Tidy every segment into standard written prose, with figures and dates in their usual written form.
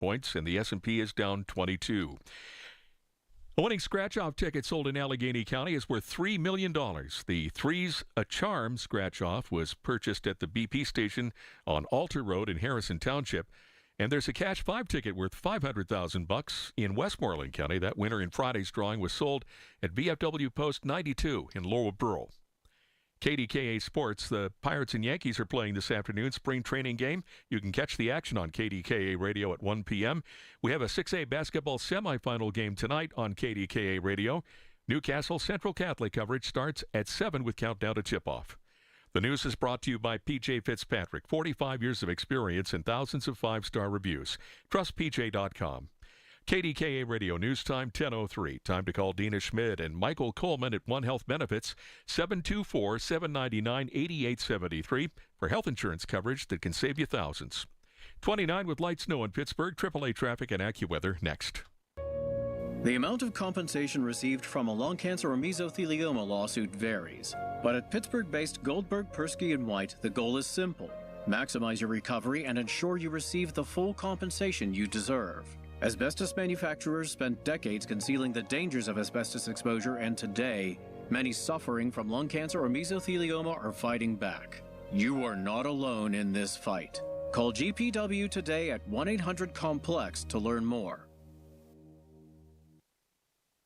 points, and the S&P is down 22. A winning scratch-off ticket sold in Allegheny County is worth $3 million. The Three's a Charm scratch-off was purchased at the BP station on Alter Road in Harrison Township. And there's a cash 5 ticket worth $500,000 in Westmoreland County. That winner in Friday's drawing was sold at VFW Post 92 in Lowell. KDKA Sports, the Pirates and Yankees are playing this afternoon, spring training game. You can catch the action on KDKA Radio at 1 p.m. We have a 6A basketball semifinal game tonight on KDKA Radio. Newcastle Central Catholic coverage starts at 7 with countdown to tip-off. The news is brought to you by P.J. Fitzpatrick, 45 years of experience and thousands of 5-star reviews. TrustPJ.com. KDKA Radio News Time, 10:03. Time to call Dina Schmid and Michael Coleman at One Health Benefits, 724-799-8873 for health insurance coverage that can save you thousands. 29 with light snow in Pittsburgh, AAA traffic and AccuWeather next. The amount of compensation received from a lung cancer or mesothelioma lawsuit varies. But at Pittsburgh-based Goldberg, Persky & White, the goal is simple. Maximize your recovery and ensure you receive the full compensation you deserve. Asbestos manufacturers spent decades concealing the dangers of asbestos exposure, and today, many suffering from lung cancer or mesothelioma are fighting back. You are not alone in this fight. Call GPW today at 1-800-COMPLEX to learn more.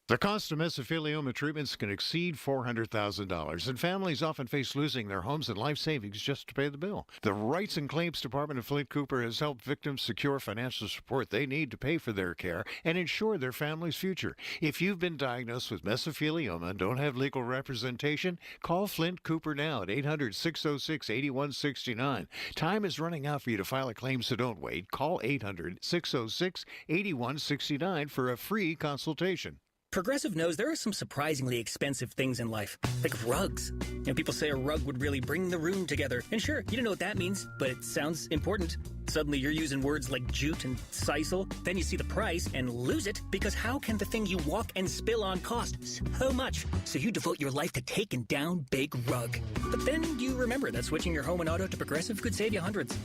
The cost of mesothelioma treatments can exceed $400,000, and families often face losing their homes and life savings just to pay the bill. The Rights and Claims Department of Flint Cooper has helped victims secure financial support they need to pay for their care and ensure their family's future. If you've been diagnosed with mesothelioma and don't have legal representation, call Flint Cooper now at 800-606-8169. Time is running out for you to file a claim, so don't wait. Call 800-606-8169 for a free consultation. Progressive knows there are some surprisingly expensive things in life, like rugs. People say a rug would really bring the room together. And sure, you don't know what that means, but it sounds important. Suddenly you're using words like jute and sisal. Then you see the price and lose it, because how can the thing you walk and spill on cost so much? So you devote your life to taking down Big Rug. But then you remember that switching your home and auto to Progressive could save you hundreds.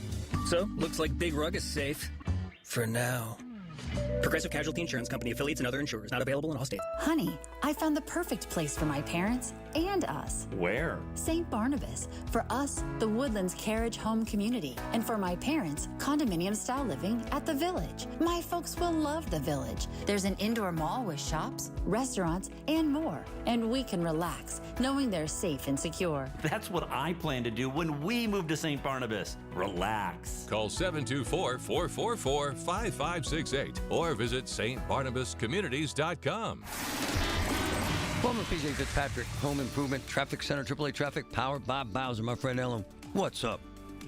So, looks like Big Rug is safe. For now. Progressive Casualty Insurance Company, affiliates, and other insurers. Not available in all states. Honey, I found the perfect place for my parents and us. Where? St. Barnabas. For us, the Woodlands Carriage Home Community. And for my parents, condominium-style living at the Village. My folks will love the Village. There's an indoor mall with shops, restaurants, and more. And we can relax, knowing they're safe and secure. That's what I plan to do when we move to St. Barnabas. Relax. Call 724-444-5568 or visit stbarnabascommunities.com. Former PJ Fitzpatrick, Home Improvement, Traffic Center, AAA Traffic, powered by Bowser. My friend Ellen, what's up?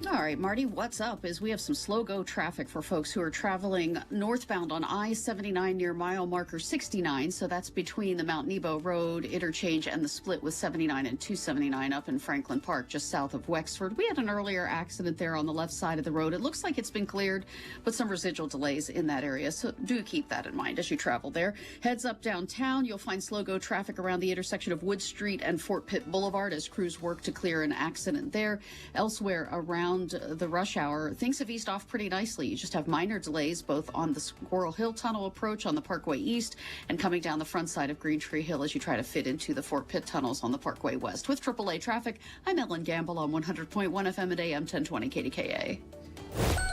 All right, Marty, what's up is we have some slow-go traffic for folks who are traveling northbound on I-79 near mile marker 69. So that's between the Mount Nebo Road interchange and the split with 79 and 279 up in Franklin Park, just south of Wexford. We had an earlier accident there on the left side of the road. It looks like it's been cleared, but some residual delays in that area. So do keep that in mind as you travel there. Heads up downtown, you'll find slow-go traffic around the intersection of Wood Street and Fort Pitt Boulevard as crews work to clear an accident there. Elsewhere around the rush hour, things have eased off pretty nicely. You just have minor delays both on the Squirrel Hill Tunnel approach on the Parkway East and coming down the front side of Green Tree Hill as you try to fit into the Fort Pitt tunnels on the Parkway West. With AAA traffic, I'm Ellen Gamble on 100.1 FM at AM 1020 KDKA.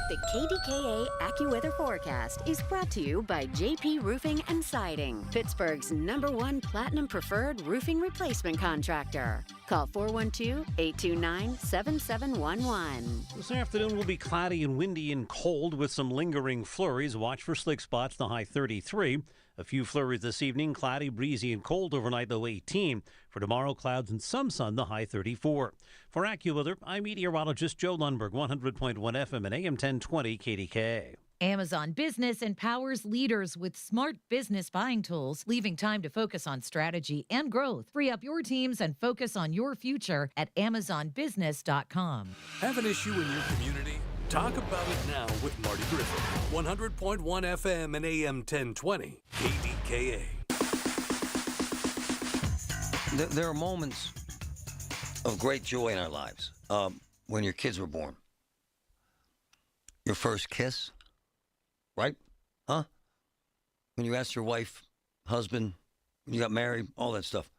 The KDKA AccuWeather forecast is brought to you by JP Roofing and Siding, Pittsburgh's #1 Platinum Preferred Roofing Replacement Contractor. Call 412-829-7711. This afternoon will be cloudy and windy and cold with some lingering flurries. Watch for slick spots, the high 33. A few flurries this evening, cloudy, breezy, and cold overnight, low 18. For tomorrow, clouds and some sun, the high 34. For AccuWeather, I'm meteorologist Joe Lundberg, 100.1 FM and AM 1020 KDKA. Amazon Business empowers leaders with smart business buying tools, leaving time to focus on strategy and growth. Free up your teams and focus on your future at AmazonBusiness.com. Have an issue in your community? Talk about it now with Marty Griffin. 100.1 FM and AM 1020 KDKA. There are moments of great joy in our lives. When your kids were born. Your first kiss, right? Huh? When you asked your wife, husband, when you got married, all that stuff.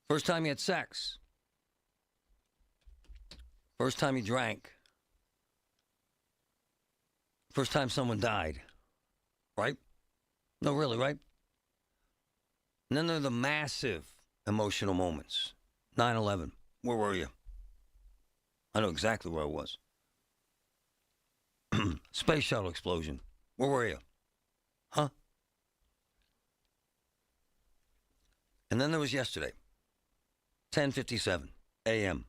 First time you had sex. First time you drank. First time someone died. Right? No, really, right? And then there are the massive emotional moments. 9/11. Where were you? I know exactly where I was. Space shuttle explosion. Where were you? Huh? And then there was yesterday. 10:57 a.m.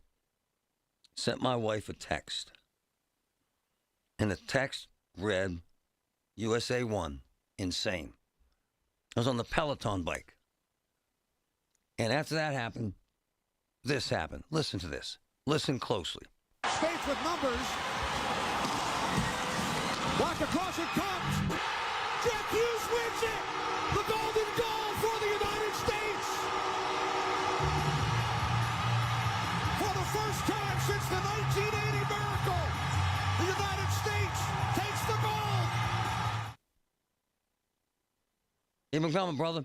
Sent my wife a text. And the text read, USA 1, insane. I was on the Peloton bike. And after that happened, this happened. Listen to this. Listen closely. Space with numbers. Walk across it comes. Jack Hughes wins it. The golden goal for the United States. For the first time since the 1980 miracle, the United States takes the gold. Keep him coming, brother.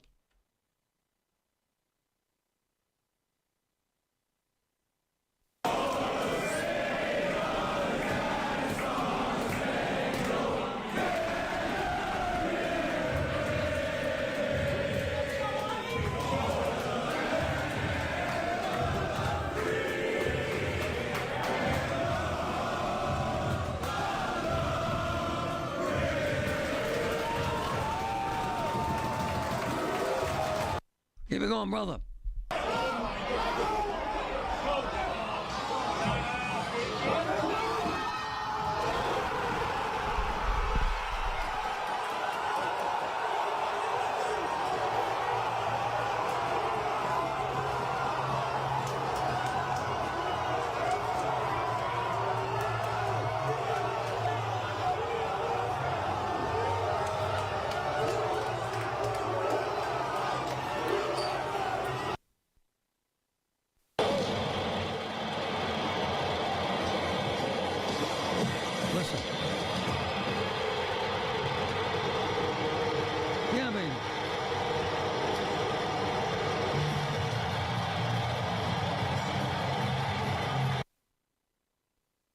Keep it going, brother. Listen. Yeah, baby.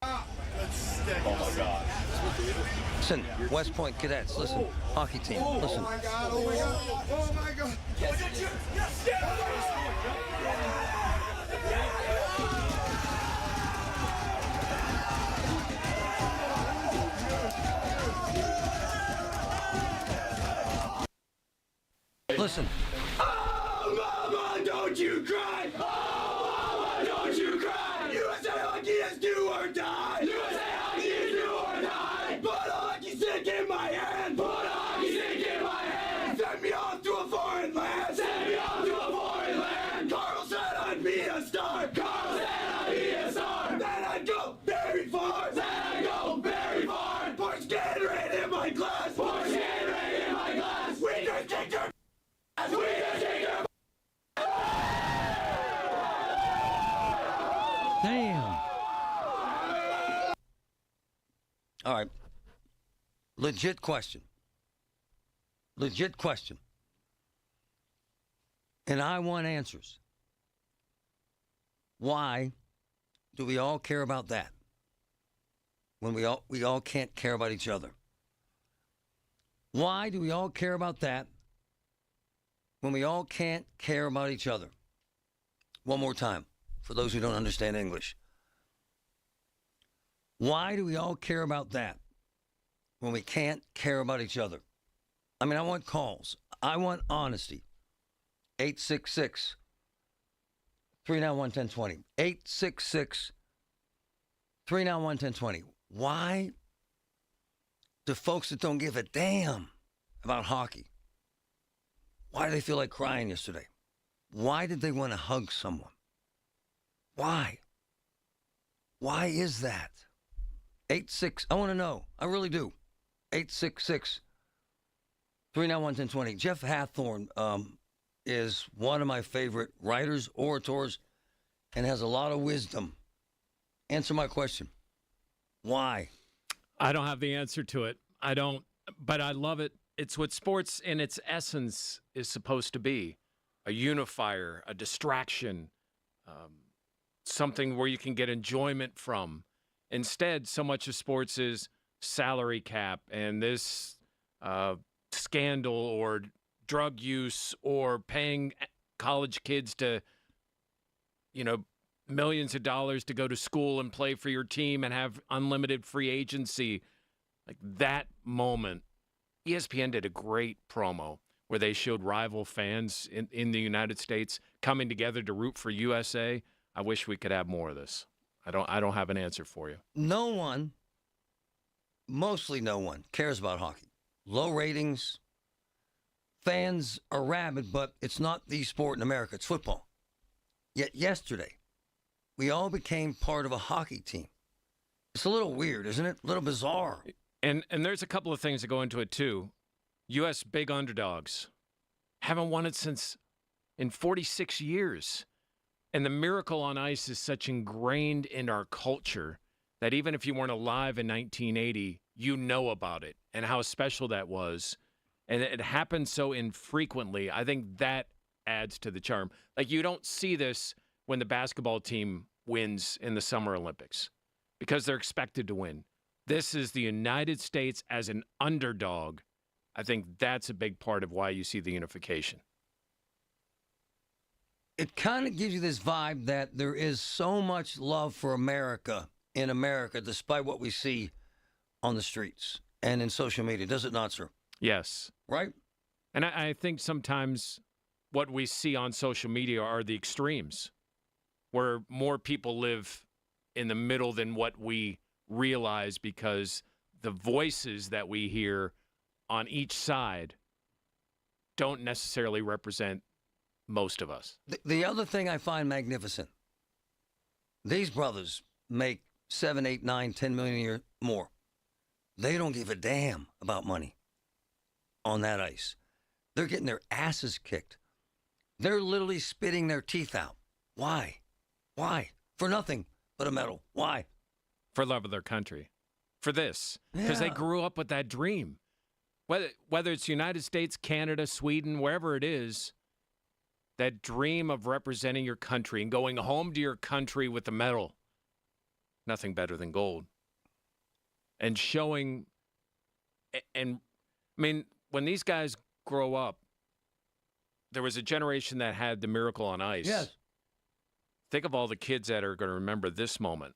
Oh my God. Listen, West Point Cadets, listen. Hockey team, listen. Oh my God, oh my God, oh my God. Listen. Oh, Mama, don't you cry! Oh, Mama, don't you cry! USA Hockey is do or die! USA Hockey is do or die! Put a hockey stick in my hand! Put a hockey stick in my hand! Send me off to a foreign land! Send me off to a foreign land! Carl said I'd be a star! Carl said I'd be a star! Then I'd go very far! Then I'd go very far! Pour Gatorade in my glass! Pour Gatorade in my glass! We just kicked your we just kicked your Damn. All right. Legit question. Legit question. And I want answers. Why do we all care about that when we all can't care about each other? Why do we all care about that when we all can't care about each other? One more time, for those who don't understand English. Why do we all care about that when we can't care about each other? I mean, I want calls. I want honesty. 866 391 1020. 866 391 1020. Why do folks that don't give a damn about hockey, why do they feel like crying yesterday? Why did they want to hug someone? Why? Why is that? 86, I want to know. I really do. 866 391 1020. Jeff Hathorn is one of my favorite writers, orators, and has a lot of wisdom. Answer my question. Why? I don't have the answer to it. I don't But I love it. It's what sports in its essence is supposed to be. A unifier, a distraction, something where you can get enjoyment from. Instead, so much of sports is salary cap and this scandal or drug use or paying college kids to, millions of dollars to go to school and play for your team and have unlimited free agency. Like that moment, ESPN did a great promo where they showed rival fans in the United States coming together to root for USA. I wish we could have more of this. I don't have an answer for you. No one, mostly no one, cares about hockey. Low ratings. Fans are rabid, but it's not the sport in America. It's football. Yet yesterday, we all became part of a hockey team. It's a little weird, isn't it? A little bizarre. And there's a couple of things that go into it, too. U.S. big underdogs. Haven't won it in 46 years. And the miracle on ice is such ingrained in our culture that even if you weren't alive in 1980, you know about it and how special that was. And it happens so infrequently. I think that adds to the charm. Like, you don't see this when the basketball team wins in the Summer Olympics because they're expected to win. This is the United States as an underdog. I think that's a big part of why you see the unification. It kind of gives you this vibe that there is so much love for America in America, despite what we see on the streets and in social media. Does it not, sir? Yes. Right? And I think sometimes what we see on social media are the extremes, where more people live in the middle than what we realize because the voices that we hear on each side don't necessarily represent most of us. The other thing I find magnificent, these brothers make 7, 8, 9, 10 million a year more. They don't give a damn about money on that ice. They're getting their asses kicked. They're literally spitting their teeth out. Why? Why? For nothing but a medal. Why? For love of their country. For this. Because they grew up with that dream. Whether it's United States, Canada, Sweden, wherever it is, that dream of representing your country and going home to your country with a medal. Nothing better than gold. And showing, and I mean, when these guys grow up, there was a generation that had the miracle on ice. Yes. Think of all the kids that are going to remember this moment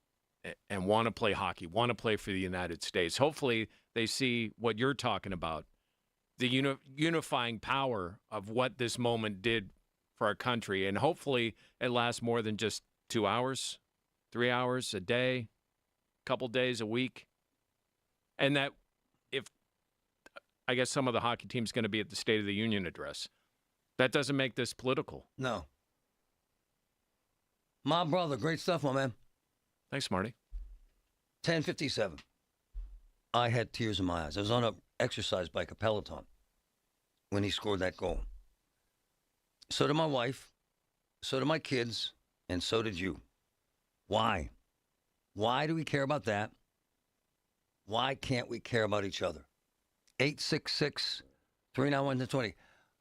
and want to play hockey, want to play for the United States. Hopefully they see what you're talking about, the unifying power of what this moment did for our country. And hopefully it lasts more than just 2 hours, 3 hours a day, a couple days a week. And that if, I guess some of the hockey team's going to be at the State of the Union address, that doesn't make this political. No. My brother, great stuff, my man. Thanks, Marty. 10:57. I had tears in my eyes. I was on an exercise bike, a Peloton, when he scored that goal. So did my wife, so did my kids, and so did you. Why? Why do we care about that? Why can't we care about each other? 866-391-20.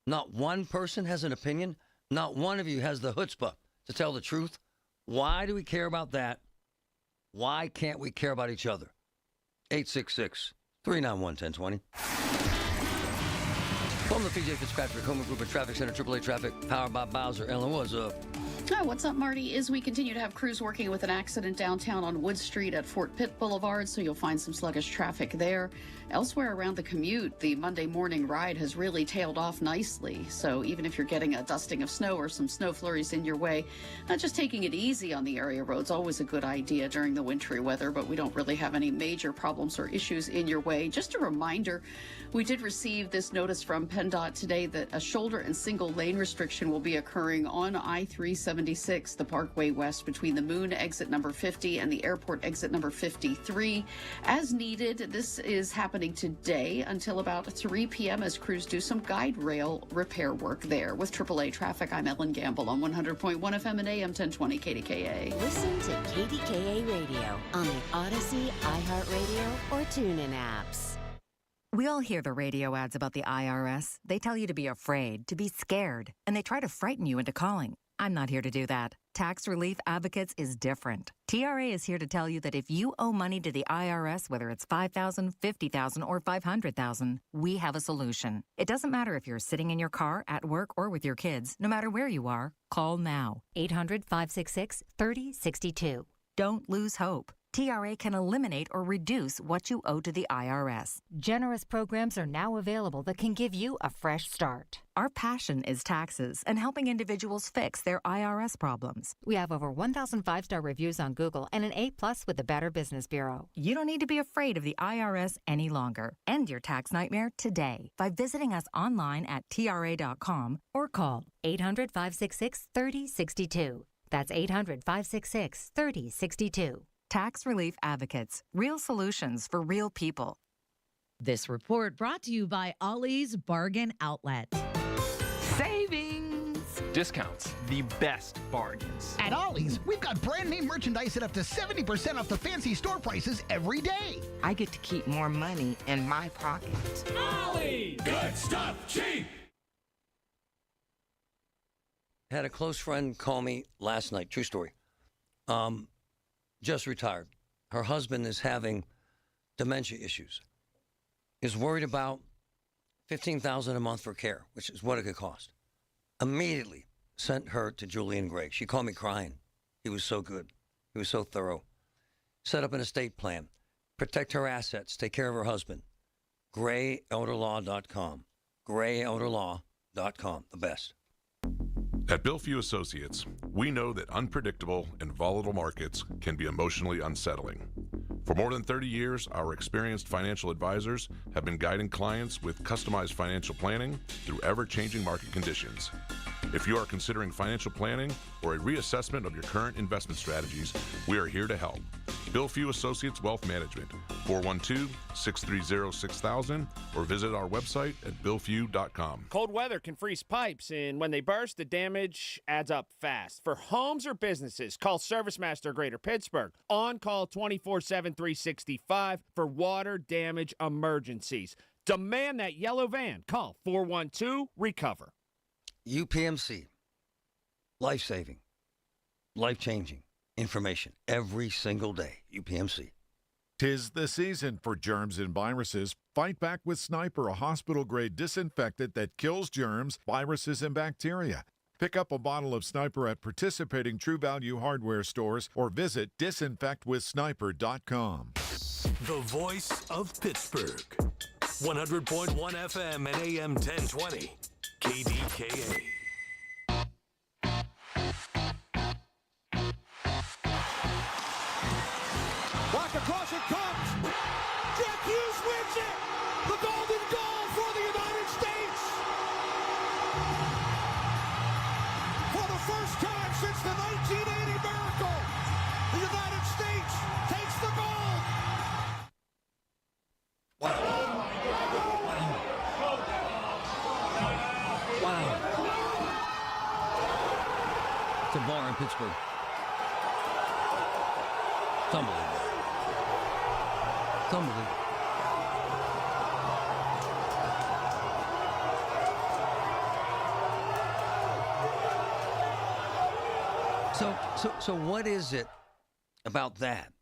Not one person has an opinion. Not one of you has the chutzpah to tell the truth. Why do we care about that? Why can't we care about each other? 866-391-1020. From the PJ Fitzpatrick Home Improvement Traffic Center, AAA Traffic, powered by Bowser. Ellen, what's up? Hi, what's up, Marty? Is we continue to have crews working with an accident downtown on Wood Street at Fort Pitt Boulevard, so you'll find some sluggish traffic there. Elsewhere around the commute, the Monday morning ride has really tailed off nicely. So even if you're getting a dusting of snow or some snow flurries in your way, just taking it easy on the area roads, always a good idea during the wintry weather, but we don't really have any major problems or issues in your way. Just a reminder, we did receive this notice from PennDOT today that a shoulder and single lane restriction will be occurring on I-376, the Parkway West, between the Moon exit number 50 and the airport exit number 53. As needed, this is happening today until about 3 p.m. as crews do some guide rail repair work there. With AAA Traffic, I'm Ellen Gamble on 100.1 FM and AM 1020 KDKA. Listen to KDKA Radio on the Odyssey, iHeartRadio, or TuneIn apps. We all hear the radio ads about the IRS. They tell you to be afraid, to be scared, and they try to frighten you into calling. I'm not here to do that. Tax Relief Advocates is different. TRA is here to tell you that if you owe money to the IRS, whether it's $5,000, $50,000, or $500,000, we have a solution. It doesn't matter if you're sitting in your car, at work, or with your kids. No matter where you are, call now. 800-566-3062. Don't lose hope. TRA can eliminate or reduce what you owe to the IRS. Generous programs are now available that can give you a fresh start. Our passion is taxes and helping individuals fix their IRS problems. We have over 1,000 5-star reviews on Google and an A+ with the Better Business Bureau. You don't need to be afraid of the IRS any longer. End your tax nightmare today by visiting us online at TRA.com or call 800-566-3062. That's 800-566-3062. Tax Relief Advocates. Real solutions for real people. This report brought to you by Ollie's Bargain Outlet. Savings! Discounts, the best bargains. At Ollie's, we've got brand name merchandise at up to 70% off the fancy store prices every day. I get to keep more money in my pocket. Ollie's! Good stuff, cheap! Had a close friend call me last night. True story. Just retired. Her husband is having dementia issues. Is worried about $15,000 a month for care, which is what it could cost. Immediately sent her to Julian Gray. She called me crying. He was so good. He was so thorough. Set up an estate plan. Protect her assets. Take care of her husband. GrayElderLaw.com. GrayElderLaw.com. The best. At Bill Few Associates, we know that unpredictable and volatile markets can be emotionally unsettling. For more than 30 years, our experienced financial advisors have been guiding clients with customized financial planning through ever-changing market conditions. If you are considering financial planning or a reassessment of your current investment strategies, we are here to help. Bill Few Associates Wealth Management, 412-630-6000, or visit our website at billfew.com. Cold weather can freeze pipes, and when they burst, the damage adds up fast. For homes or businesses, call ServiceMaster Greater Pittsburgh. On call 24/7, 365 for water damage emergencies. Demand that yellow van. Call 412-RECOVER. UPMC. Life-saving. Life-changing information every single day. UPMC. 'Tis the season for germs and viruses. Fight back with Sniper, a hospital-grade disinfectant that kills germs, viruses, and bacteria. Pick up a bottle of Sniper at participating True Value hardware stores or visit disinfectwithsniper.com. The voice of Pittsburgh. 100.1 FM and AM 1020. KDKA. Walk across it comes. Jack Hughes wins it. The golden goal for the United States. For the first time since the 1980 miracle, the United States takes the gold. Wow. Wow. It's a bar in Pittsburgh. It's unbelievable. It's unbelievable. So what is it about that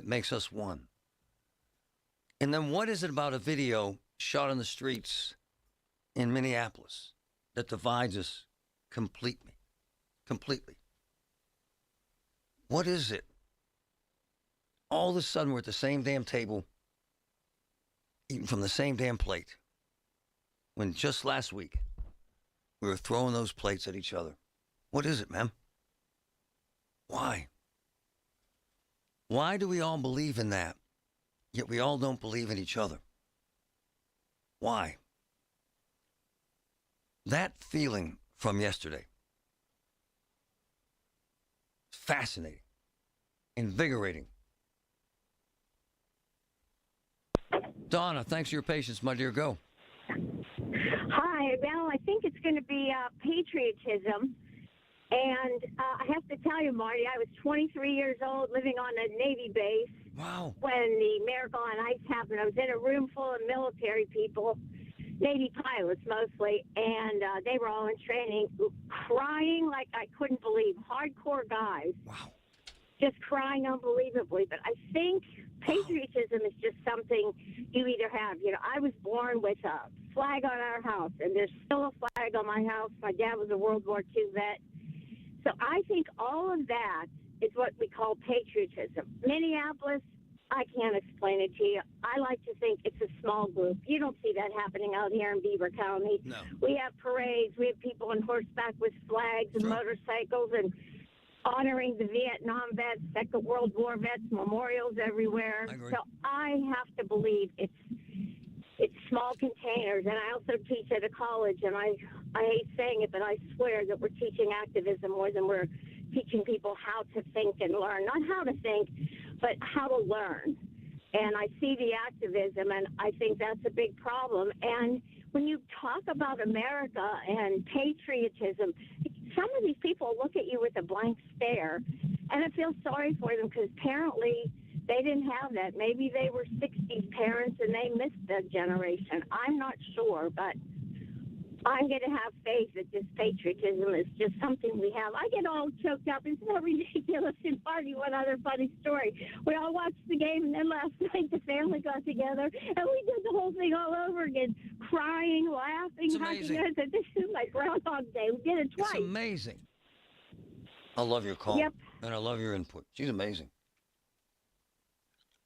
makes us one? And then what is it about a video shot on the streets in Minneapolis that divides us completely? Completely. What is it? All of a sudden, we're at the same damn table, eating from the same damn plate, when just last week, we were throwing those plates at each other. What is it, man? Why? Why do we all believe in that, yet we all don't believe in each other? Why? That feeling from yesterday, fascinating, invigorating. Donna, thanks for your patience, my dear. Go. Hi. Well, I think it's going to be patriotism. And I have to tell you, Marty, I was 23 years old living on a Navy base. Wow. when the Miracle on Ice happened. I was in a room full of military people, Navy pilots mostly, and they were all in training, crying like I couldn't believe. Hardcore guys. Wow. Just crying unbelievably. But I think patriotism is just something you either have. You know, I was born with a flag on our house, and there's still a flag on my house. My dad was a World War II vet. So I think all of that is what we call patriotism. Minneapolis, I can't explain it to you. I like to think it's a small group. You don't see that happening out here in Beaver County. No. We have parades. We have people on horseback with flags and motorcycles and honoring the Vietnam vets, Second World War vets, memorials everywhere. So I have to believe it's small containers. And I also teach at a college, and I hate saying it, but I swear that we're teaching activism more than we're teaching people how to think and learn. Not how to think, but how to learn. And I see the activism, and I think that's a big problem. And when you talk about America and patriotism, some of these people look at you with a blank stare, and I feel sorry for them because apparently they didn't have that. Maybe they were 60s parents and they missed that generation. I'm not sure, but I'm going to have faith that this patriotism is just something we have. I get all choked up. Isn't that ridiculous? And Marty, one other funny story. We all watched the game, and then last night the family got together, and we did the whole thing all over again, crying, laughing, hugging. I said, this is like Groundhog Day. We did it twice. It's amazing. I love your call. Yep. And I love your input. She's amazing.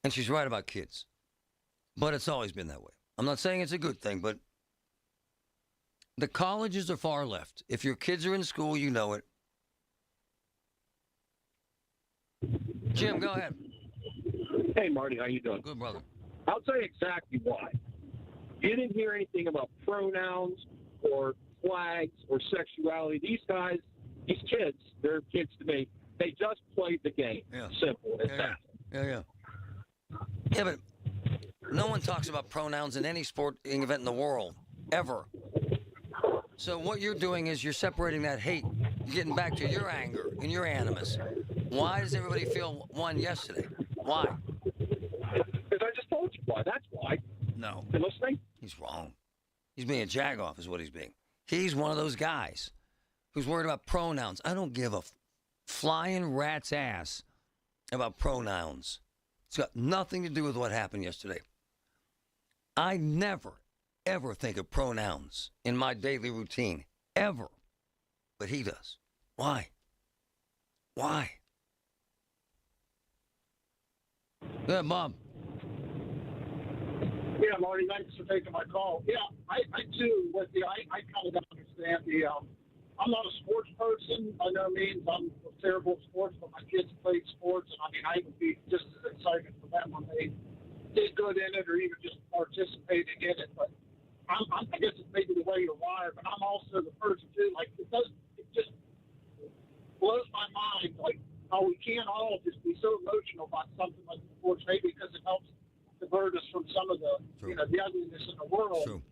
And she's right about kids. But it's always been that way. I'm not saying it's a good thing, but the colleges are far left. If your kids are in school, you know it. Jim, go ahead. Hey, Marty, how you doing? Good, brother. I'll tell you exactly why. You didn't hear anything about pronouns or flags or sexuality. These guys, these kids, they're kids to me. They just played the game. Yeah. Simple as that. Yeah. Yeah, but no one talks about pronouns in any sporting event in the world, ever. So what you're doing is you're separating that hate. You're getting back to your anger and your animus. Why does everybody feel one yesterday? Why? Because I just told you why. That's why. No. You listening? He's wrong. He's being a jagoff is what he's being. He's one of those guys who's worried about pronouns. I don't give a flying rat's ass about pronouns. It's got nothing to do with what happened yesterday. I never, ever think of pronouns in my daily routine. Ever. But he does. Why? Why? Yeah, Mom. Yeah, Marty, thanks for taking my call. Yeah, I too, with the, I kind of don't understand the, I'm not a sports person by no means. I'm terrible at sports, but my kids played sports, and I mean, I would be just as excited for them when they did good in it or even just participating in it. But I guess it's maybe the way you're wired, but I'm also the person too, like, it just blows my mind, like, how we can't all just be so emotional about something like sports, maybe because it helps divert us from some of the, you know, the ugliness in the world. True.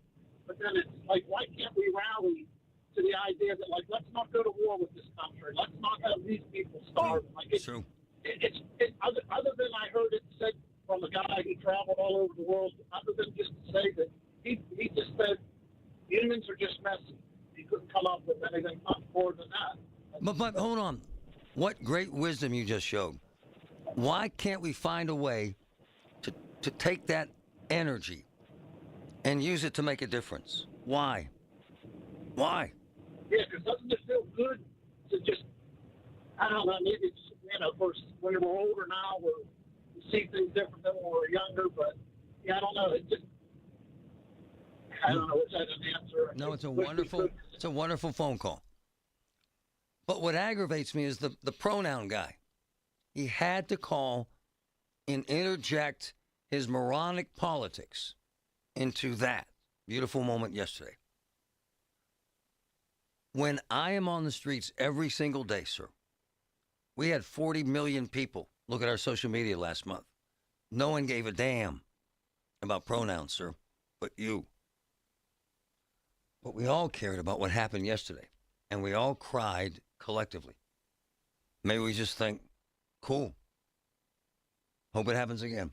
But then it's like, why can't we rally to the idea that, like, let's not go to war with this country. Let's not have these people starve. Like, it's, True. Other than I heard it said from a guy who traveled all over the world, other than just to say that he just said humans are just messy. He couldn't come up with anything much more than that. But hold on. What great wisdom you just showed. Why can't we find a way to take that energy and use it to make a difference? Why? Why? Yeah, because doesn't it feel good to just, I don't know, maybe it's, you know, of course, when we're older now, we see things different than when we were younger, but, yeah, I don't know, it just, I don't know, is that an answer? No, it's a wonderful phone call. But what aggravates me is the pronoun guy. He had to call and interject his moronic politics into that beautiful moment yesterday. When I am on the streets every single day, sir, we had 40 million people look at our social media last month. No one gave a damn about pronouns, sir, but you. But we all cared about what happened yesterday, and we all cried collectively. Maybe we just think, cool. Hope it happens again.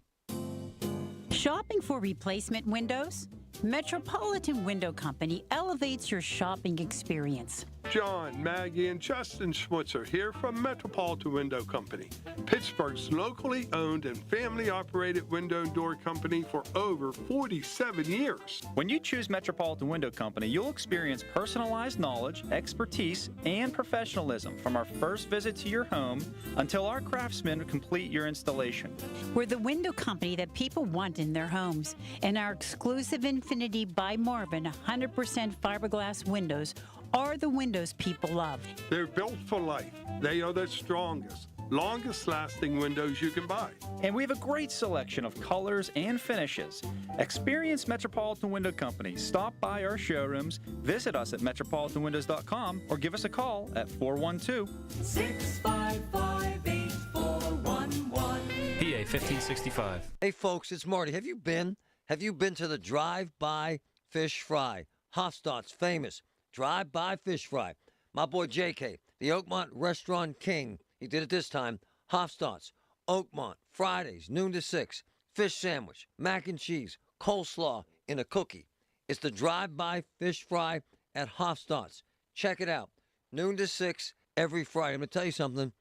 Shopping for replacement windows? Metropolitan Window Company elevates your shopping experience. John, Maggie, and Justin Schmutzer here from Metropolitan Window Company, Pittsburgh's locally owned and family-operated window and door company for over 47 years. When you choose Metropolitan Window Company, you'll experience personalized knowledge, expertise, and professionalism from our first visit to your home until our craftsmen complete your installation. We're the window company that people want in their homes, and our exclusive Infinity by Marvin 100% fiberglass windows are the windows people love. They're built for life. They are the strongest, longest-lasting windows you can buy. And we have a great selection of colors and finishes. Experience Metropolitan Window Company. Stop by our showrooms, visit us at metropolitanwindows.com, or give us a call at 412-655-8411. PA 1565. Hey, folks, it's Marty. Have you been to the Drive-By Fish Fry? Hofstadt's famous Drive-By Fish Fry. My boy JK, the Oakmont Restaurant King. He did it this time. Hofstadt's, Oakmont, Fridays, noon to 6. Fish sandwich, mac and cheese, coleslaw in a cookie. It's the Drive-By Fish Fry at Hofstadt's. Check it out. Noon to 6 every Friday. I'm going to tell you something.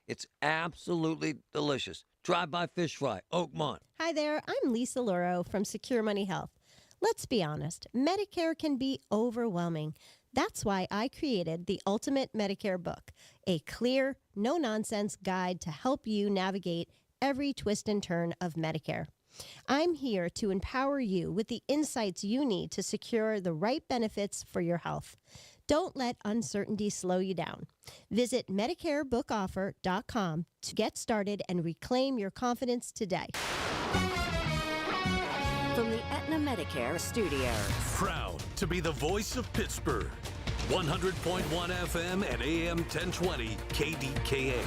It's absolutely delicious. Drive-By Fish Fry, Oakmont. Hi there. I'm Lisa Luro from Secure Money Health. Let's be honest. Medicare can be overwhelming. That's why I created the Ultimate Medicare Book, a clear, no-nonsense guide to help you navigate every twist and turn of Medicare. I'm here to empower you with the insights you need to secure the right benefits for your health. Don't let uncertainty slow you down. Visit MedicareBookOffer.com to get started and reclaim your confidence today. From the Aetna Medicare Studios. Proud to be the voice of Pittsburgh. 100.1 FM and AM 1020 KDKA.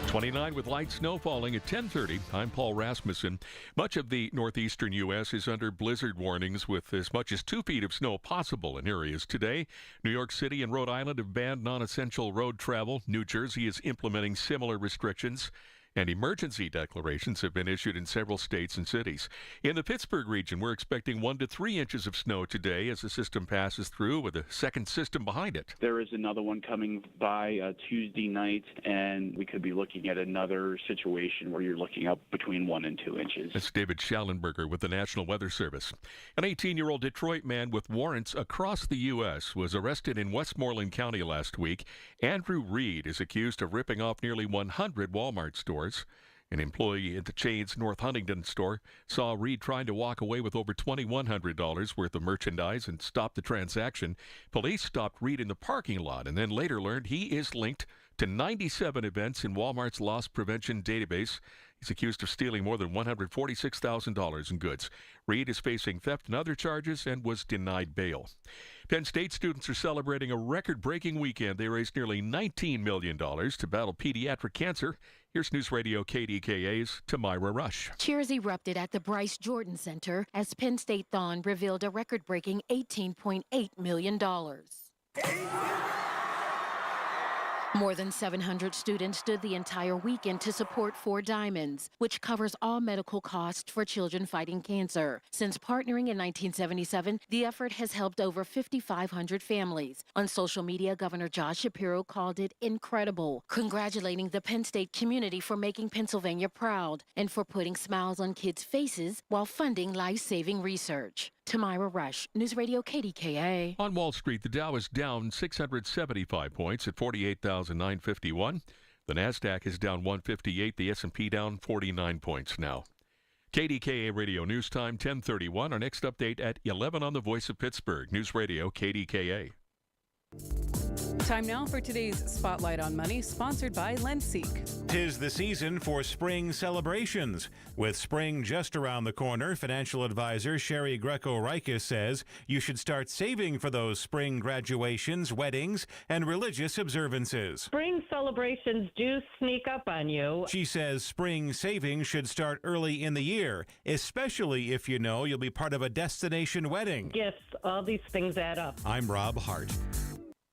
29 with light snow falling at 10:30. I'm Paul Rasmussen. Much of the northeastern U.S. is under blizzard warnings with as much as 2 feet of snow possible in areas today. New York City and Rhode Island have banned non-essential road travel. New Jersey is implementing similar restrictions. And emergency declarations have been issued in several states and cities. In the Pittsburgh region, we're expecting 1 to 3 inches of snow today as the system passes through with a second system behind it. There is another one coming by Tuesday night, and we could be looking at another situation where you're looking up between 1 and 2 inches. That's David Schallenberger with the National Weather Service. An 18-year-old Detroit man with warrants across the U.S. was arrested in Westmoreland County last week. Andrew Reed is accused of ripping off nearly 100 Walmart stores. An employee at the chain's North Huntington store saw Reed trying to walk away with over $2,100 worth of merchandise and stopped the transaction. Police stopped Reed in the parking lot and then later learned he is linked to 97 events in Walmart's loss prevention database. He's accused of stealing more than $146,000 in goods. Reed is facing theft and other charges and was denied bail. Penn State students are celebrating a record-breaking weekend. They raised nearly $19 million to battle pediatric cancer. Here's News Radio KDKA's Tamira Rush. Cheers erupted at the Bryce Jordan Center as Penn State Thon revealed a record-breaking $18.8 million. More than 700 students stood the entire weekend to support 4 Diamonds, which covers all medical costs for children fighting cancer. Since partnering in 1977, the effort has helped over 5,500 families. On social media, Governor Josh Shapiro called it incredible, congratulating the Penn State community for making Pennsylvania proud and for putting smiles on kids' faces while funding life-saving research. Tamira Rush, News Radio KDKA. On Wall Street, the Dow is down 675 points at 48,951. The Nasdaq is down 158. The S&P down 49 points now. KDKA Radio News Time 10:31. Our next update at 11 on the Voice of Pittsburgh. News Radio KDKA. Time now for today's Spotlight on Money, sponsored by LendSeek. 'Tis the season for spring celebrations. With spring just around the corner, financial advisor Sherry Greco-Rikis says you should start saving for those spring graduations, weddings, and religious observances. Spring celebrations do sneak up on you. She says spring saving should start early in the year, especially if you know you'll be part of a destination wedding. Gifts, all these things add up. I'm Rob Hart.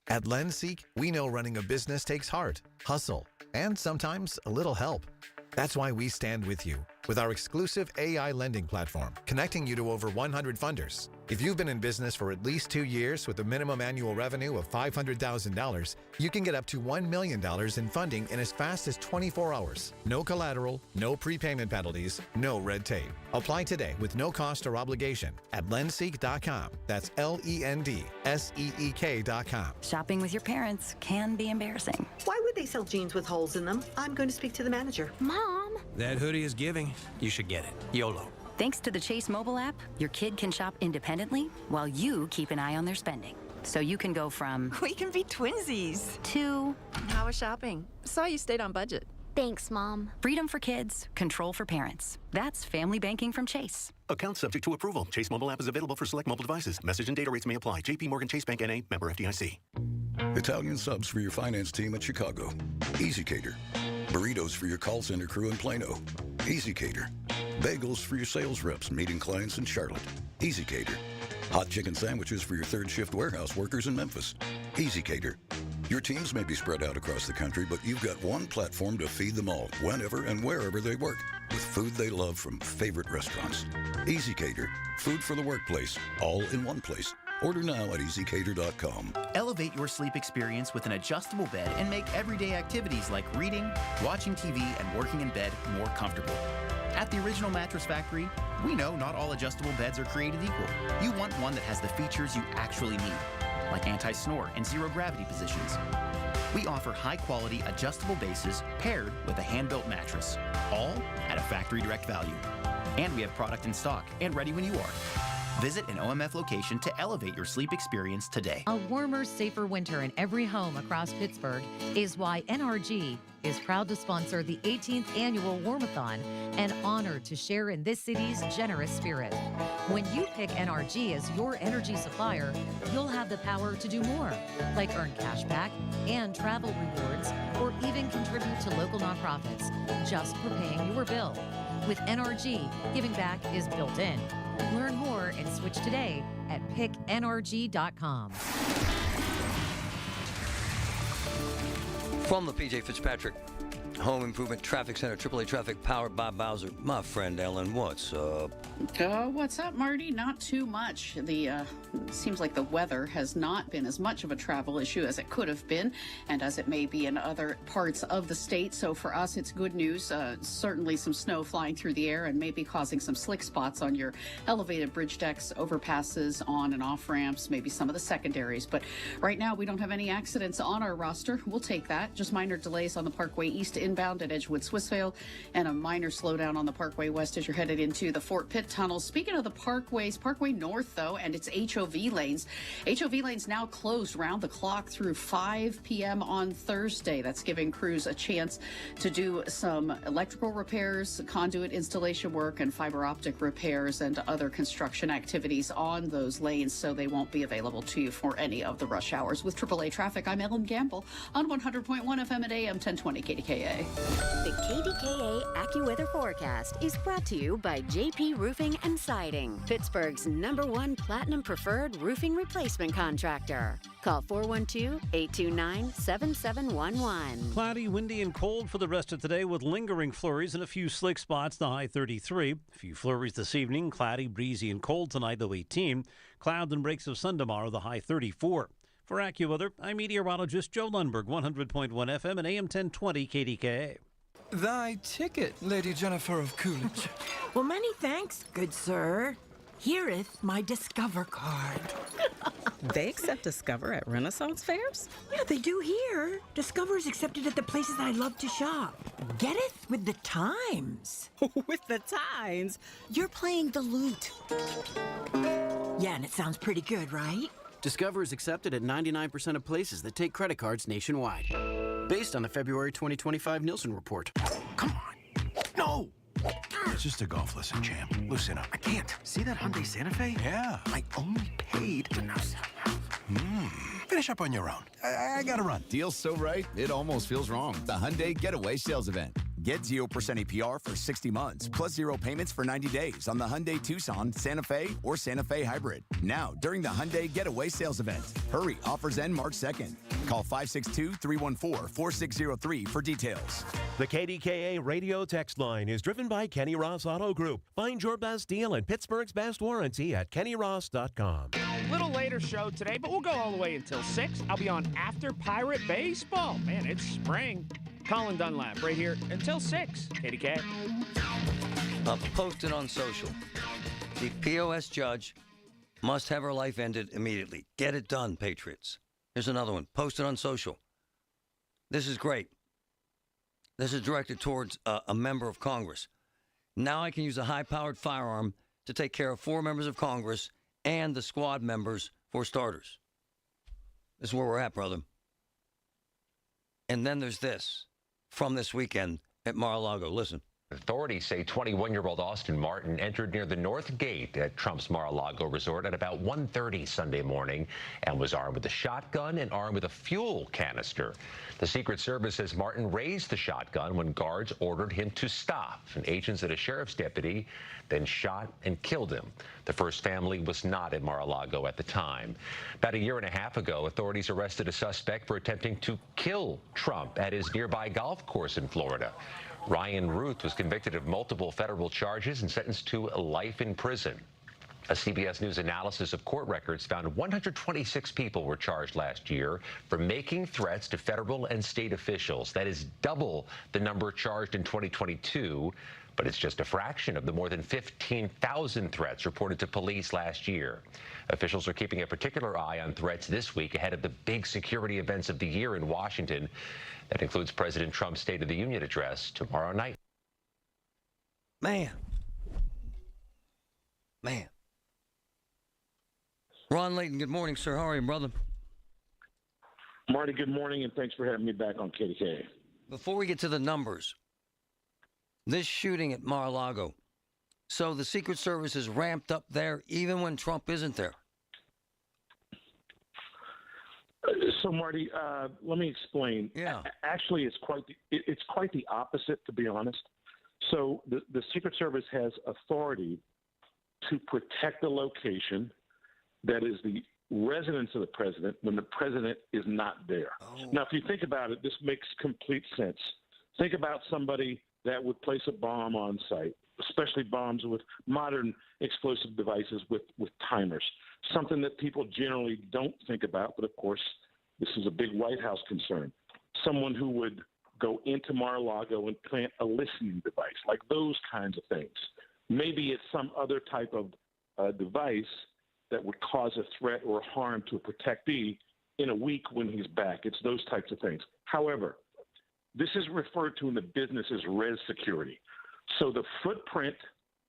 At LendSeek, we know running a business takes heart, hustle, and sometimes a little help. That's why we stand with you with our exclusive AI lending platform, connecting you to over 100 funders. If you've been in business for at least 2 years with a minimum annual revenue of $500,000, you can get up to $1 million in funding in as fast as 24 hours. No collateral, no prepayment penalties, no red tape. Apply today with no cost or obligation at lendseek.com. That's LENDSEEK.com. Shopping with your parents can be embarrassing. Why would they sell jeans with holes in them? I'm going to speak to the manager. Mom! That hoodie is giving. You should get it. YOLO. Thanks to the Chase mobile app, your kid can shop independently while you keep an eye on their spending. So you can go from... We can be twinsies. ...to... How was shopping? Saw you stayed on budget. Thanks, Mom. Freedom for kids, control for parents. That's family banking from Chase. Account subject to approval. Chase mobile app is available for select mobile devices. Message and data rates may apply. JP Morgan Chase Bank N.A. Member FDIC. Italian subs for your finance team at Chicago. Easy Cater. Burritos for your call center crew in Plano. Easy Cater. Bagels for your sales reps meeting clients in Charlotte. Easy Cater. Hot chicken sandwiches for your third shift warehouse workers in Memphis. Easy Cater. Your teams may be spread out across the country, but you've got one platform to feed them all, whenever and wherever they work, with food they love from favorite restaurants. Easy Cater. Food for the workplace, all in one place. Order now at easycater.com. Elevate your sleep experience with an adjustable bed and make everyday activities like reading, watching TV, and working in bed more comfortable. At the Original Mattress Factory, we know not all adjustable beds are created equal. You want one that has the features you actually need, like anti-snore and zero-gravity positions. We offer high-quality adjustable bases paired with a hand-built mattress, all at a factory direct value. And we have product in stock and ready when you are. Visit an OMF location to elevate your sleep experience today. A warmer, safer winter in every home across Pittsburgh is why NRG is proud to sponsor the 18th annual Warmathon and honored to share in this city's generous spirit. When you pick NRG as your energy supplier, you'll have the power to do more, like earn cash back and travel rewards, or even contribute to local nonprofits just for paying your bill. With NRG, giving back is built in. Learn more and switch today at picknrg.com. From the P.J. Fitzpatrick Home Improvement Traffic Center, AAA Traffic, powered by Bowser. My friend Ellen, what's up? What's up, Marty? Not too much. Seems like the weather has not been as much of a travel issue as it could have been, and as it may be in other parts of the state. So for us, it's good news. Certainly some snow flying through the air and maybe causing some slick spots on your elevated bridge decks, overpasses, on and off ramps, maybe some of the secondaries. But right now, we don't have any accidents on our roster. We'll take that. Just minor delays on the Parkway East inbound at Edgewood Swissvale, and a minor slowdown on the Parkway West as you're headed into the Fort Pitt Tunnel. Speaking of the parkways, Parkway North, though, and its HOV lanes. HOV lanes now closed round the clock through 5 p.m. on Thursday. That's giving crews a chance to do some electrical repairs, conduit installation work, and fiber optic repairs and other construction activities on those lanes, so they won't be available to you for any of the rush hours. With AAA Traffic, I'm Ellen Gamble on 100.1 FM at AM 1020 KDKA. The KDKA AccuWeather forecast is brought to you by JP Roofing and Siding, Pittsburgh's #1 Platinum Preferred Roofing Replacement Contractor. Call 412-829-7711. Cloudy, windy, and cold for the rest of today with lingering flurries and a few slick spots, the high 33. A few flurries this evening, cloudy, breezy, and cold tonight, low 18. Clouds and breaks of sun tomorrow, the high 34. For AccuWeather, I'm meteorologist Joe Lundberg, 100.1 FM and AM 1020 KDKA. Thy ticket, Lady Jennifer of Coolidge. Well, many thanks, good sir. Hereeth my Discover card. They accept Discover at Renaissance fairs? Yeah, they do here. Discover is accepted at the places I love to shop. Getteth with the times. With the times? You're playing the lute. Yeah, and it sounds pretty good, right? Discover is accepted at 99% of places that take credit cards nationwide. Based on the February 2025 Nielsen report. Come on. No! It's just a golf lesson, champ. Loosen up. I can't. See that Hyundai Santa Fe? Yeah. I only paid enough. Finish up on your own. I gotta run. Deal's so right, it almost feels wrong. The Hyundai Getaway Sales Event. Get 0% APR for 60 months, plus 0 payments for 90 days on the Hyundai Tucson, Santa Fe, or Santa Fe Hybrid. Now, during the Hyundai Getaway Sales Event. Hurry, offers end March 2nd. Call 562-314-4603 for details. The KDKA radio text line is driven by Kenny Ross Auto Group. Find your best deal and Pittsburgh's best warranty at kennyross.com. Little later show today, but we'll go all the way until 6. I'll be on After Pirate Baseball. Man, it's spring. Colin Dunlap right here until 6. KDK. Posted on social. The POS judge must have her life ended immediately. Get it done, Patriots. Here's another one. Posted on social. This is great. This is directed towards a member of Congress. Now I can use a high-powered firearm to take care of 4 members of Congress and the squad members for starters. This is where we're at, brother. And then there's this from this weekend at Mar-a-Lago. Listen. Authorities say 21-year-old Austin Martin entered near the North Gate at Trump's Mar-a-Lago resort at about 1:30 Sunday morning and was armed with a shotgun and armed with a fuel canister. The Secret Service says Martin raised the shotgun when guards ordered him to stop. And agents and a sheriff's deputy then shot and killed him. The first family was not in Mar-a-Lago at the time. About a year and a half ago, authorities arrested a suspect for attempting to kill Trump at his nearby golf course in Florida. Ryan Ruth was convicted of multiple federal charges and sentenced to life in prison. A CBS News analysis of court records found 126 people were charged last year for making threats to federal and state officials. That is double the number charged in 2022, but it's just a fraction of the more than 15,000 threats reported to police last year. Officials are keeping a particular eye on threats this week ahead of the big security events of the year in Washington. That includes President Trump's State of the Union address tomorrow night. Man. Ron Layton, good morning, sir. How are you, brother? Marty, good morning, and thanks for having me back on KDKA. Before we get to the numbers, this shooting at Mar-a-Lago, so the Secret Service is ramped up there even when Trump isn't there. So, Marty, let me explain. Yeah. Actually, it's quite the opposite, to be honest. So the Secret Service has authority to protect the location that is the residence of the president when the president is not there. Oh. Now, if you think about it, this makes complete sense. Think about somebody that would place a bomb on site, especially bombs with modern explosive devices with timers, something that people generally don't think about. But, of course, this is a big White House concern. Someone who would go into Mar-a-Lago and plant a listening device, like those kinds of things. Maybe it's some other type of device that would cause a threat or harm to a protectee in a week when he's back. It's those types of things. However, this is referred to in the business as res security. So the footprint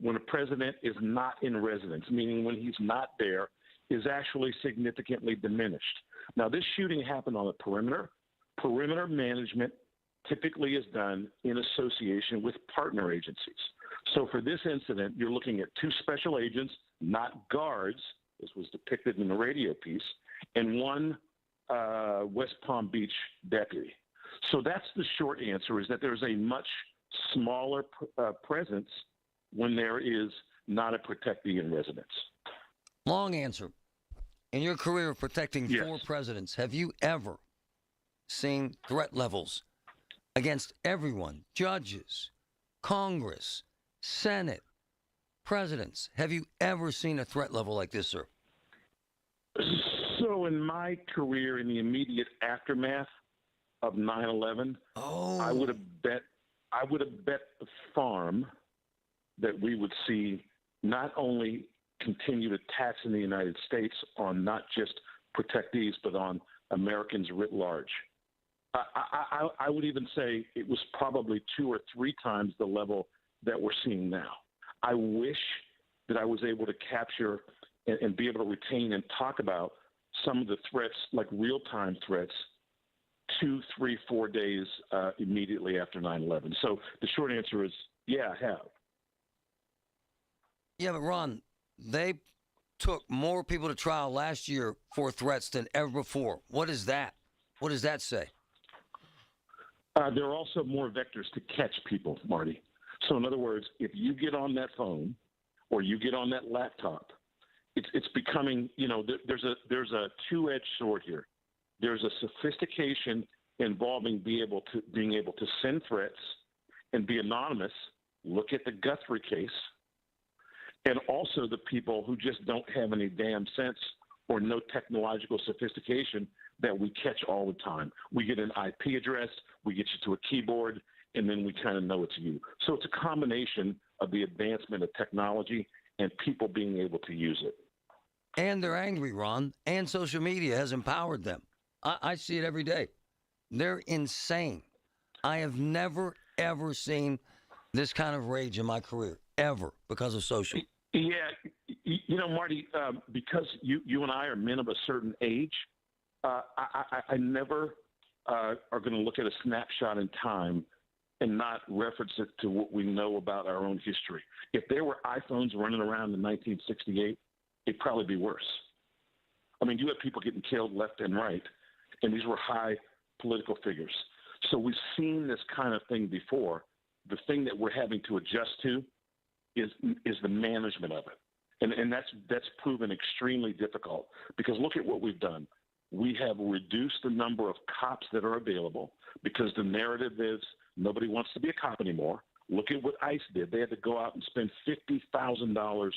when a president is not in residence, meaning when he's not there, is actually significantly diminished. Now, this shooting happened on the perimeter. Perimeter management typically is done in association with partner agencies. So for this incident, you're looking at 2 special agents, not guards, as was depicted in the radio piece, and 1 West Palm Beach deputy. So that's the short answer, is that there's a much smaller presence when there is not a protectee in residence. Long answer. In your career of protecting 4 presidents, have you ever seen threat levels against everyone, judges, Congress, Senate, presidents? Have you ever seen a threat level like this, sir? So in my career, in the immediate aftermath of 9/11, I would have bet the farm that we would see not only continued attacks in the United States on not just protectees, but on Americans writ large. I would even say it was probably 2 or 3 times the level that we're seeing now. I wish that I was able to capture and be able to retain and talk about some of the threats, like real-time threats, 2, 3, 4 days immediately after 9/11. So the short answer is, yeah, I have. Yeah, but Ron, they took more people to trial last year for threats than ever before. What is that? What does that say? There are also more vectors to catch people, Marty. So in other words, if you get on that phone or you get on that laptop, it's becoming, there's a two-edged sword here. There's a sophistication involving being able to send threats and be anonymous. Look at the Guthrie case. And also the people who just don't have any damn sense or no technological sophistication that we catch all the time. We get an IP address, we get you to a keyboard, and then we kind of know it's you. So it's a combination of the advancement of technology and people being able to use it. And they're angry, Ron, and social media has empowered them. I see it every day. They're insane. I have never, ever seen this kind of rage in my career, ever, because of social. Yeah, Marty, because you and I are men of a certain age, I never are going to look at a snapshot in time and not reference it to what we know about our own history. If there were iPhones running around in 1968, it'd probably be worse. I mean, you had people getting killed left and right, and these were high political figures. So we've seen this kind of thing before. The thing that we're having to adjust to is the management of it. And that's proven extremely difficult because look at what we've done. We have reduced the number of cops that are available because the narrative is nobody wants to be a cop anymore. Look at what ICE did. They had to go out and spend $50,000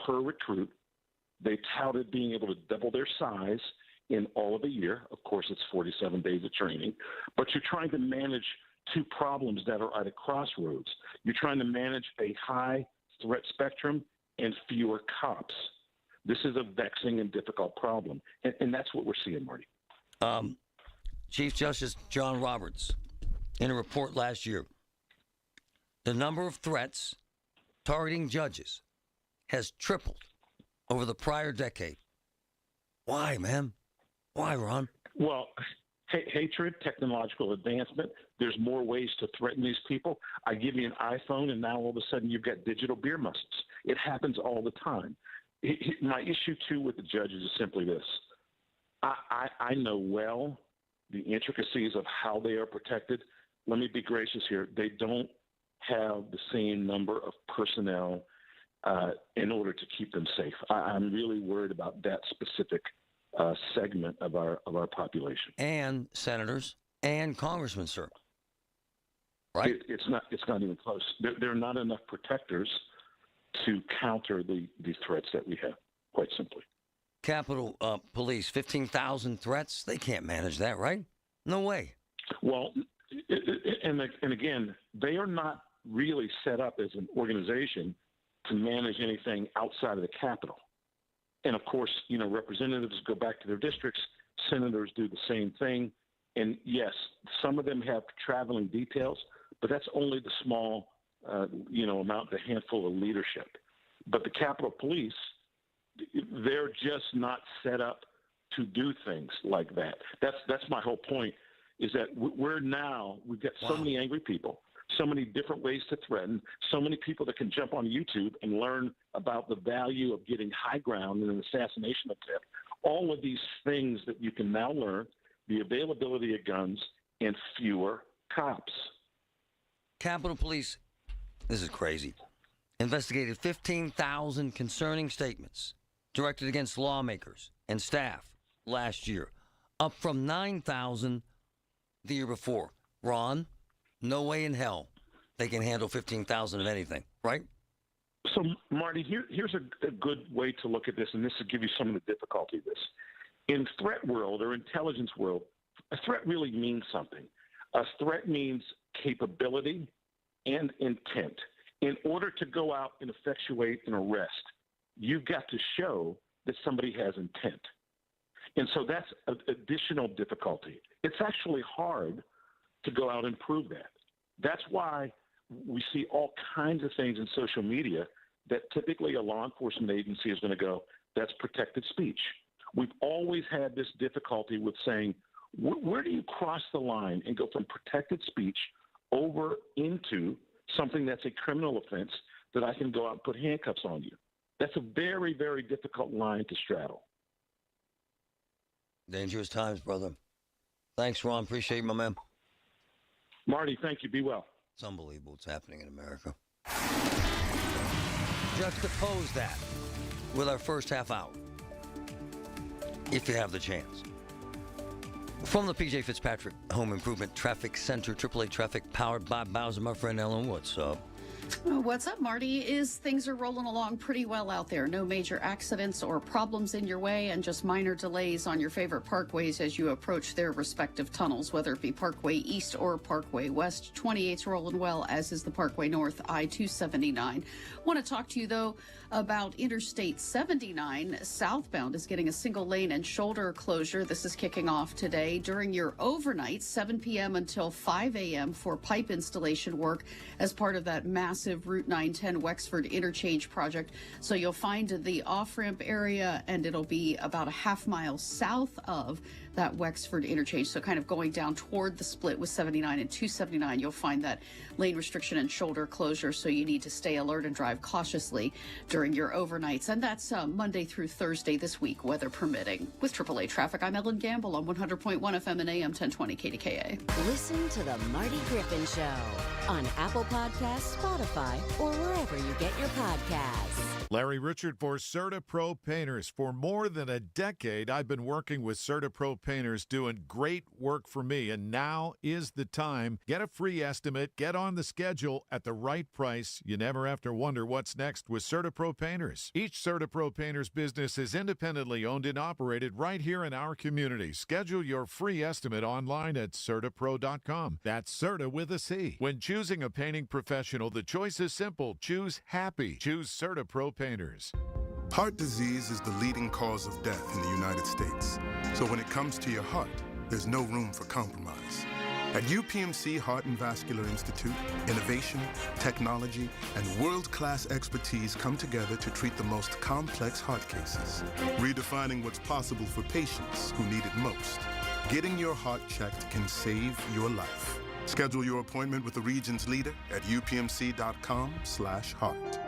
per recruit. They touted being able to double their size in all of a year. Of course, it's 47 days of training. But you're trying to manage two problems that are at a crossroads. You're trying to manage a high threat spectrum and fewer cops. This is a vexing and difficult problem. And that's what we're seeing, Marty. Chief Justice John Roberts, in a report last year, the number of threats targeting judges has tripled over the prior decade. Why, man? Why, Ron? Well, hatred, technological advancement. There's more ways to threaten these people. I give you an iPhone, and now all of a sudden you've got digital beer musts. It happens all the time. My issue, too, with the judges is simply this. I know well the intricacies of how they are protected. Let me be gracious here. They don't have the same number of personnel in order to keep them safe. I'm really worried about that specific segment of our population. And senators and congressmen, sir. Right? It's not even close. There are not enough protectors to counter the threats that we have, quite simply. Capitol Police, 15,000 threats. They can't manage that, right? No way. Well, and again, they are not really set up as an organization to manage anything outside of the Capitol. And of course, representatives go back to their districts. Senators do the same thing. And yes, some of them have traveling details, but that's only the small, amount, the handful of leadership. But the Capitol Police, they're just not set up to do things like that. That's my whole point, is that we've got so many angry people, so many different ways to threaten, so many people that can jump on YouTube and learn about the value of getting high ground in an assassination attempt. All of these things that you can now learn, the availability of guns, and fewer cops. Capitol Police, this is crazy, investigated 15,000 concerning statements directed against lawmakers and staff last year, up from 9,000 the year before. Ron, no way in hell they can handle 15,000 of anything, right? So, Marty, here's a good way to look at this, and this will give you some of the difficulty of this. In threat world or intelligence world, a threat really means something. A threat means capability and intent. In order to go out and effectuate an arrest, you've got to show that somebody has intent. And so that's an additional difficulty. It's actually hard to go out and prove that. That's why we see all kinds of things in social media that typically a law enforcement agency is going to go, that's protected speech. We've always had this difficulty with saying, where do you cross the line and go from protected speech over into something that's a criminal offense that I can go out and put handcuffs on you? That's a very, very difficult line to straddle. Dangerous times, brother. Thanks, Ron. Appreciate you, my man. Marty, thank you. Be well. It's unbelievable what's happening in America. Juxtapose that with our first half hour, if you have the chance. From the P.J. Fitzpatrick Home Improvement Traffic Center, AAA Traffic, powered by Bowser, my friend Ellen. What's up? What's up, Marty? Things are rolling along pretty well out there. No major accidents or problems in your way, and just minor delays on your favorite parkways as you approach their respective tunnels, whether it be Parkway East or Parkway West. 28's rolling well, as is the Parkway North, I-279. Want to talk to you, though, about Interstate 79. Southbound is getting a single lane and shoulder closure. This is kicking off today during your overnight, 7 p.m. until 5 a.m. for pipe installation work as part of that massive Route 910 Wexford interchange project. So you'll find the off-ramp area, and it'll be about a half mile south of that Wexford interchange. So kind of going down toward the split with 79 and 279, you'll find that lane restriction and shoulder closure. So you need to stay alert and drive cautiously during your overnights. And that's Monday through Thursday this week, weather permitting. With AAA Traffic, I'm Ellen Gamble on 100.1 FM and AM 1020 KDKA. Listen to the Marty Griffin Show on Apple Podcasts, Spotify, or wherever you get your podcasts. Larry Richard for CertaPro Painters. For more than a decade, I've been working with CertaPro Painters, doing great work for me, and now is the time. Get a free estimate, get on the schedule at the right price. You never have to wonder what's next with CertaPro Painters. Each CertaPro Painters business is independently owned and operated right here in our community. Schedule your free estimate online at CertaPro.com. That's Certa with a C. When choosing a painting professional, the choice is simple. Choose happy. Choose CertaPro Painters. Heart disease is the leading cause of death in the United States. So when it comes to your heart, there's no room for compromise. At UPMC Heart and Vascular Institute, innovation, technology, and world-class expertise come together to treat the most complex heart cases, redefining what's possible for patients who need it most. Getting your heart checked can save your life. Schedule your appointment with the region's leader at upmc.com/heart.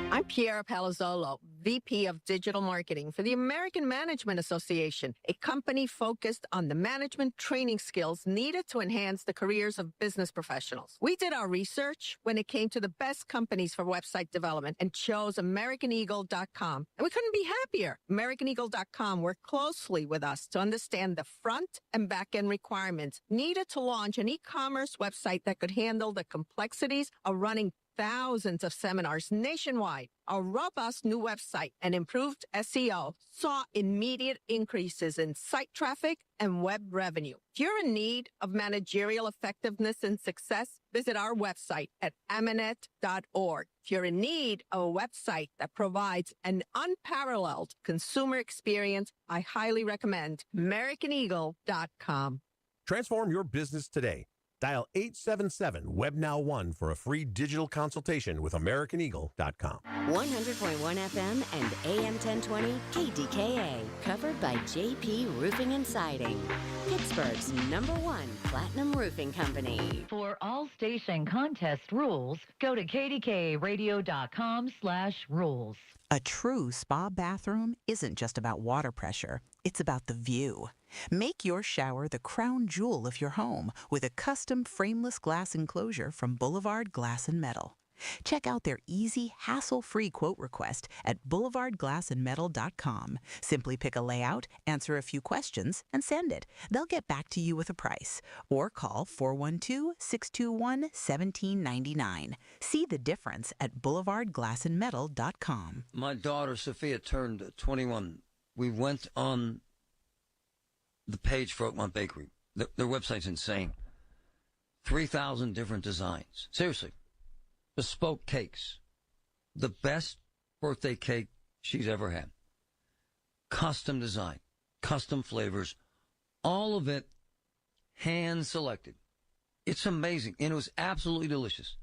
I'm Piera Palazzolo, VP of Digital Marketing for the American Management Association, a company focused on the management training skills needed to enhance the careers of business professionals. We did our research when it came to the best companies for website development and chose AmericanEagle.com. And we couldn't be happier. AmericanEagle.com worked closely with us to understand the front and back end requirements needed to launch an e-commerce website that could handle the complexities of running thousands of seminars nationwide. Our robust new website and improved SEO saw immediate increases in site traffic and web revenue. If you're in need of managerial effectiveness and success, visit our website at amanet.org. If you're in need of a website that provides an unparalleled consumer experience, I highly recommend AmericanEagle.com. Transform your business today. Dial 877-WEB-NOW1 for a free digital consultation with AmericanEagle.com. 100.1 FM and AM 1020 KDKA. Covered by JP Roofing and Siding. Pittsburgh's #1 platinum roofing company. For all station contest rules, go to kdkaradio.com/rules. A true spa bathroom isn't just about water pressure. It's about the view. Make your shower the crown jewel of your home with a custom frameless glass enclosure from Boulevard Glass and Metal. Check out their easy, hassle-free quote request at boulevardglassandmetal.com. Simply pick a layout, answer a few questions, and send it. They'll get back to you with a price. Or call 412-621-1799. See the difference at boulevardglassandmetal.com. My daughter, Sophia, turned 21. We went on the page for Oakmont Bakery. Their website's insane. 3,000 different designs. Seriously. Bespoke cakes. The best birthday cake she's ever had. Custom design. Custom flavors. All of it hand-selected. It's amazing. And it was absolutely delicious.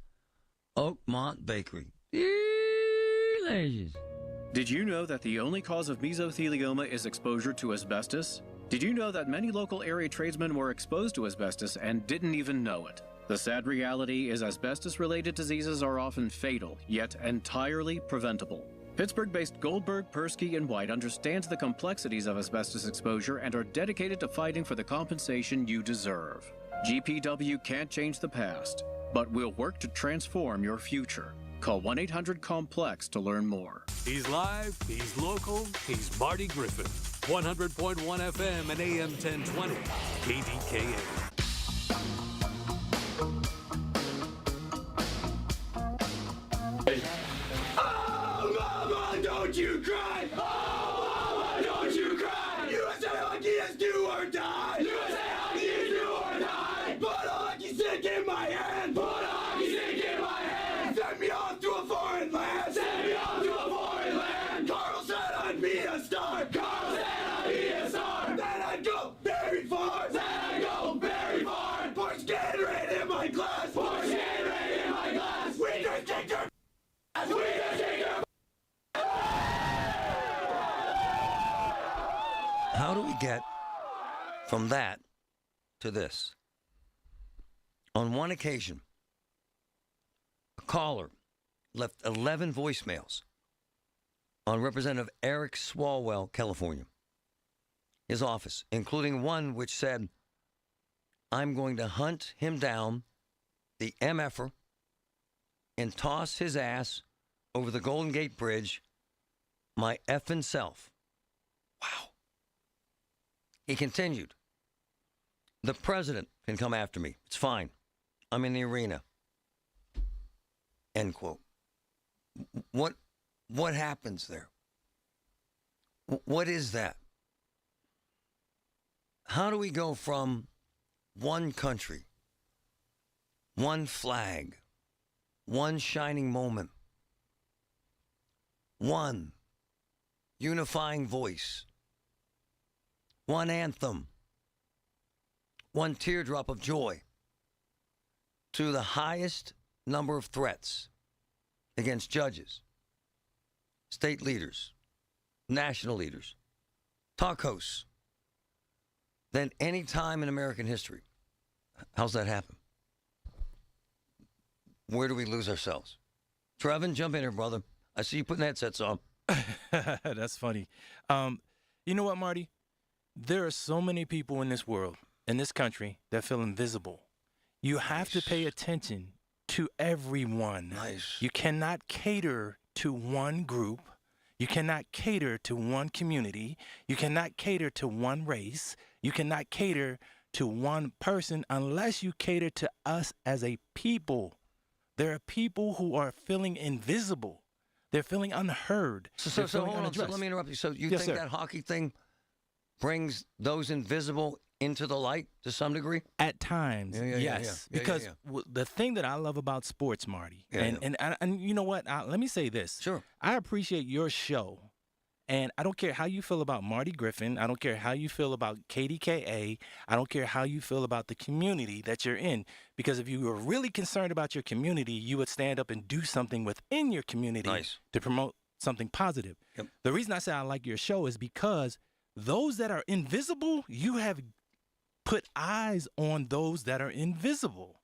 Oakmont Bakery. Delicious. Did you know that the only cause of mesothelioma is exposure to asbestos? Did you know that many local area tradesmen were exposed to asbestos and didn't even know it? The sad reality is asbestos-related diseases are often fatal, yet entirely preventable. Pittsburgh-based Goldberg, Persky, and White understands the complexities of asbestos exposure and are dedicated to fighting for the compensation you deserve. GPW can't change the past, but we'll work to transform your future. Call 1-800-COMPLEX to learn more. He's live, he's local, he's Marty Griffin. 100.1 FM and AM 1020, KDKA. Oh, Mama, don't you cry! Oh, Mama, don't you cry! USA Hockey is do or die! USA Hockey is do or die! Put a hockey stick in my hand! Put a hockey stick in my hand! Send me off to a foreign land! Send me off to a foreign land! Carl said I'd be a star! Carl said I'd be a star! Then I'd go very far! Then I'd go very far! Porsche Gatorade in my glass! Porsche Gatorade in my glass! We just take your... We just take your... How do we get from that to this? On one occasion, a caller left 11 voicemails on Representative Eric Swalwell, California, his office, including one which said, "I'm going to hunt him down, the MFer, and toss his ass over the Golden Gate Bridge, my effing self." Wow. He continued, "The president can come after me. It's fine. I'm in the arena." End quote. What happens there? What is that? How do we go from one country, one flag, one shining moment, one unifying voice, one anthem, one teardrop of joy, to the highest number of threats against judges, state leaders, national leaders, talk hosts, than any time in American history? How's that happen? Where do we lose ourselves? Trevin, jump in here, brother. I see you putting headsets on. That's funny. You know what, Marty? There are so many people in this world, in this country, that feel invisible. You have to pay attention to everyone. Nice. You cannot cater to one group. You cannot cater to one community. You cannot cater to one race. You cannot cater to one person unless you cater to us as a people. There are people who are feeling invisible. They're feeling unheard. So hold on. So let me interrupt you. So you think that hockey thing brings those invisible into the light to some degree? At times, yes. Because the thing that I love about sports, Marty, and you know what? Let me say this. Sure. I appreciate your show, and I don't care how you feel about Marty Griffin. I don't care how you feel about KDKA. I don't care how you feel about the community that you're in. Because if you were really concerned about your community, you would stand up and do something within your community to promote something positive. Yep. The reason I say I like your show is because those that are invisible, you have put eyes on those that are invisible.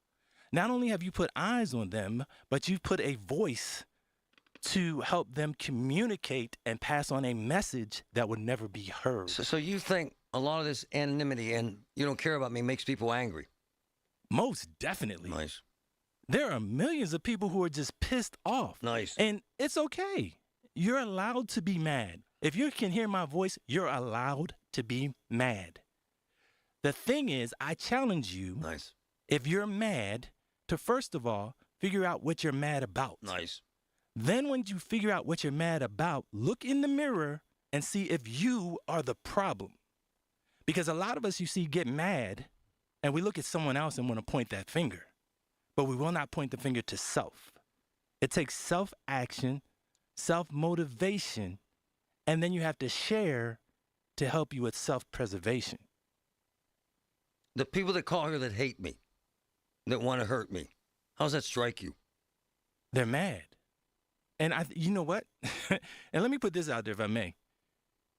Not only have you put eyes on them, but you've put a voice to help them communicate and pass on a message that would never be heard. So you think a lot of this anonymity and you don't care about me makes people angry? Most definitely. Nice. There are millions of people who are just pissed off. Nice. And it's okay. You're allowed to be mad. If you can hear my voice, you're allowed to be mad. The thing is, I challenge you, if you're mad, to first of all, figure out what you're mad about. Nice. Then when you figure out what you're mad about, look in the mirror and see if you are the problem. Because a lot of us, you see, get mad and we look at someone else and want to point that finger. But we will not point the finger to self. It takes self-action, self-motivation, and then you have to share to help you with self-preservation. The people that call here that hate me, that want to hurt me, how does that strike you? They're mad. And you know what? And let me put this out there if I may.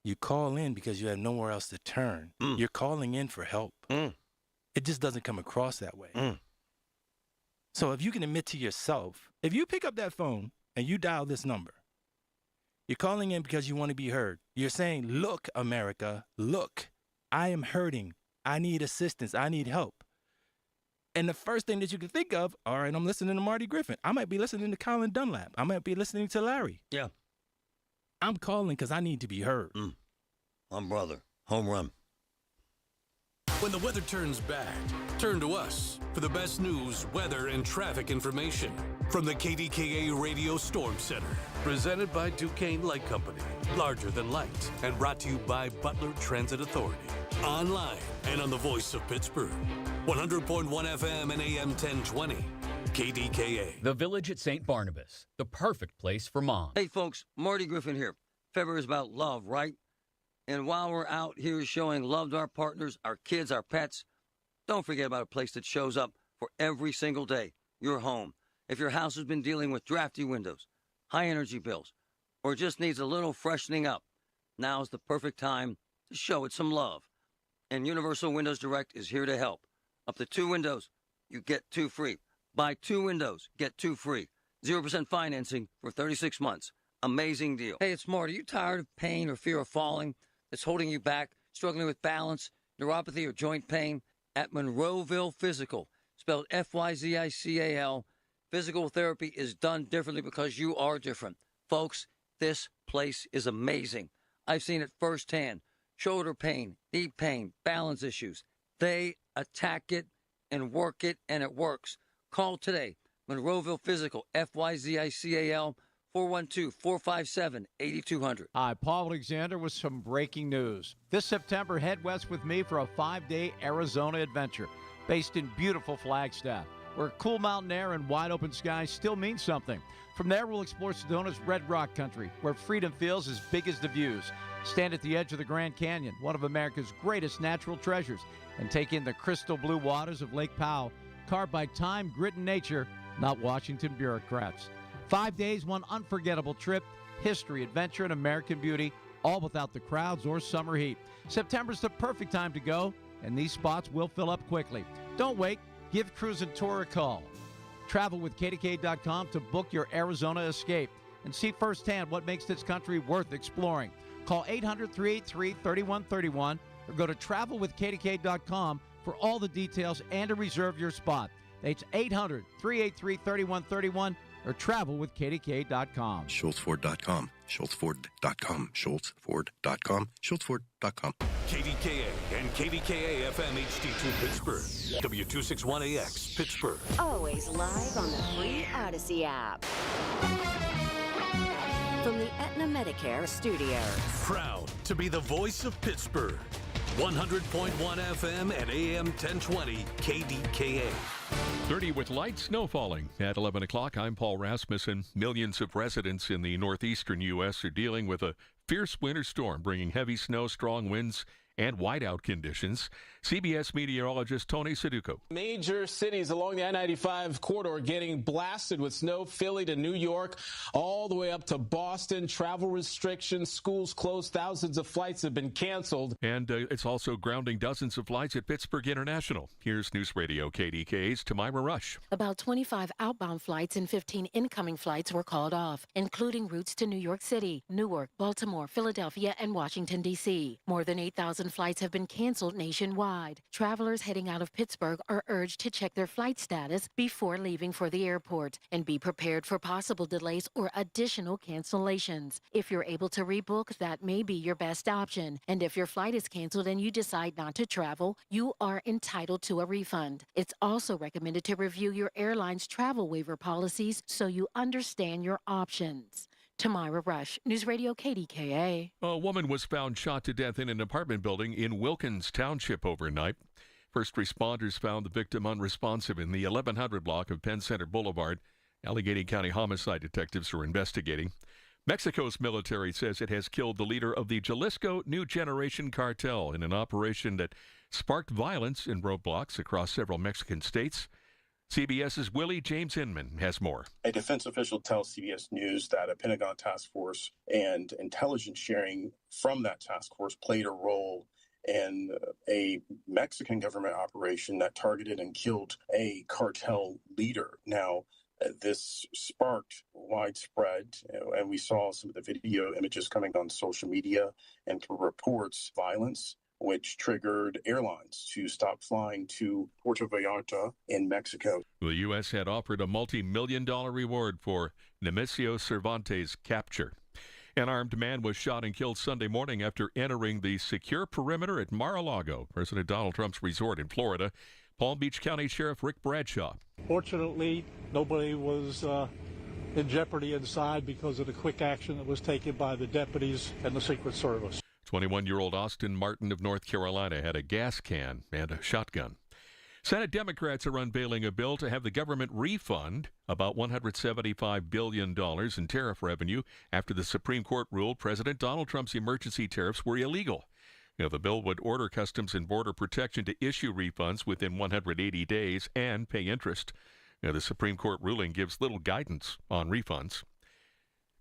You call in because you have nowhere else to turn. You're calling in for help. It just doesn't come across that way. So if you can admit to yourself, if you pick up that phone and you dial this number, You're calling in because you want to be heard. You're saying, look, America, look, I am hurting. I need assistance. I need help. And the first thing that you can think of, all right, I'm listening to Marty Griffin. I might be listening to Colin Dunlap. I might be listening to Larry. Yeah. I'm calling because I need to be heard. I'm brother. Home run. When the weather turns bad, turn to us for the best news, weather, and traffic information from the KDKA Radio Storm Center. Presented by Duquesne Light Company, larger than light, and brought to you by Butler Transit Authority. Online and on the voice of Pittsburgh. 100.1 FM and AM 1020. KDKA. The Village at St. Barnabas, the perfect place for mom. Hey, folks, Marty Griffin here. February is about love, right? And while we're out here showing love to our partners, our kids, our pets, don't forget about a place that shows up for every single day, your home. If your house has been dealing with drafty windows, high energy bills, or just needs a little freshening up, now's the perfect time to show it some love. And Universal Windows Direct is here to help. Up to 2 windows, you get 2 free. Buy 2 windows, get 2 free. 0% financing for 36 months. Amazing deal. Hey, it's Marty. Are you tired of pain or fear of falling that's holding you back, struggling with balance, neuropathy, or joint pain? At Monroeville Physical, spelled F-Y-Z-I-C-A-L, physical therapy is done differently because you are different. Folks, this place is amazing. I've seen it firsthand. Shoulder pain, knee pain, balance issues. They attack it and work it, and it works. Call today. Monroeville Physical, F-Y-Z-I-C-A-L, 412-457-8200. Hi, Paul Alexander with some breaking news. This September, head west with me for a 5-day Arizona adventure based in beautiful Flagstaff, where cool mountain air and wide open skies still mean something. From there, we'll explore Sedona's Red Rock Country, where freedom feels as big as the views. Stand at the edge of the Grand Canyon, one of America's greatest natural treasures, and take in the crystal blue waters of Lake Powell, carved by time, grit, and nature, not Washington bureaucrats. 5 days, one unforgettable trip, history, adventure, and American beauty, all without the crowds or summer heat. September's the perfect time to go, and these spots will fill up quickly. Don't wait. Give Cruise and Tour a call. Travel with KDKA.com to book your Arizona escape and see firsthand what makes this country worth exploring. Call 800-383-3131 or go to travelwithkdka.com for all the details and to reserve your spot. That's 800-383-3131 or travelwithkdka.com. SchultzFord.com. SchultzFord.com. SchultzFord.com. SchultzFord.com. KDKA and KDKA FM HD2 Pittsburgh. W261AX Pittsburgh. Always live on the free Odyssey app. From the Aetna Medicare studios. Proud to be the voice of Pittsburgh. 100.1 FM and AM 1020 KDKA. 30 with light snow falling. At 11 o'clock, I'm Paul Rasmussen. Millions of residents in the northeastern U.S. are dealing with a fierce winter storm, bringing heavy snow, strong winds, and whiteout conditions. CBS meteorologist Tony Saduco. Major cities along the I-95 corridor getting blasted with snow. Philly to New York, all the way up to Boston. Travel restrictions, schools closed, thousands of flights have been canceled. And it's also grounding dozens of flights at Pittsburgh International. Here's News Radio KDKA's Tamira Rush. About 25 outbound flights and 15 incoming flights were called off, including routes to New York City, Newark, Baltimore, Philadelphia, and Washington, D.C. More than 8,000 flights have been canceled nationwide. Travelers heading out of Pittsburgh are urged to check their flight status before leaving for the airport and be prepared for possible delays or additional cancellations. If you're able to rebook, that may be your best option. And if your flight is canceled and you decide not to travel, you are entitled to a refund. It's also recommended to review your airline's travel waiver policies so you understand your options. Tamira Rush, News Radio KDKA. A woman was found shot to death in an apartment building in Wilkins Township overnight. First responders found the victim unresponsive in the 1100 block of Penn Center Boulevard. Allegheny County homicide detectives are investigating. Mexico's military says it has killed the leader of the Jalisco New Generation cartel in an operation that sparked violence in roadblocks across several Mexican states. CBS's Willie James Inman has more. A defense official tells CBS News that a Pentagon task force and intelligence sharing from that task force played a role in a Mexican government operation that targeted and killed a cartel leader. Now, This sparked widespread, and we saw some of the video images coming on social media and through reports, violence, which triggered airlines to stop flying to Puerto Vallarta in Mexico. The U.S. had offered a multi-million-dollar reward for Nemesio Cervantes' capture. An armed man was shot and killed Sunday morning after entering the secure perimeter at Mar-a-Lago, President Donald Trump's resort in Florida. Palm Beach County Sheriff Rick Bradshaw. Fortunately, nobody was in jeopardy inside because of the quick action that was taken by the deputies and the Secret Service. 21-year-old Austin Martin of North Carolina had a gas can and a shotgun. Senate Democrats are unveiling a bill to have the government refund about $175 billion in tariff revenue after the Supreme Court ruled President Donald Trump's emergency tariffs were illegal. The bill would order Customs and Border Protection to issue refunds within 180 days and pay interest. The Supreme Court ruling gives little guidance on refunds.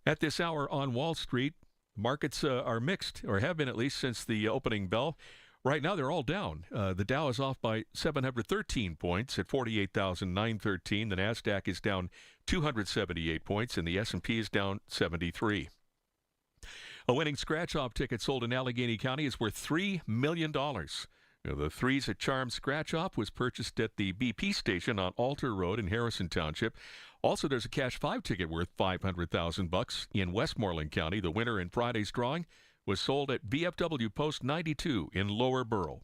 At this hour on Wall Street, markets are mixed, or have been at least since the opening bell. Right now, they're all down. The Dow is off by 713 points at 48,913. The NASDAQ is down 278 points, and the S&P is down 73. A winning scratch-off ticket sold in Allegheny County is worth $3 million. The Threes at Charm scratch-off was purchased at the BP station on Alter Road in Harrison Township. Also, there's a cash 5 ticket worth $500,000 in Westmoreland County. The winner in Friday's drawing was sold at VFW Post 92 in Lower Borough.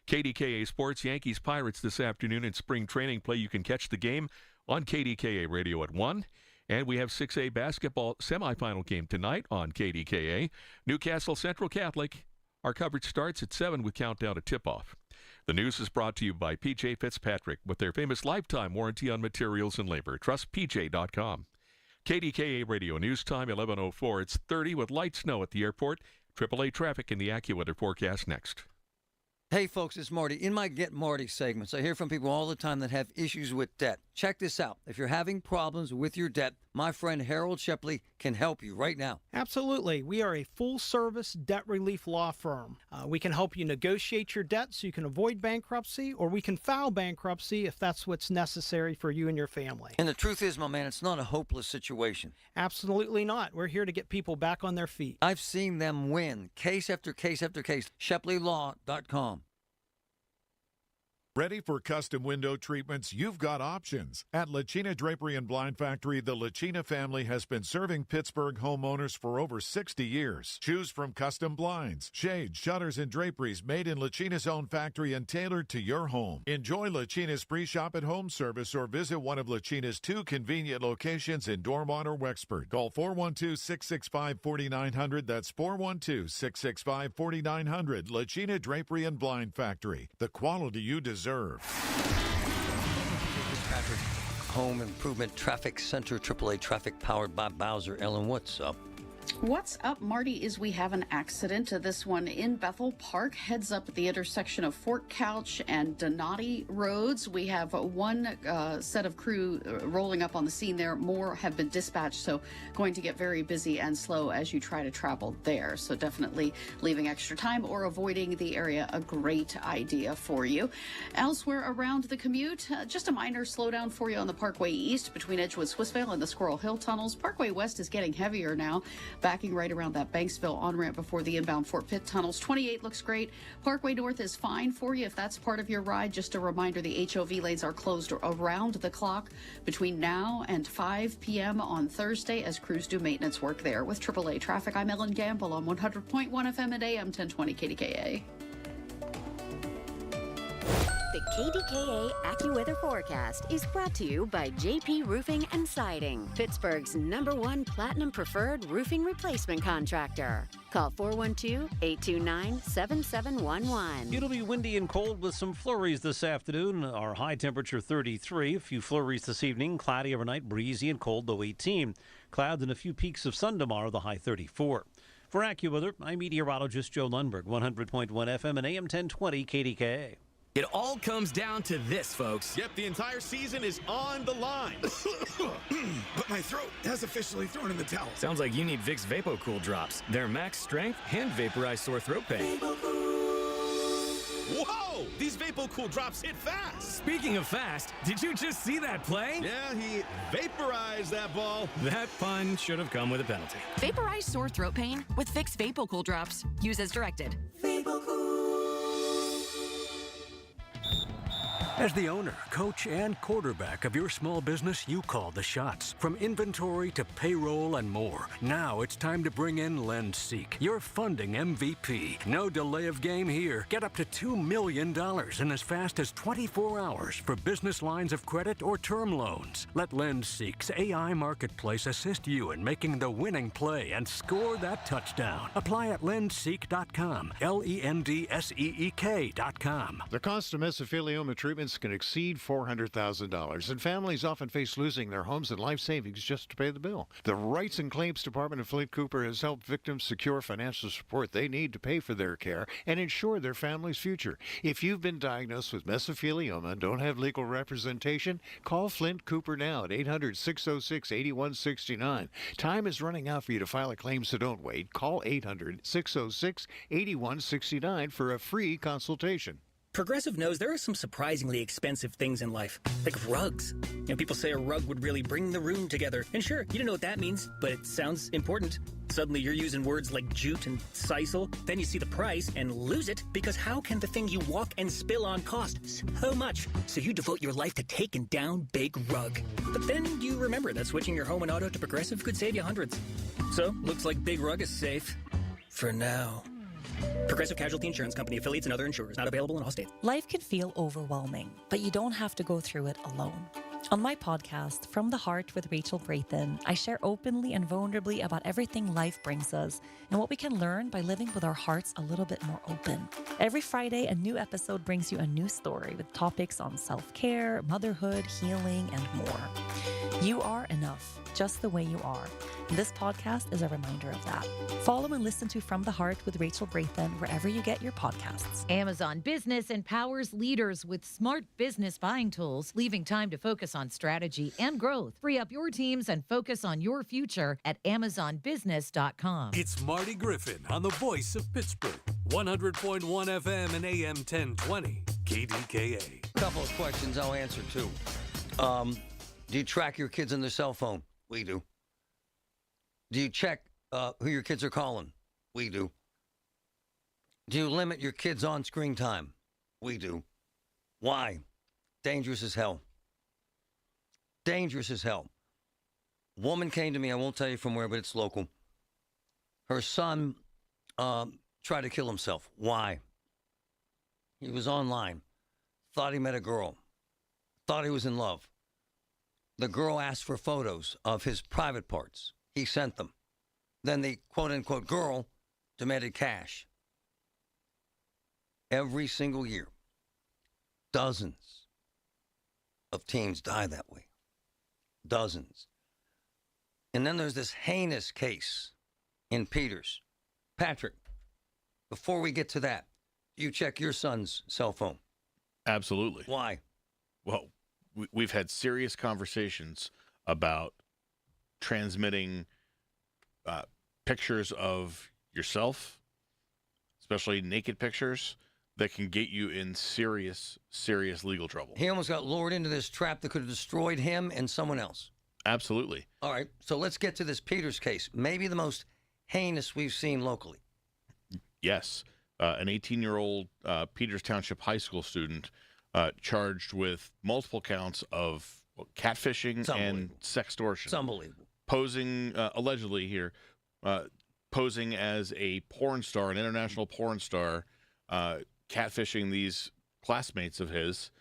KDKA Sports, Yankees Pirates this afternoon in spring training play. You can catch the game on KDKA Radio at 1. And we have 6A basketball semifinal game tonight on KDKA. Newcastle Central Catholic. Our coverage starts at 7 with countdown to tip-off. The news is brought to you by PJ Fitzpatrick with their famous lifetime warranty on materials and labor. Trust PJ.com. KDKA Radio News Time, 11:04. It's 30 with light snow at the airport. AAA traffic in the AccuWeather forecast next. Hey, folks, it's Marty. In my Get Marty segments, I hear from people all the time that have issues with debt. Check this out. If you're having problems with your debt, my friend Harold Shepley can help you right now. Absolutely. We are a full-service debt relief law firm. We can help you negotiate your debt so you can avoid bankruptcy, or we can file bankruptcy if that's what's necessary for you and your family. And the truth is, my man, it's not a hopeless situation. Absolutely not. We're here to get people back on their feet. I've seen them win, case after case after case. ShepleyLaw.com. Ready for custom window treatments? You've got options. At Lachina Drapery and Blind Factory, the Lachina family has been serving Pittsburgh homeowners for over 60 years. Choose from custom blinds, shades, shutters, and draperies made in Lachina's own factory and tailored to your home. Enjoy Lachina's free shop at home service or visit one of Lachina's 2 convenient locations in Dormont or Wexford. Call 412-665-4900. That's 412-665-4900. Lachina Drapery and Blind Factory. The quality you deserve. Patrick, Home Improvement Traffic Center, AAA traffic powered by Bowser. Ellen, what's up? What's up, Marty, is we have an accident. This one in Bethel Park, heads up at the intersection of Fort Couch and Donati Roads. We have one set of crew rolling up on the scene there. More have been dispatched, so going to get very busy and slow as you try to travel there. So definitely leaving extra time or avoiding the area, a great idea for you. Elsewhere around the commute, just a minor slowdown for you on the Parkway East between Edgewood, Swissvale, and the Squirrel Hill tunnels. Parkway West is getting heavier now, backing right around that Banksville on-ramp before the inbound Fort Pitt tunnels. 28 looks great. Parkway North is fine for you if that's part of your ride. Just a reminder, the HOV lanes are closed around the clock between now and 5 p.m. on Thursday as crews do maintenance work there. With AAA Traffic, I'm Ellen Gamble on 100.1 FM and AM 1020 KDKA. The KDKA AccuWeather forecast is brought to you by JP Roofing and Siding, Pittsburgh's #1 Platinum Preferred Roofing Replacement Contractor. Call 412-829-7711. It'll be windy and cold with some flurries this afternoon. Our high temperature 33. A few flurries this evening. Cloudy overnight, breezy and cold, low 18. Clouds and a few peaks of sun tomorrow, the high 34. For AccuWeather, I'm meteorologist Joe Lundberg, 100.1 FM and AM 1020 KDKA. It all comes down to this, folks. Yep, the entire season is on the line. But my throat has officially thrown in the towel. Sounds like you need Vicks VapoCool drops. They're max strength and vaporize sore throat pain. Whoa! Whoa, these VapoCool drops hit fast. Speaking of fast, did you just see that play? Yeah, he vaporized that ball. That pun should have come with a penalty. Vaporize sore throat pain with Vicks VapoCool drops. Use as directed. As the owner, coach, and quarterback of your small business, you call the shots. From inventory to payroll and more. Now it's time to bring in LendSeek, your funding MVP. No delay of game here. Get up to $2 million in as fast as 24 hours for business lines of credit or term loans. Let LendSeek's AI marketplace assist you in making the winning play and score that touchdown. Apply at lendseek.com, LENDSEEK.com. The cost of mesothelioma treatments can exceed $400,000, and families often face losing their homes and life savings just to pay the bill. The Rights and Claims Department of Flint Cooper has helped victims secure financial support they need to pay for their care and ensure their family's future. If you've been diagnosed with mesothelioma and don't have legal representation, call Flint Cooper now at 800-606-8169. Time is running out for you to file a claim, so don't wait. Call 800-606-8169 for a free consultation. Progressive knows there are some surprisingly expensive things in life, like rugs. People say a rug would really bring the room together. And sure, you don't know what that means, but it sounds important. Suddenly you're using words like jute and sisal. Then you see the price and lose it, because how can the thing you walk and spill on cost so much? So you devote your life to taking down Big Rug. But then you remember that switching your home and auto to Progressive could save you hundreds. So, looks like Big Rug is safe. For now. Progressive Casualty Insurance Company, affiliates, and other insurers. Not available in all states. Life can feel overwhelming, but you don't have to go through it alone. On my podcast, From the Heart with Rachel Brayton, I share openly and vulnerably about everything life brings us and what we can learn by living with our hearts a little bit more open. Every Friday, a new episode brings you a new story with topics on self-care, motherhood, healing, and more. You are enough, just the way you are. And this podcast is a reminder of that. Follow and listen to From the Heart with Rachel Brayton wherever you get your podcasts. Amazon Business empowers leaders with smart business buying tools, leaving time to focus on strategy and growth. Free up your teams and focus on your future at AmazonBusiness.com. It's Marty Griffin on the voice of Pittsburgh. 100.1 FM and AM 1020. KDKA. A couple of questions I'll answer too. Do you track your kids on their cell phone? We do. Do you check who your kids are calling? We do. Do you limit your kids' on-screen time? We do. Why? Dangerous as hell. Dangerous as hell. Woman came to me, I won't tell you from where, but it's local. Her son tried to kill himself. Why? He was online. Thought he met a girl. Thought he was in love. The girl asked for photos of his private parts. He sent them. Then the quote-unquote girl demanded cash. Every single year, dozens of teens die that way. Dozens. And then there's this heinous case in Peters. Patrick, before we get to that, you check your son's cell phone. Absolutely. Why? Well, we've had serious conversations about transmitting pictures of yourself, especially naked pictures, that can get you in serious, serious legal trouble. He almost got lured into this trap that could have destroyed him and someone else. Absolutely. All right, so let's get to this Peters case. Maybe the most heinous we've seen locally. Yes. An 18-year-old Peters Township High School student charged with multiple counts of catfishing and sextortion. It's unbelievable. Posing, allegedly here, posing as a porn star, an international porn star, catfishing these classmates of his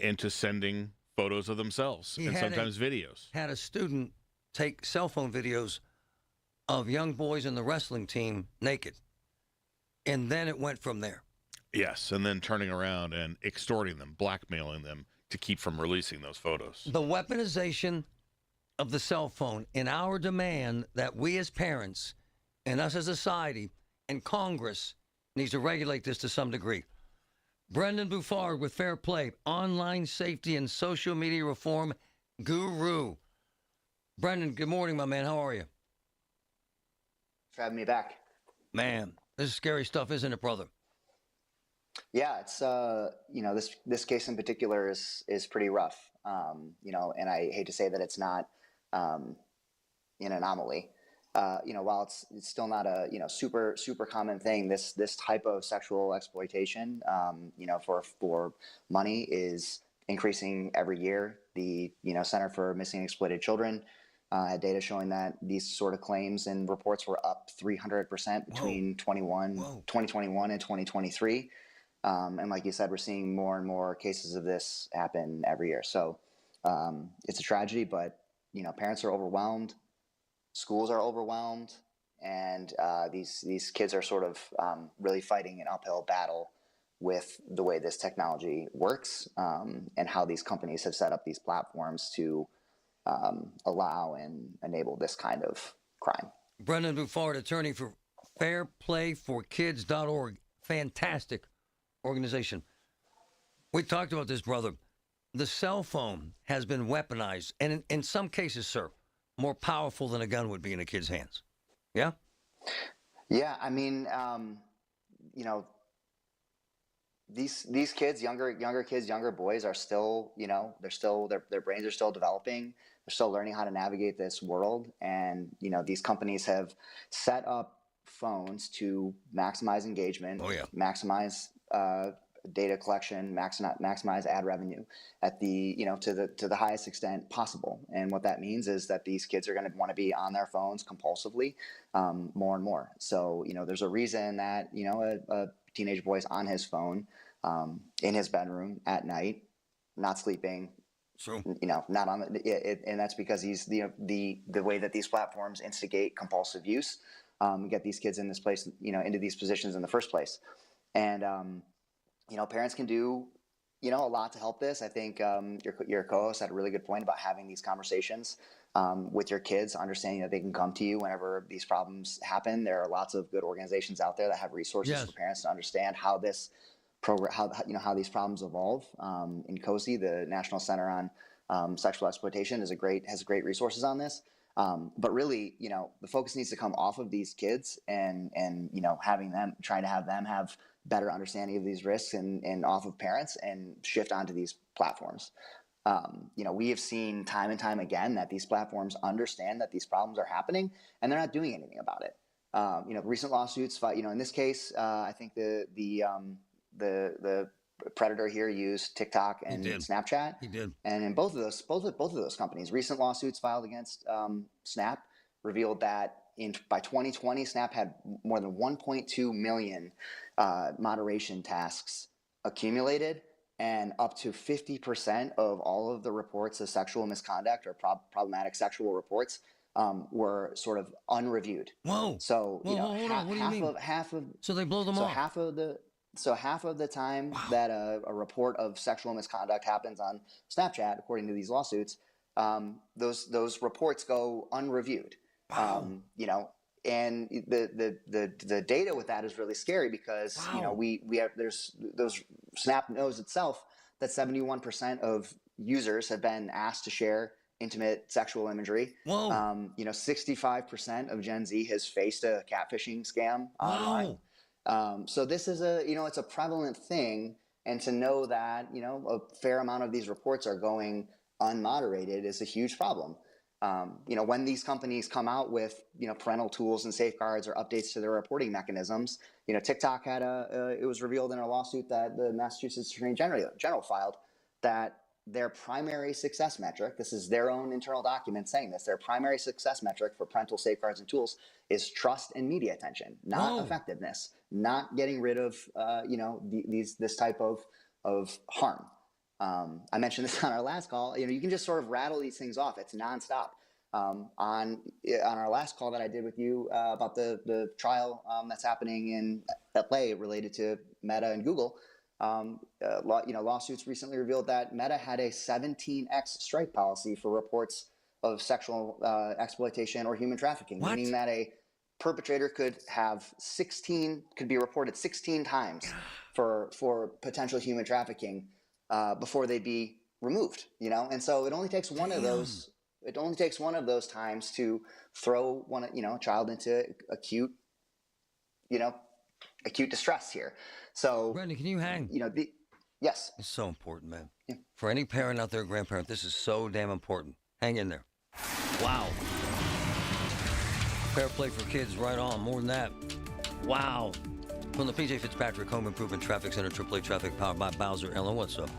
into sending photos of themselves and sometimes videos. Had a student take cell phone videos of young boys in the wrestling team naked. And then it went from there. Yes, and then turning around and extorting them, blackmailing them to keep from releasing those photos. The weaponization of the cell phone in our demand that we as parents and us as a society and Congress needs to regulate this to some degree. Brendan Buffard with Fair Play, online safety and social media reform guru. Brendan, good morning, my man. How are you? For having me back. Man, this is scary stuff, isn't it, brother? Yeah, it's this case in particular is pretty rough. And I hate to say that it's not an anomaly. While it's still not a super common thing, this type of sexual exploitation, for money is increasing every year. The Center for Missing and Exploited Children had data showing that these sort of claims and reports were up 300% between 2021 and 2023. And like you said, we're seeing more and more cases of this happen every year. So it's a tragedy, but parents are overwhelmed, schools are overwhelmed, and these kids are sort of really fighting an uphill battle with the way this technology works, and how these companies have set up these platforms to allow and enable this kind of crime. Brendan Buford, attorney for fairplayforkids.org. Fantastic organization. We talked about this, brother. The cell phone has been weaponized, and in some cases, sir, more powerful than a gun would be in a kid's hands. Yeah? Yeah, I mean, these kids, younger kids, younger boys are still, their brains are still developing. They're still learning how to navigate this world. And, these companies have set up phones to maximize engagement, maximize data collection, maximize ad revenue at the, to the highest extent possible. And what that means is that these kids are going to want to be on their phones compulsively, more and more. So, there's a reason that, a teenage boy's on his phone, in his bedroom at night, not sleeping, not on and that's because he's the way that these platforms instigate compulsive use, get these kids in this place, into these positions in the first place. And, parents can do, a lot to help this. I think your co-host had a really good point about having these conversations with your kids, understanding that they can come to you whenever these problems happen. There are lots of good organizations out there that have resources for parents to understand how this program, how these problems evolve. In COSI, the National Center on Sexual Exploitation, has great resources on this. But really, the focus needs to come off of these kids and trying to have them have better understanding of these risks and off of parents and shift onto these platforms. We have seen time and time again that these platforms understand that these problems are happening and they're not doing anything about it. Recent lawsuits, in this case, I think the predator here used TikTok and Snapchat. He did. And in both of those companies, recent lawsuits filed against Snap revealed that by 2020, Snap had more than 1.2 million moderation tasks accumulated, and up to 50% of all of the reports of sexual misconduct or problematic sexual reports were sort of unreviewed. Whoa! So hold on. What do you mean? Half of so they blow them off. Half of the time that a report of sexual misconduct happens on Snapchat, according to these lawsuits, those reports go unreviewed. Wow. And the data with that is really scary because Snap knows itself that 71% of users have been asked to share intimate sexual imagery. Whoa. 65% of Gen Z has faced a catfishing scam online. So this is it's a prevalent thing, and to know that, a fair amount of these reports are going unmoderated is a huge problem. When these companies come out with, parental tools and safeguards or updates to their reporting mechanisms, TikTok had it was revealed in a lawsuit that the Massachusetts Attorney General filed that their primary success metric, this is their own internal document saying this, their primary success metric for parental safeguards and tools is trust and media attention, not effectiveness, not getting rid of, this type of harm. I mentioned this on our last call. You can just sort of rattle these things off. It's nonstop. On our last call that I did with you about the trial that's happening in LA related to Meta and Google, lawsuits recently revealed that Meta had a 17x strike policy for reports of sexual exploitation or human trafficking, meaning that a perpetrator could be reported 16 times for potential human trafficking before they'd be removed, and so it only takes one of those. It only takes one of those times to throw a child into acute, acute distress here. So, Brendan, can you hang? Yes. It's so important, man. Yeah. For any parent out there, grandparent, this is so damn important. Hang in there. Wow. Fair play for kids, right on. More than that. Wow. From the PJ Fitzpatrick Home Improvement Traffic Center, AAA Traffic, powered by Bowser. Ellen, what's up?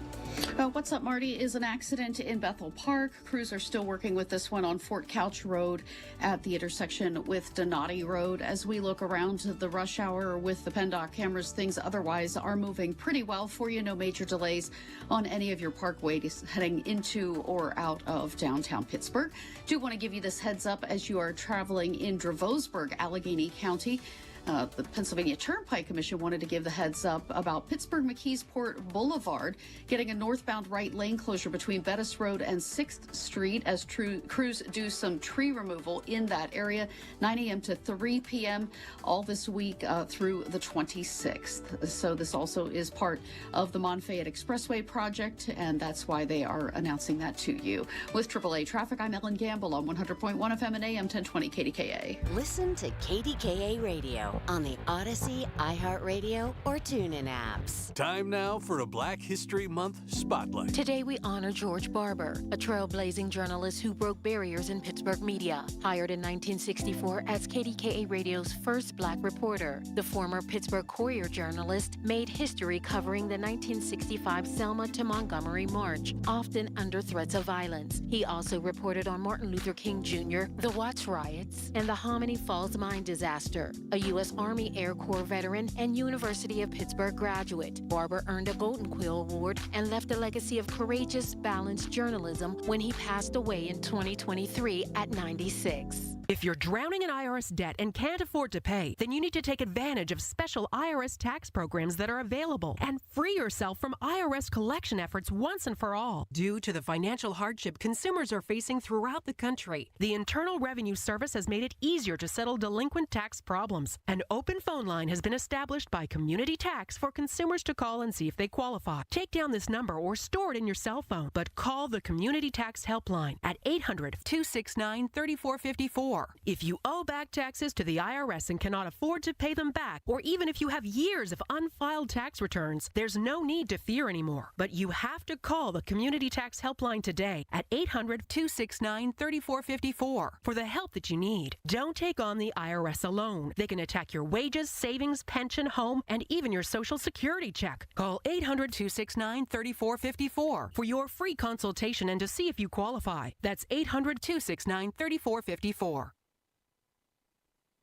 What's up, Marty? Is an accident in Bethel Park. Crews are still working with this one on Fort Couch Road at the intersection with Donati Road. As we look around the rush hour with the PennDOT cameras, things otherwise are moving pretty well for you. No major delays on any of your parkways heading into or out of downtown Pittsburgh. Do want to give you this heads up as you are traveling in Dravosburg, Allegheny County. The Pennsylvania Turnpike Commission wanted to give the heads up about Pittsburgh-McKeesport Boulevard getting a northbound right lane closure between Bettis Road and 6th Street as crews do some tree removal in that area, 9 a.m. to 3 p.m. all this week through the 26th. So this also is part of the Monfayette Expressway project, and that's why they are announcing that to you. With AAA Traffic, I'm Ellen Gamble on 100.1 FM and AM 1020 KDKA. Listen to KDKA Radio on the Odyssey, iHeartRadio, or TuneIn apps. Time now for a Black History Month Spotlight. Today we honor George Barber, a trailblazing journalist who broke barriers in Pittsburgh media. Hired in 1964 as KDKA Radio's first black reporter, the former Pittsburgh Courier journalist made history covering the 1965 Selma to Montgomery March, often under threats of violence. He also reported on Martin Luther King Jr., the Watts riots, and the Hominy Falls mine disaster. A U.S. Army Air Corps veteran and University of Pittsburgh graduate, Barber earned a Golden Quill Award and left a legacy of courageous, balanced journalism when he passed away in 2023 at 96. If you're drowning in IRS debt and can't afford to pay, then you need to take advantage of special IRS tax programs that are available and free yourself from IRS collection efforts once and for all. Due to the financial hardship consumers are facing throughout the country, the Internal Revenue Service has made it easier to settle delinquent tax problems. An open phone line has been established by Community Tax for consumers to call and see if they qualify. Take down this number or store it in your cell phone, but call the Community Tax Helpline at 800-269-3454. If you owe back taxes to the IRS and cannot afford to pay them back, or even if you have years of unfiled tax returns, there's no need to fear anymore. But you have to call the Community Tax Helpline today at 800-269-3454 for the help that you need. Don't take on the IRS alone. They can attack your wages, savings, pension, home, and even your Social Security check. Call 800-269-3454 for your free consultation and to see if you qualify. That's 800-269-3454.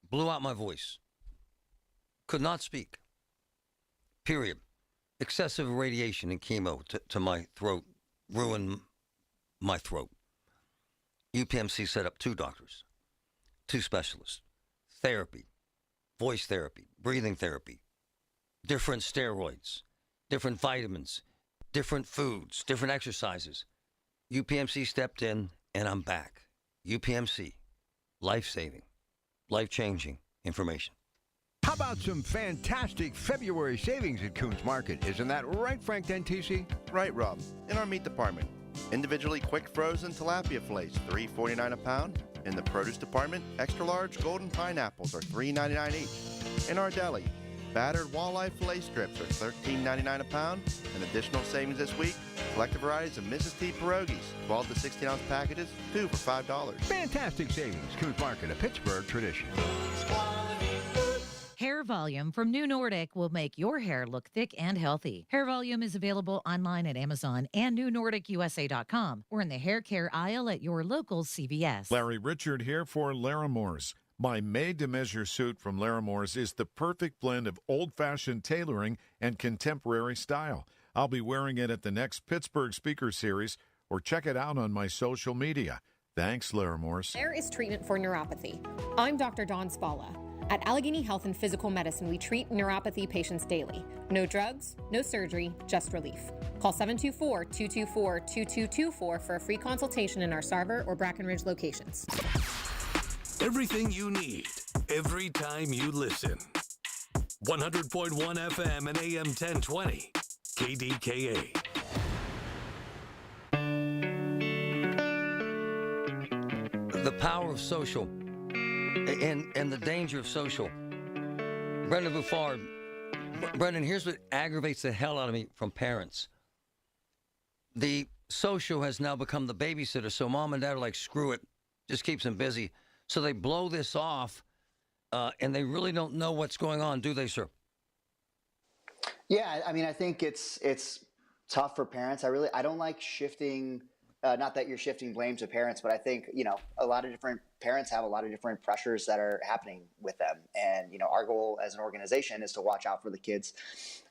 Blew out my voice. Could not speak. Period. Excessive radiation and chemo to my throat ruined my throat. UPMC set up 2 doctors, 2 specialists, therapy, voice therapy, breathing therapy, different steroids, different vitamins, different foods, different exercises. UPMC stepped in, and I'm back. UPMC, life-saving, life-changing information. How about some fantastic February savings at Coons Market? Isn't that right, Frank Dentisi? Right, Rob. In our meat department, individually quick frozen tilapia fillets, $3.49 a pound. In the produce department, extra large golden pineapples are $3.99 each. In our deli, battered walleye fillet strips are $13.99 a pound. And additional savings this week, selected varieties of Mrs. T pierogies, 12 to 16 ounce packages, 2 for $5. Fantastic savings. Coons Market, a Pittsburgh tradition. Hair Volume from New Nordic will make your hair look thick and healthy. Hair Volume is available online at Amazon and NewNordicUSA.com or in the hair care aisle at your local CVS. Larry Richard here for Larimor's. My made-to-measure suit from Larimor's is the perfect blend of old-fashioned tailoring and contemporary style. I'll be wearing it at the next Pittsburgh Speaker Series or check it out on my social media. Thanks, Larimor's. There is treatment for neuropathy. I'm Dr. Dawn Spalla. At Allegheny Health and Physical Medicine, we treat neuropathy patients daily. No drugs, no surgery, just relief. Call 724-224-2224 for a free consultation in our Sarver or Brackenridge locations. Everything you need, every time you listen. 100.1 FM and AM 1020, KDKA. The power of social and the danger of social. Brenda Buffard Brendan, here's what aggravates the hell out of me from parents. The social has now become the babysitter, so mom and dad are like, screw it, just keeps them busy. So they blow this off, and they really don't know what's going on, do they, sir? Yeah, I mean, I think it's tough for parents. I don't like shifting. Not that you're shifting blame to parents, but I think, a lot of different parents have a lot of different pressures that are happening with them. And, our goal as an organization is to watch out for the kids,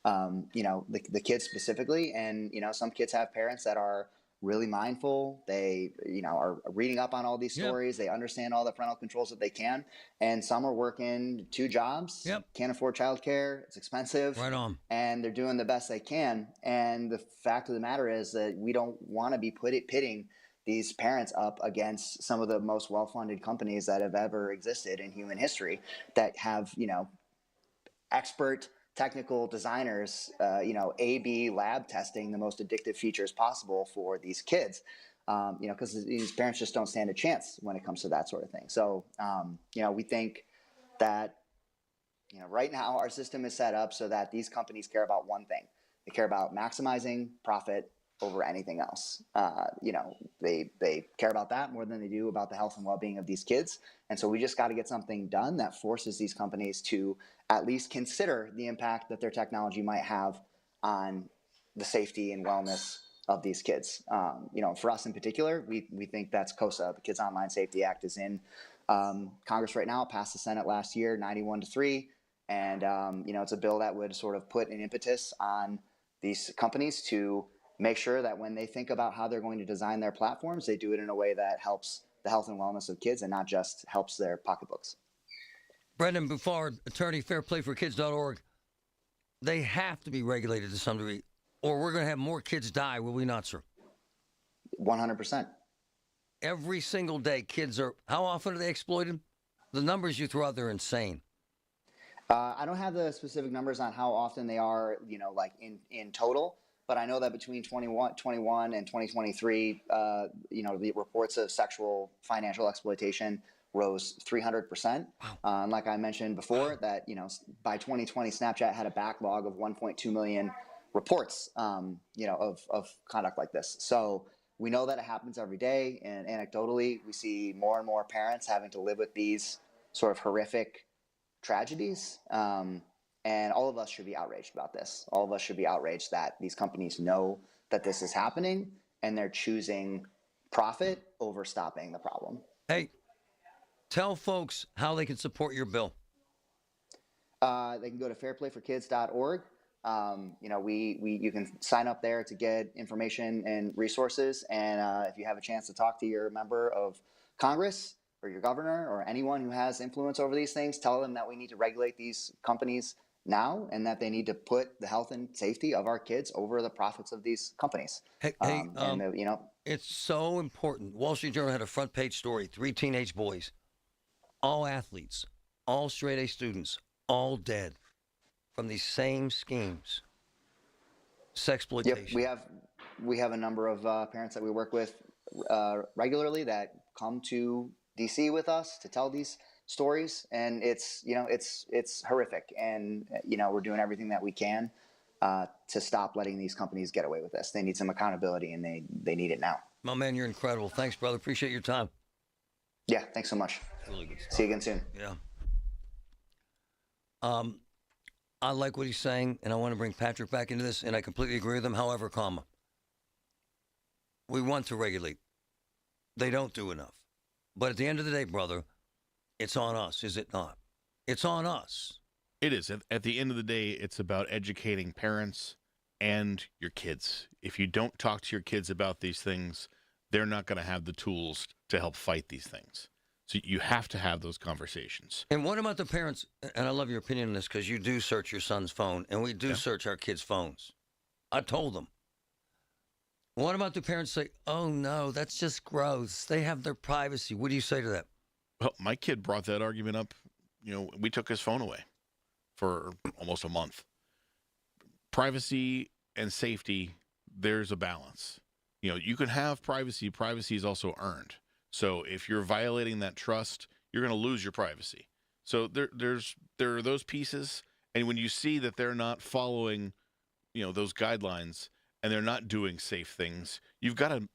the kids specifically. And, some kids have parents that are really mindful. They, are reading up on all these stories. They understand all the parental controls that they can. And some are working 2 jobs, can't afford childcare. It's expensive. Right on. And they're doing the best they can. And the fact of the matter is that we don't want to be pitting these parents up against some of the most well-funded companies that have ever existed in human history that have, expert technical designers, A/B lab testing the most addictive features possible for these kids, because these parents just don't stand a chance when it comes to that sort of thing. So, we think that, right now our system is set up so that these companies care about one thing. They care about maximizing profit over anything else. They care about that more than they do about the health and well-being of these kids. And so we just got to get something done that forces these companies to at least consider the impact that their technology might have on the safety and wellness of these kids. For us in particular, we think that's KOSA, the Kids Online Safety Act, is in Congress right now. It passed the Senate last year, 91-3. And, it's a bill that would sort of put an impetus on these companies to make sure that when they think about how they're going to design their platforms, they do it in a way that helps the health and wellness of kids and not just helps their pocketbooks. Brendan Buffard, attorney, fairplayforkids.org. They have to be regulated to some degree, or we're going to have more kids die, will we not, sir? 100%. Every single day, kids are, how often are they exploited? The numbers you throw out there are insane. I don't have the specific numbers on how often they are, like in total. But I know that between 2021 and 2023, the reports of sexual financial exploitation rose 300%. And like I mentioned before, that, by 2020, Snapchat had a backlog of 1.2 million reports, of conduct like this. So we know that it happens every day. And anecdotally, we see more and more parents having to live with these sort of horrific tragedies. And all of us should be outraged about this. All of us should be outraged that these companies know that this is happening and they're choosing profit over stopping the problem. Hey, tell folks how they can support your bill. They can go to fairplayforkids.org. You can sign up there to get information and resources. And if you have a chance to talk to your member of Congress or your governor or anyone who has influence over these things, tell them that we need to regulate these companies now and that they need to put the health and safety of our kids over the profits of these companies. It's so important. Wall Street Journal had a front page story, 3 teenage boys, all athletes, all straight A students, all dead from these same schemes. Sexploitation. Yep, we have a number of parents that we work with regularly that come to DC with us to tell these stories, and it's horrific, and we're doing everything that we can to stop letting these companies get away with this. They need some accountability, and they need it now. My man, you're incredible. Thanks, brother. Appreciate your time. Yeah, thanks so much. Really good stuff. See you again soon. Yeah. I like what he's saying, and I want to bring Patrick back into this, and I completely agree with him. However, we want to regulate. They don't do enough. But at the end of the day, brother, it's on us, is it not? It's on us. It is. At the end of the day, it's about educating parents and your kids. If you don't talk to your kids about these things, they're not going to have the tools to help fight these things. So you have to have those conversations. And what about the parents? And I love your opinion on this because you do search your son's phone, and we do search our kids' phones. I told them. What about the parents say, oh, no, that's just gross. They have their privacy. What do you say to that? Well, my kid brought that argument up. We took his phone away for almost a month. Privacy and safety, there's a balance. You can have privacy. Privacy is also earned. So if you're violating that trust, you're going to lose your privacy. So there are those pieces, And when you see that they're not following, those guidelines and they're not doing safe things, you've got to,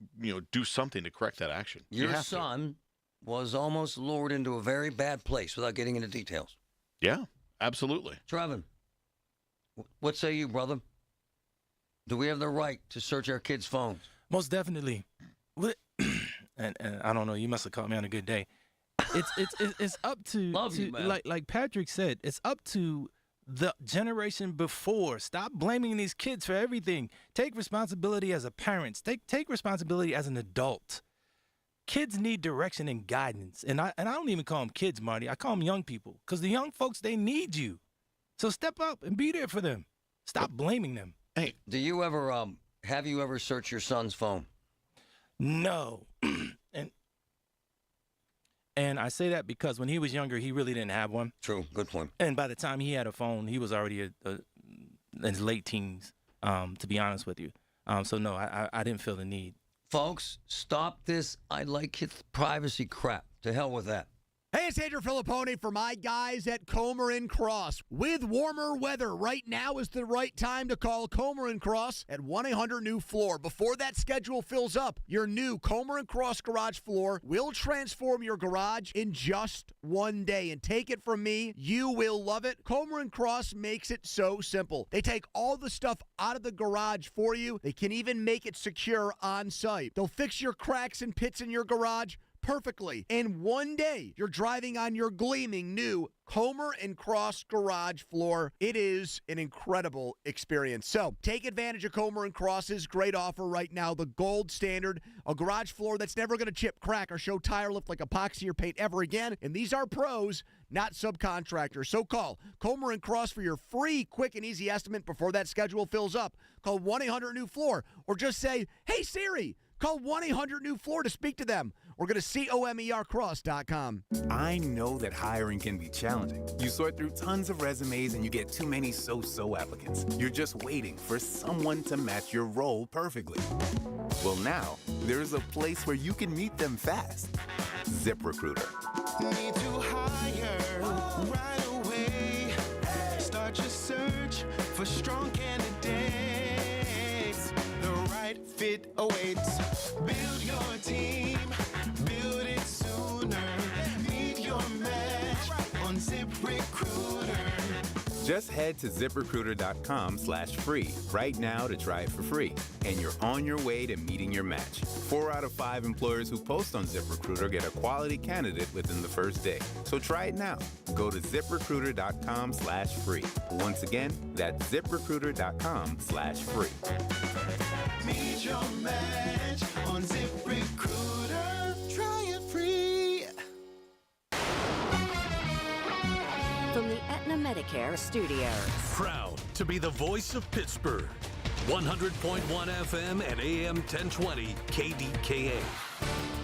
do something to correct that action. Your son was almost lured into a very bad place without getting into details. Yeah, absolutely. Trevin, what say you, brother? Do we have the right to search our kids' phones? Most definitely. And I don't know, you must have caught me on a good day. It's up to, like Patrick said, it's up to the generation before. Stop blaming these kids for everything. Take responsibility as a parent. Take responsibility as an adult. Kids need direction and guidance. And I don't even call them kids, Marty. I call them young people. Because the young folks, they need you. So step up and be there for them. Stop blaming them. Hey, do you ever have you ever searched your son's phone? No. And I say that because when he was younger, he really didn't have one. True. Good point. And by the time he had a phone, he was already in his late teens, to be honest with you. So, no, I didn't feel the need. Folks, stop this I like kids privacy crap. To hell with that. Hey, it's Andrew Filippone for my guys at Comer & Cross. With warmer weather, right now is the right time to call Comer & Cross at 1-800-NEW-FLOOR. Before that schedule fills up, your new Comer & Cross garage floor will transform your garage in just one day. And take it from me, you will love it. Comer & Cross makes it so simple. They take all the stuff out of the garage for you. They can even make it secure on site. They'll fix your cracks and pits in your garage perfectly. In one day, you're driving on your gleaming new Comer & Cross garage floor. It is an incredible experience. So take advantage of Comer & Cross's great offer right now, the gold standard, a garage floor that's never going to chip, crack, or show tire lift like epoxy or paint ever again. And these are pros, not subcontractors. So call Comer & Cross for your free, quick, and easy estimate before that schedule fills up. Call 1-800-NEW-FLOOR or just say, hey, Siri, call 1-800-NEW-FLOOR to speak to them. Or go to COMERcross.com. I know that hiring can be challenging. You sort through tons of resumes and you get too many so-so applicants. You're just waiting for someone to match your role perfectly. Well, now, there's a place where you can meet them fast. ZipRecruiter. Need to hire right away. Start your search for strong candidates. The right fit awaits. Build your team. Build it sooner. Meet your match on ZipRecruiter. Just head to ZipRecruiter.com/free right now to try it for free. And you're on your way to meeting your match. 4 out of 5 employers who post on ZipRecruiter get a quality candidate within the first day. So try it now. Go to ZipRecruiter.com/free. Once again, that's ZipRecruiter.com/free. Meet your match on ZipRecruiter. Try it free. From the Aetna Medicare Studios. Proud to be the voice of Pittsburgh. 100.1 FM and AM 1020 KDKA.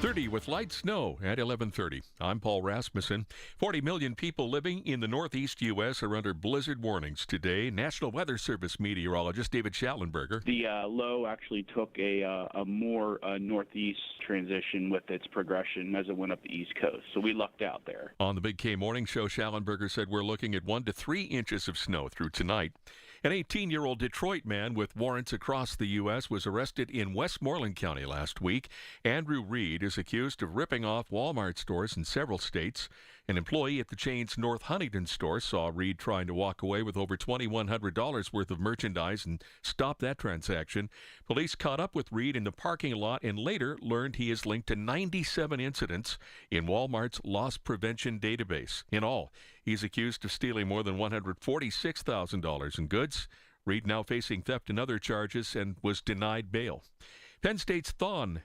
30 with light snow at 11:30. I'm Paul Rasmussen. 40 million people living in the northeast U.S. are under blizzard warnings today. National Weather Service meteorologist David Schallenberger. The low actually took a more northeast transition with its progression as it went up the East Coast. So we lucked out there. On the Big K Morning Show, Schallenberger said we're looking at 1 to 3 inches of snow through tonight. An 18-year-old Detroit man with warrants across the U.S. was arrested in Westmoreland County last week. Andrew Reed is accused of ripping off Walmart stores in several states. An employee at the chain's North Huntington store saw Reed trying to walk away with over $2,100 worth of merchandise and stopped that transaction. Police caught up with Reed in the parking lot and later learned he is linked to 97 incidents in Walmart's loss prevention database. In all, he's accused of stealing more than $146,000 in goods. Reed now facing theft and other charges and was denied bail. Penn State's Thon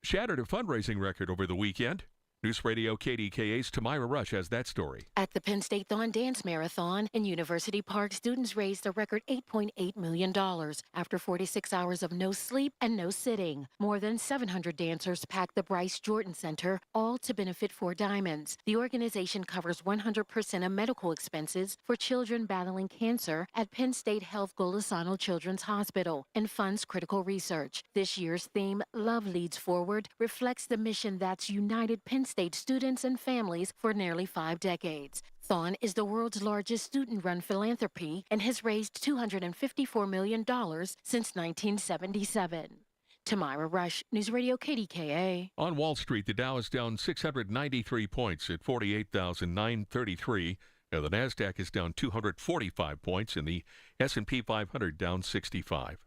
shattered a fundraising record over the weekend. News Radio KDKA's Tamira Rush has that story. At the Penn State Thon Dance Marathon in University Park, students raised a record $8.8 million after 46 hours of no sleep and no sitting. More than 700 dancers packed the Bryce Jordan Center, all to benefit 4 Diamonds. The organization covers 100% of medical expenses for children battling cancer at Penn State Health Golisano Children's Hospital and funds critical research. This year's theme, Love Leads Forward, reflects the mission that's united Penn State students and families for nearly 5 decades. Thon is the world's largest student-run philanthropy and has raised $254 million since 1977. Tamara Rush, News Radio KDKA. On Wall Street, the Dow is down 693 points at 48,933. And the Nasdaq is down 245 points, and the S&P 500 down 65.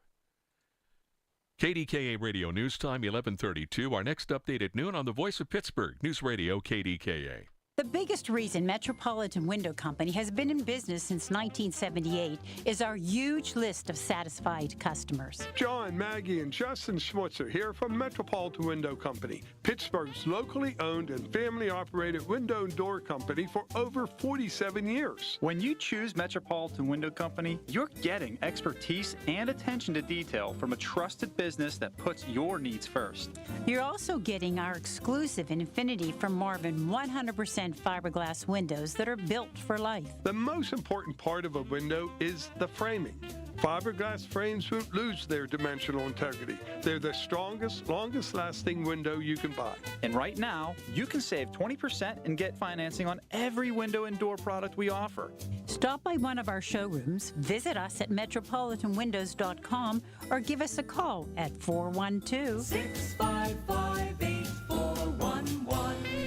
KDKA Radio News Time, 11:32. Our next update at noon on the Voice of Pittsburgh, News Radio KDKA. The biggest reason Metropolitan Window Company has been in business since 1978 is our huge list of satisfied customers. John, Maggie, and Justin Schmutzer here from Metropolitan Window Company, Pittsburgh's locally owned and family-operated window and door company for over 47 years. When you choose Metropolitan Window Company, you're getting expertise and attention to detail from a trusted business that puts your needs first. You're also getting our exclusive Infinity from Marvin 100% fiberglass windows that are built for life. The most important part of a window is the framing. Fiberglass frames won't lose their dimensional integrity. They're the strongest, longest-lasting window you can buy. And right now, you can save 20% and get financing on every window and door product we offer. Stop by one of our showrooms, visit us at metropolitanwindows.com, or give us a call at 412-655-8411.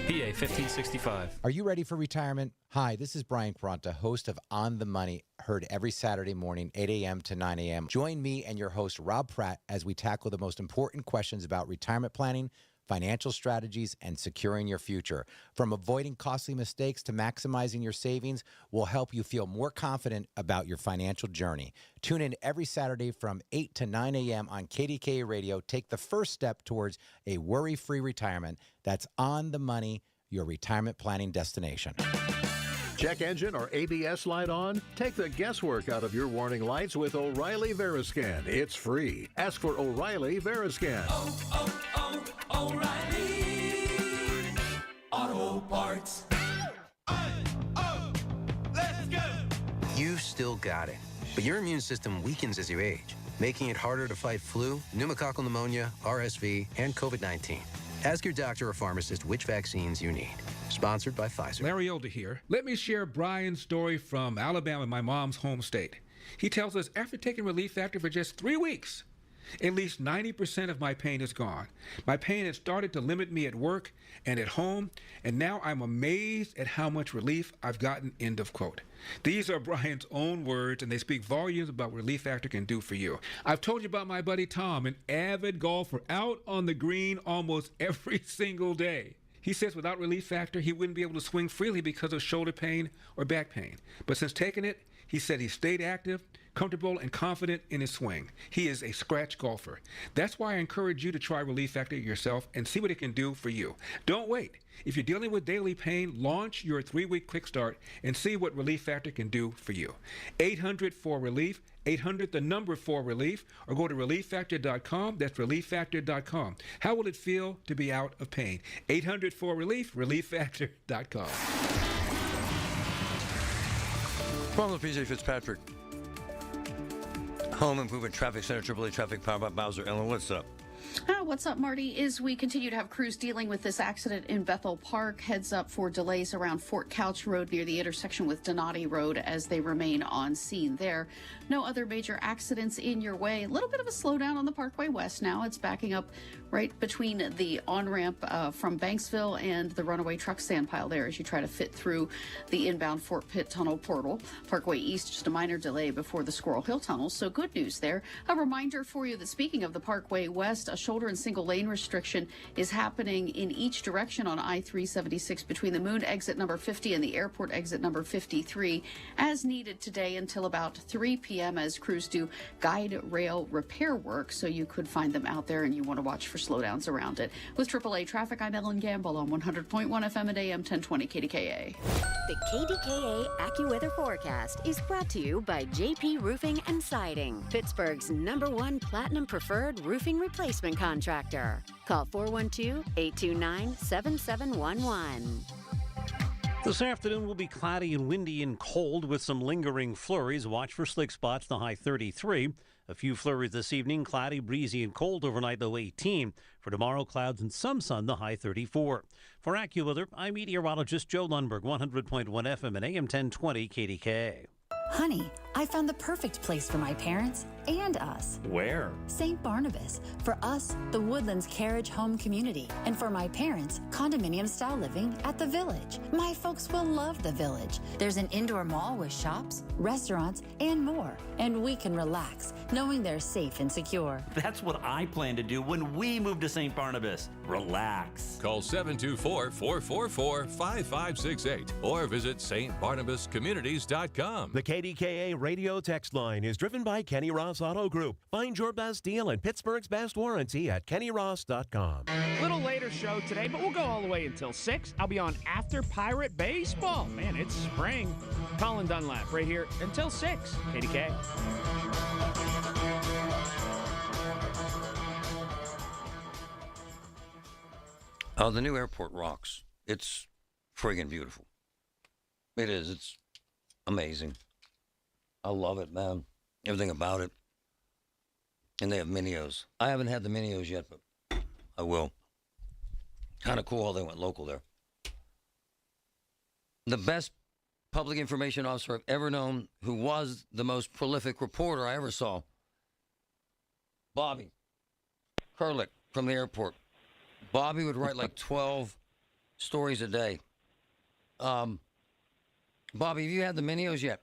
PA 1565. Are you ready for retirement? Hi, this is Brian Quaranta, host of On the Money, heard every Saturday morning, 8 a.m. to 9 a.m. Join me and your host, Rob Pratt, as we tackle the most important questions about retirement planning, financial strategies, and securing your future. From avoiding costly mistakes to maximizing your savings, we'll help you feel more confident about your financial journey. Tune in every Saturday from 8 to 9 a.m. on KDKA Radio. Take the first step towards a worry-free retirement. That's On the Money, your retirement planning destination. Check engine or ABS light on? Take the guesswork out of your warning lights with O'Reilly Veriscan. It's free. Ask for O'Reilly Veriscan. O'Reilly Auto Parts. Let's go. You've still got it, but your immune system weakens as you age, making it harder to fight flu, pneumococcal pneumonia, RSV, and COVID-19. Ask your doctor or pharmacist which vaccines you need. Sponsored by Pfizer. Larry Older here. Let me share Brian's story from Alabama, my mom's home state. He tells us after taking Relief Factor for just 3 weeks, at least 90% of my pain is gone. My pain had started to limit me at work and at home, and now I'm amazed at how much relief I've gotten, end of quote. These are Brian's own words, and they speak volumes about what Relief Factor can do for you. I've told you about my buddy Tom, an avid golfer out on the green almost every single day. He says without Relief Factor, he wouldn't be able to swing freely because of shoulder pain or back pain. But since taking it, he said he stayed active, comfortable, and confident in his swing. He is a scratch golfer. That's why I encourage you to try Relief Factor yourself and see what it can do for you. Don't wait. If you're dealing with daily pain, launch your 3-week quick start and see what Relief Factor can do for you. 800-4RELIEF, 800 the number 4RELIEF, or go to relieffactor.com. That's relieffactor.com. How will it feel to be out of pain? 800-4RELIEF, relieffactor.com. From the PJ Fitzpatrick Home Improvement Traffic Center, AAA Traffic Powered by Bowser. Ellen, what's up? What's up, Marty? As we continue to have crews dealing with this accident in Bethel Park, heads up for delays around Fort Couch Road near the intersection with Donati Road as they remain on scene there. No other major accidents in your way. A little bit of a slowdown on the Parkway West now. It's backing up right between the on-ramp from Banksville and the runaway truck stand pile there as you try to fit through the inbound Fort Pitt Tunnel portal. Parkway East, just a minor delay before the Squirrel Hill Tunnel, so good news there. A reminder for you that speaking of the Parkway West, a shoulder and single lane restriction is happening in each direction on I-376 between the Moon exit number 50 and the airport exit number 53 as needed today until about 3 p.m. as crews do guide rail repair work, so you could find them out there and you want to watch for slowdowns around it. With AAA Traffic, I'm Ellen Gamble on 100.1 FM at AM 1020 KDKA. The KDKA AccuWeather forecast is brought to you by JP Roofing and Siding, Pittsburgh's #1 Platinum Preferred Roofing Replacement Contractor. Call 412-829-7711. This afternoon will be cloudy and windy and cold with some lingering flurries. Watch for slick spots, the high 33. A few flurries this evening, cloudy, breezy, and cold overnight, low 18. For tomorrow, clouds and some sun, the high 34. For AccuWeather, I'm meteorologist Joe Lundberg, 100.1 FM and AM 1020 KDKA. Honey, I found the perfect place for my parents and us. Where? St. Barnabas. For us, the Woodlands Carriage Home Community. And for my parents, condominium-style living at the Village. My folks will love the Village. There's an indoor mall with shops, restaurants, and more. And we can relax, knowing they're safe and secure. That's what I plan to do when we move to St. Barnabas. Relax. Call 724-444-5568 or visit stbarnabascommunities.com. The KDKA radio text line is driven by Kenny Ross Auto Group. Find your best deal and Pittsburgh's best warranty at kennyross.com. Little later show today, but we'll go all the way until 6. I'll be on After Pirate Baseball. Man, it's spring. Colin Dunlap right here until 6. KDK. Oh, the new airport rocks. It's friggin' beautiful. It is. It's amazing. I love it, man. Everything about it. And they have Minios. I haven't had the Minios yet, but I will. Kind of cool how they went local there. The best public information officer I've ever known, who was the most prolific reporter I ever saw. Bobby Kurlick from the airport. Bobby would write like 12 stories a day. Bobby, have you had the Minios yet?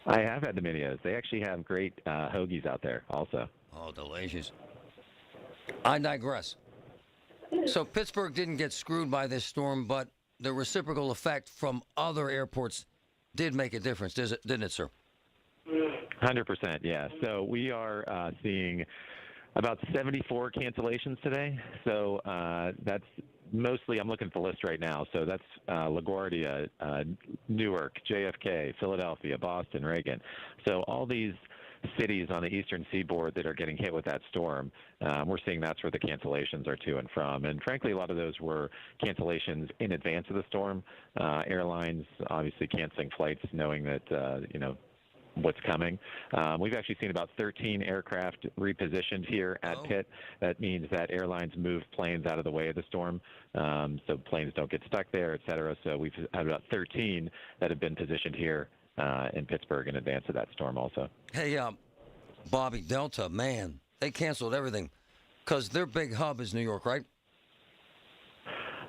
I have had the Minios. They actually have great hoagies out there also. Oh, delicious. I digress. So Pittsburgh didn't get screwed by this storm, but the reciprocal effect from other airports did make a difference, didn't it, sir? 100%, yeah. So we are seeing about 74 cancellations today. So that's mostly, I'm looking at the list right now. So that's LaGuardia, Newark, JFK, Philadelphia, Boston, Reagan. So all these cities on the eastern seaboard that are getting hit with that storm, we're seeing that's where the cancellations are to and from. And frankly, a lot of those were cancellations in advance of the storm. Airlines obviously canceling flights knowing that, what's coming. We've actually seen about 13 aircraft repositioned here at Pitt. That means that airlines move planes out of the way of the storm, so planes don't get stuck there, et cetera. So we've had about 13 that have been positioned here in Pittsburgh in advance of that storm also. Hey, Bobby, Delta, man, they canceled everything because their big hub is New York, right?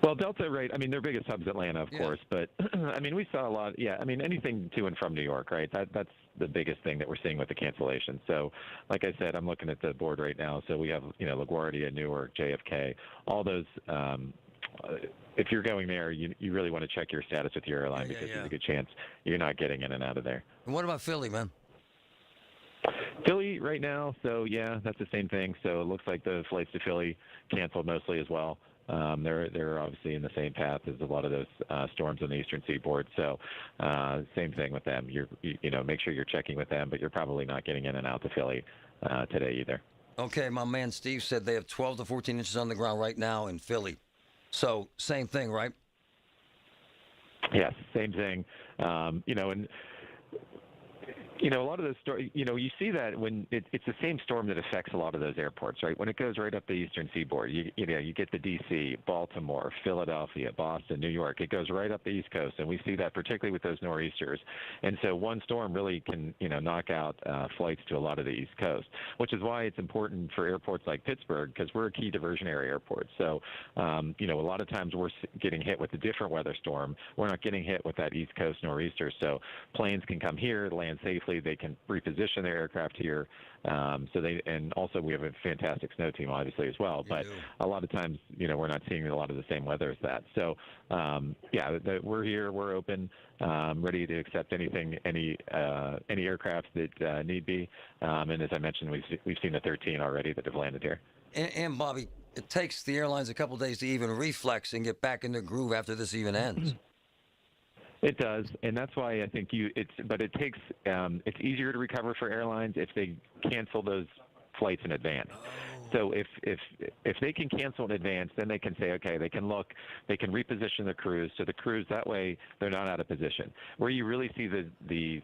Well, Delta, right, I mean, their biggest hub's Atlanta, of course, but, I mean, we saw a lot, anything to and from New York, right? That's the biggest thing that we're seeing with the cancellation. So, like I said, I'm looking at the board right now, so we have, LaGuardia, Newark, JFK, all those, if you're going there, you really want to check your status with your airline because there's a good chance you're not getting in and out of there. And what about Philly, man? Philly right now, so, that's the same thing. So it looks like the flights to Philly canceled mostly as well. They're obviously in the same path as a lot of those storms on the eastern seaboard. So same thing with them. Make sure you're checking with them, but you're probably not getting in and out to Philly today either. Okay, my man Steve said they have 12 to 14 inches on the ground right now in Philly. So same thing, right? Yes, same thing. And a lot of those stories, you see that when it's the same storm that affects a lot of those airports, right? When it goes right up the eastern seaboard, you get the D.C., Baltimore, Philadelphia, Boston, New York. It goes right up the East Coast, and we see that particularly with those nor'easters. And so one storm really can, knock out flights to a lot of the East Coast, which is why it's important for airports like Pittsburgh because we're a key diversionary airport. So, a lot of times we're getting hit with a different weather storm. We're not getting hit with that East Coast nor'easter. So planes can come here, land safely. They can reposition their aircraft here. And also we have a fantastic snow team, obviously, as well. But a lot of times, we're not seeing a lot of the same weather as that. So, we're here, we're open, ready to accept any aircraft that need be. And as I mentioned, we've seen the 13 already that have landed here. And Bobby, it takes the airlines a couple of days to even reflex and get back in their groove after this even ends. It does, and that's why I think it's easier to recover for airlines if they cancel those flights in advance. So if they can cancel in advance, then they can say, okay, they can reposition the crews. So the crews, that way they're not out of position. Where you really see the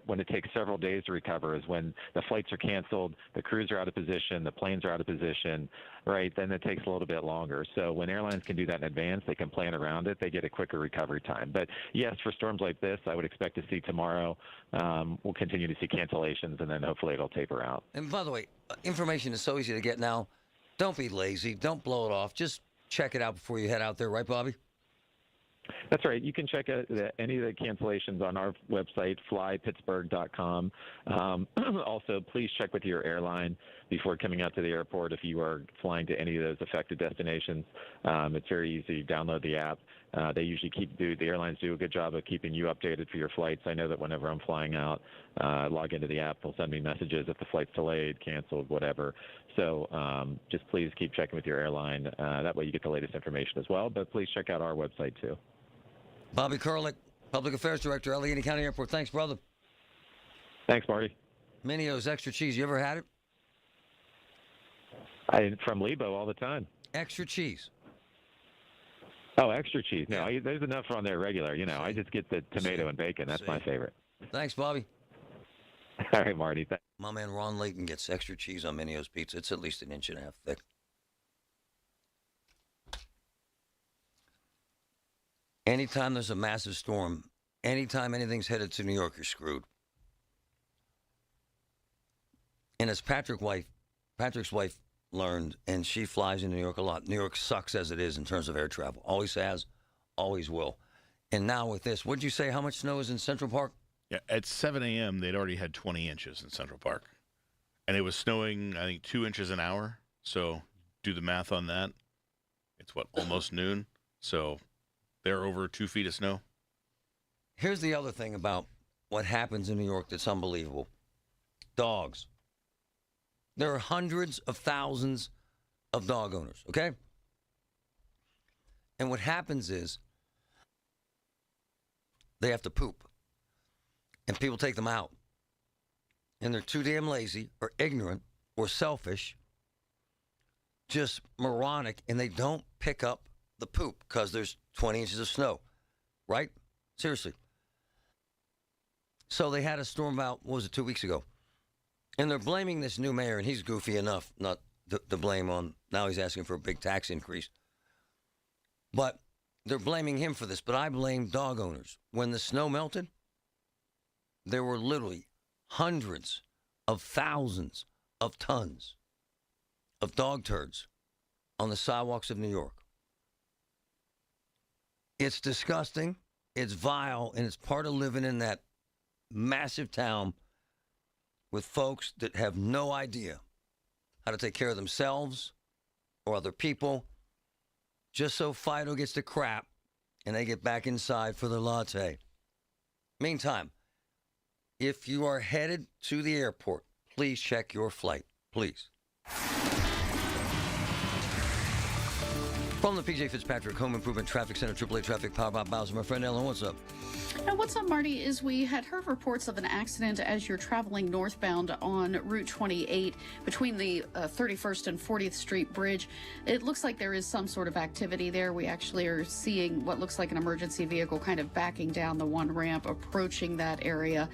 when it takes several days to recover is when the flights are canceled, the crews are out of position, the planes are out of position, right? Then it takes a little bit longer. So when airlines can do that in advance, they can plan around it. They get a quicker recovery time. But yes, for storms like this, I would expect to see tomorrow. We'll continue to see cancellations, and then hopefully it'll taper out. And by the way, information is so easy to get now. Don't be lazy. Don't blow it off. Just check it out before you head out there, right, Bobby? That's right. You can check out any of the cancellations on our website, flypittsburgh.com. Also, please check with your airline before coming out to the airport if you are flying to any of those affected destinations. It's very easy. You download the app. They usually the airlines do a good job of keeping you updated for your flights. I know that whenever I'm flying out, log into the app, they'll send me messages if the flight's delayed, canceled, whatever. So just please keep checking with your airline. That way you get the latest information as well. But please check out our website too. Bobby Kurlick, Public Affairs Director, Allegheny County Airport. Thanks, brother. Thanks, Marty. Minio's extra cheese. You ever had it? From Lebo all the time. Extra cheese. Oh, extra cheese. No, there's enough on there regular. You know, I just get the tomato and bacon. That's my favorite. Thanks, Bobby. All right, Marty. My man Ron Layton gets extra cheese on Minio's pizza. It's at least 1.5 inches thick. Anytime there's a massive storm, anytime anything's headed to New York, you're screwed. And as Patrick's wife learned, and she flies in New York a lot, New York sucks as it is in terms of air travel. Always has, always will. And now with this, what'd you say, how much snow is in Central Park? Yeah, at 7 a.m., they'd already had 20 inches in Central Park. And it was snowing, I think, 2 inches an hour. So do the math on that. It's, almost noon? So they're over 2 feet of snow. Here's the other thing about what happens in New York that's unbelievable. Dogs. There are hundreds of thousands of dog owners, okay? And what happens is they have to poop. And people take them out. And they're too damn lazy or ignorant or selfish, just moronic, and they don't pick up the poop because there's 20 inches of snow, right? Seriously. So they had a storm out, 2 weeks ago? And they're blaming this new mayor, and he's goofy enough not to blame on, now he's asking for a big tax increase. But they're blaming him for this, but I blame dog owners. When the snow melted, there were literally hundreds of thousands of tons of dog turds on the sidewalks of New York. It's disgusting, it's vile, and it's part of living in that massive town with folks that have no idea how to take care of themselves or other people, just so Fido gets the crap and they get back inside for their latte. Meantime, if you are headed to the airport, please check your flight, please. From the P.J. Fitzpatrick Home Improvement Traffic Center, AAA Traffic Power by Bowser. My friend Ellen, what's up? Now, what's up, Marty, is we had heard reports of an accident as you're traveling northbound on Route 28 between the 31st and 40th Street Bridge. It looks like there is some sort of activity there. We actually are seeing what looks like an emergency vehicle kind of backing down the one ramp, approaching that area.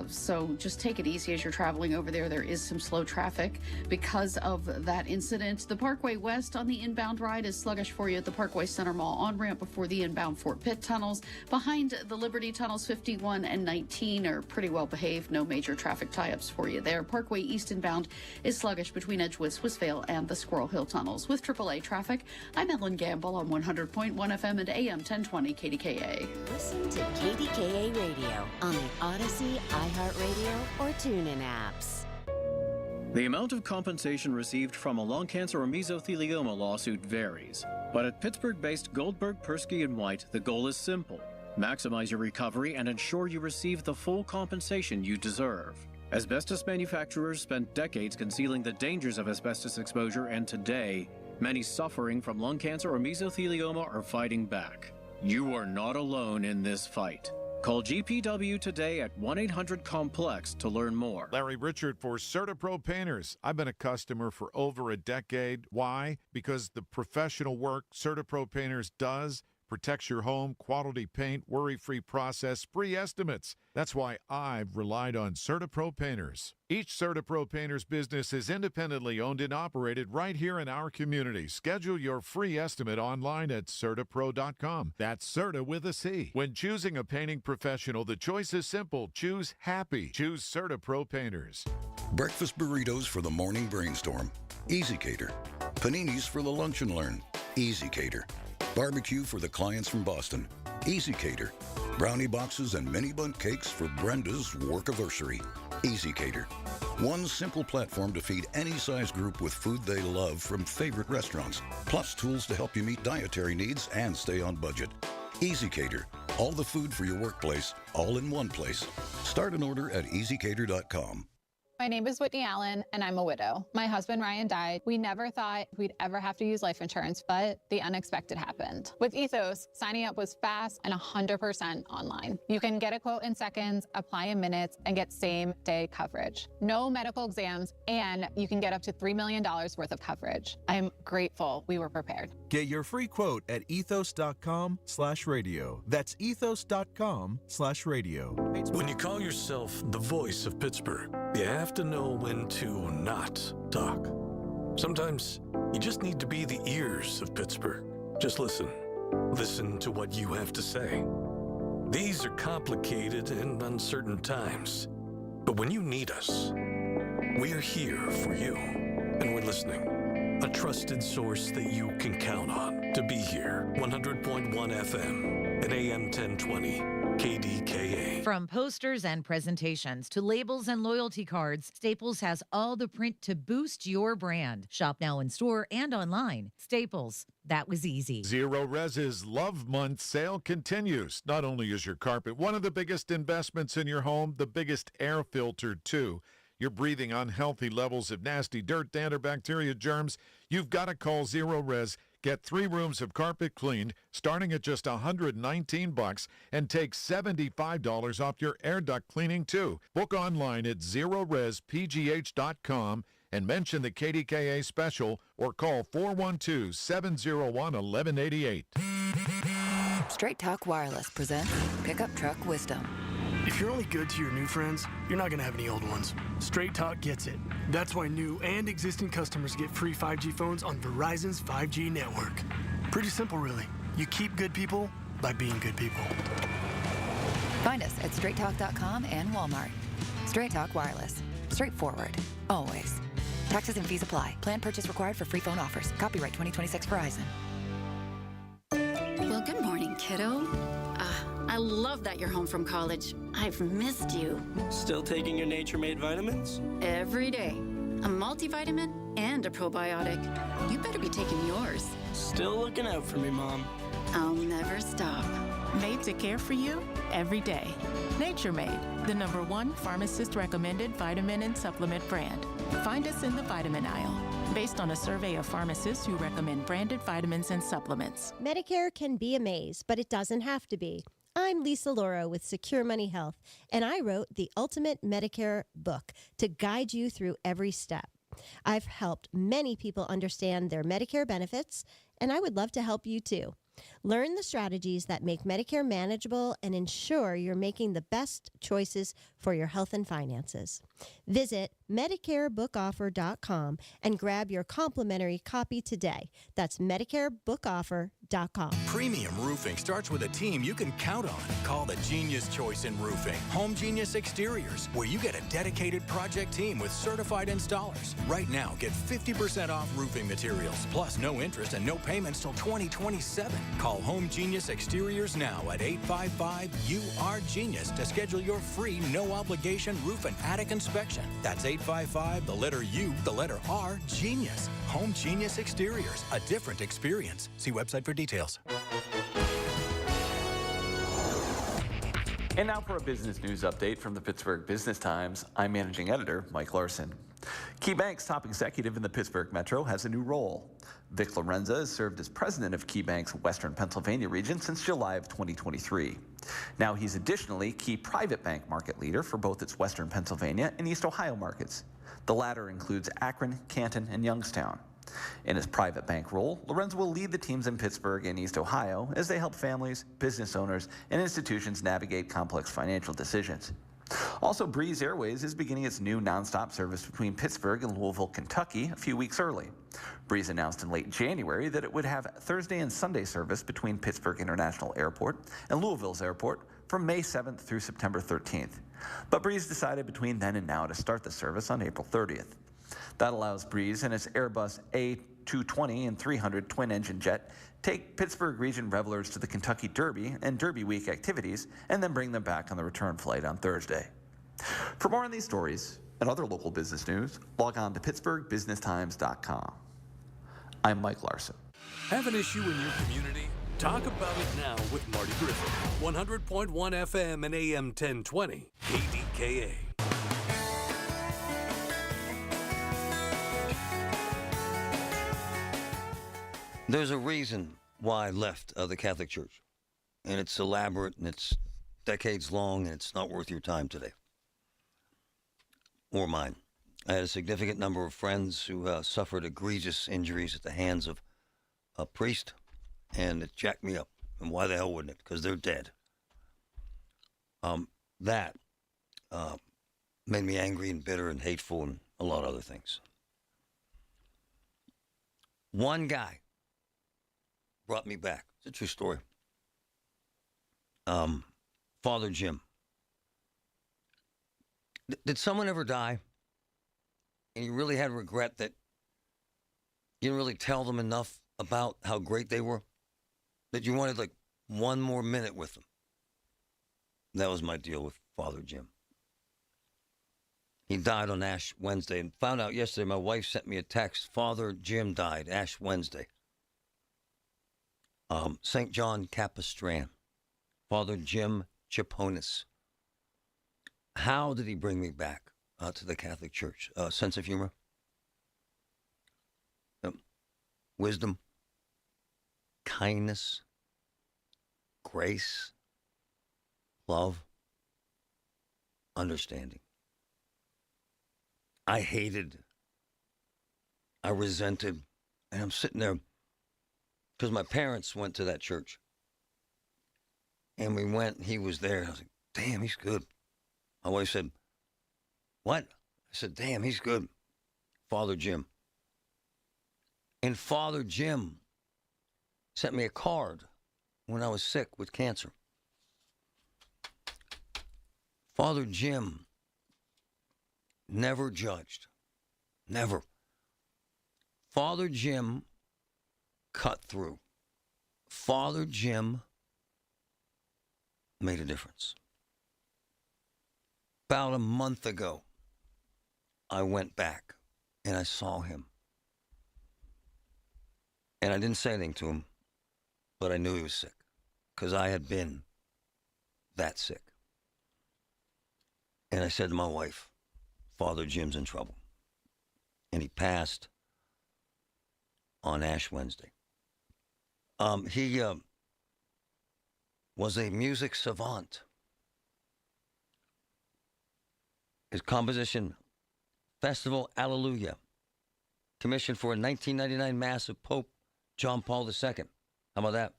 So just take it easy as you're traveling over there. There is some slow traffic because of that incident. The Parkway West on the inbound ride is sluggish for you at the Parkway Center Mall on-ramp before the inbound Fort Pitt tunnels. Behind the Liberty tunnels, 51 and 19 are pretty well behaved. No major traffic tie-ups for you there. Parkway East inbound is sluggish between Edgewood, Swissvale, and the Squirrel Hill tunnels. With AAA traffic, I'm Ellen Gamble on 100.1 FM and AM 1020 KDKA. Listen to KDKA Radio on the Odyssey, iHeartRadio, or TuneIn apps. The amount of compensation received from a lung cancer or mesothelioma lawsuit varies. But at Pittsburgh-based Goldberg, Persky & White, the goal is simple. Maximize your recovery and ensure you receive the full compensation you deserve. Asbestos manufacturers spent decades concealing the dangers of asbestos exposure, and today, many suffering from lung cancer or mesothelioma are fighting back. You are not alone in this fight. Call GPW today at 1-800-COMPLEX to learn more. Larry Richard for CertaPro Painters. I've been a customer for over a decade. Why? Because the professional work CertaPro Painters does protects your home, quality paint, worry-free process, free estimates. That's why I've relied on CertaPro Painters. Each CertaPro Painters business is independently owned and operated right here in our community. Schedule your free estimate online at CertaPro.com. That's Certa with a C. When choosing a painting professional, the choice is simple. Choose happy. Choose CertaPro Painters. Breakfast burritos for the morning brainstorm. Easy Cater. Paninis for the lunch and learn. Easy Cater. Barbecue for the clients from Boston. Easy Cater. Brownie boxes and mini bundt cakes for Brenda's workiversary. Easy Cater. One simple platform to feed any size group with food they love from favorite restaurants, plus tools to help you meet dietary needs and stay on budget. Easy Cater. All the food for your workplace, all in one place. Start an order at easycater.com. My name is Whitney Allen, and I'm a widow. My husband, Ryan, died. We never thought we'd ever have to use life insurance, but the unexpected happened. With Ethos, signing up was fast and 100% online. You can get a quote in seconds, apply in minutes, and get same-day coverage. No medical exams, and you can get up to $3 million worth of coverage. I'm grateful we were prepared. Get your free quote at ethos.com/radio. That's ethos.com/radio. When you call yourself the voice of Pittsburgh, you have to know when to not talk. Sometimes you just need to be the ears of Pittsburgh. Just listen. Listen to what you have to say. These are complicated and uncertain times. But when you need us, we are here for you. And we're listening. A trusted source that you can count on to be here. 100.1 FM and AM 1020. KDKA. From posters and presentations to labels and loyalty cards, Staples has all the print to boost your brand. Shop now in store and online. Staples, that was easy. Zero Res's Love Month sale continues. Not only is your carpet one of the biggest investments in your home, the biggest air filter too. You're breathing unhealthy levels of nasty dirt, dander, bacteria, germs. You've got to call Zero Res. Get 3 rooms of carpet cleaned, starting at just $119, and take $75 off your air duct cleaning, too. Book online at ZeroResPGH.com and mention the KDKA special or call 412-701-1188. Straight Talk Wireless presents Pickup Truck Wisdom. If you're only good to your new friends, you're not going to have any old ones. Straight Talk gets it. That's why new and existing customers get free 5G phones on Verizon's 5G network. Pretty simple, really. You keep good people by being good people. Find us at straighttalk.com and Walmart. Straight Talk Wireless. Straightforward. Always. Taxes and fees apply. Plan purchase required for free phone offers. Copyright 2026 Verizon. Well, good morning, kiddo. I love that you're home from college. I've missed you. Still taking your nature-made vitamins? Every day. A multivitamin and a probiotic. You better be taking yours. Still looking out for me, Mom. I'll never stop. Made to care for you every day. Nature Made, the #1 pharmacist-recommended vitamin and supplement brand. Find us in the vitamin aisle, based on a survey of pharmacists who recommend branded vitamins and supplements. Medicare can be a maze, but it doesn't have to be. I'm Lisa Loro with Secure Money Health, and I wrote the Ultimate Medicare book to guide you through every step. I've helped many people understand their Medicare benefits, and I would love to help you too. Learn the strategies that make Medicare manageable and ensure you're making the best choices for your health and finances. Visit MedicareBookOffer.com and grab your complimentary copy today. That's MedicareBookOffer.com. Premium roofing starts with a team you can count on. Call the Genius Choice in Roofing, Home Genius Exteriors, where you get a dedicated project team with certified installers. Right now, get 50% off roofing materials, plus no interest and no payments till 2027. Call Home Genius Exteriors now at 855-UR-GENIUS to schedule your free, no-obligation roof and attic inspection. That's 855, the letter U, the letter R, Genius. Home Genius Exteriors, a different experience. See website for details. And now for a business news update from the Pittsburgh Business Times. I'm Managing Editor Mike Larson. KeyBank's top executive in the Pittsburgh Metro has a new role. Vic Lorenza has served as president of KeyBank's Western Pennsylvania region since July of 2023. Now he's additionally key private bank market leader for both its Western Pennsylvania and East Ohio markets. The latter includes Akron, Canton, and Youngstown. In his private bank role, Lorenzo will lead the teams in Pittsburgh and East Ohio as they help families, business owners, and institutions navigate complex financial decisions. Also, Breeze Airways is beginning its new nonstop service between Pittsburgh and Louisville, Kentucky a few weeks early. Breeze announced in late January that it would have Thursday and Sunday service between Pittsburgh International Airport and Louisville's airport from May 7th through September 13th. But Breeze decided between then and now to start the service on April 30th. That allows Breeze and its Airbus A220 and 300 twin-engine jet take Pittsburgh region revelers to the Kentucky Derby and Derby Week activities and then bring them back on the return flight on Thursday. For more on these stories and other local business news, log on to pittsburghbusinesstimes.com. I'm Mike Larson. Have an issue in your community? Talk about it now with Marty Griffin. 100.1 FM and AM 1020, KDKA. There's a reason why I left the Catholic Church. And it's elaborate, and it's decades long, and it's not worth your time today. Or mine. I had a significant number of friends who suffered egregious injuries at the hands of a priest, and it jacked me up. And why the hell wouldn't it? Because they're dead. That made me angry and bitter and hateful and a lot of other things. One guy brought me back. It's a true story. Father Jim. Did someone ever die and you really had regret that you didn't really tell them enough about how great they were? That you wanted like one more minute with them? That was my deal with Father Jim. He died on Ash Wednesday, and found out yesterday, my wife sent me a text. Father Jim died, Ash Wednesday. St. John Capistran, Father Jim Chiponis. How did he bring me back to the Catholic Church? Sense of humor, wisdom, kindness, grace, love, understanding. I hated, I resented, and I'm sitting there because my parents went to that church. And we went, he was there. I was like, damn, he's good. My wife said, what? I said, damn, he's good. Father Jim. And Father Jim sent me a card when I was sick with cancer. Father Jim never judged. Never. Father Jim cut through. Father Jim made a difference. About a month ago, I went back and I saw him. And I didn't say anything to him, but I knew he was sick because I had been that sick. And I said to my wife, Father Jim's in trouble. And he passed on Ash Wednesday. He was a music savant. His composition, Festival Alleluia, commissioned for a 1999 Mass of Pope John Paul II. How about that?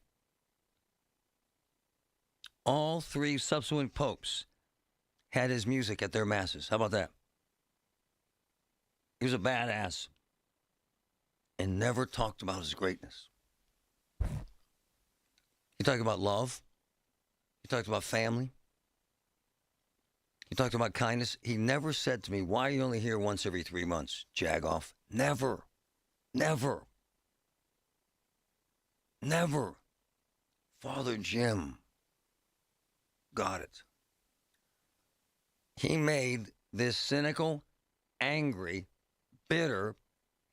All three subsequent popes had his music at their masses. How about that? He was a badass and never talked about his greatness. He talked about love. He talked about family. He talked about kindness. He never said to me, why are you only here once every 3 months, Jagoff? Never. Never. Never. Father Jim got it. He made this cynical, angry, bitter,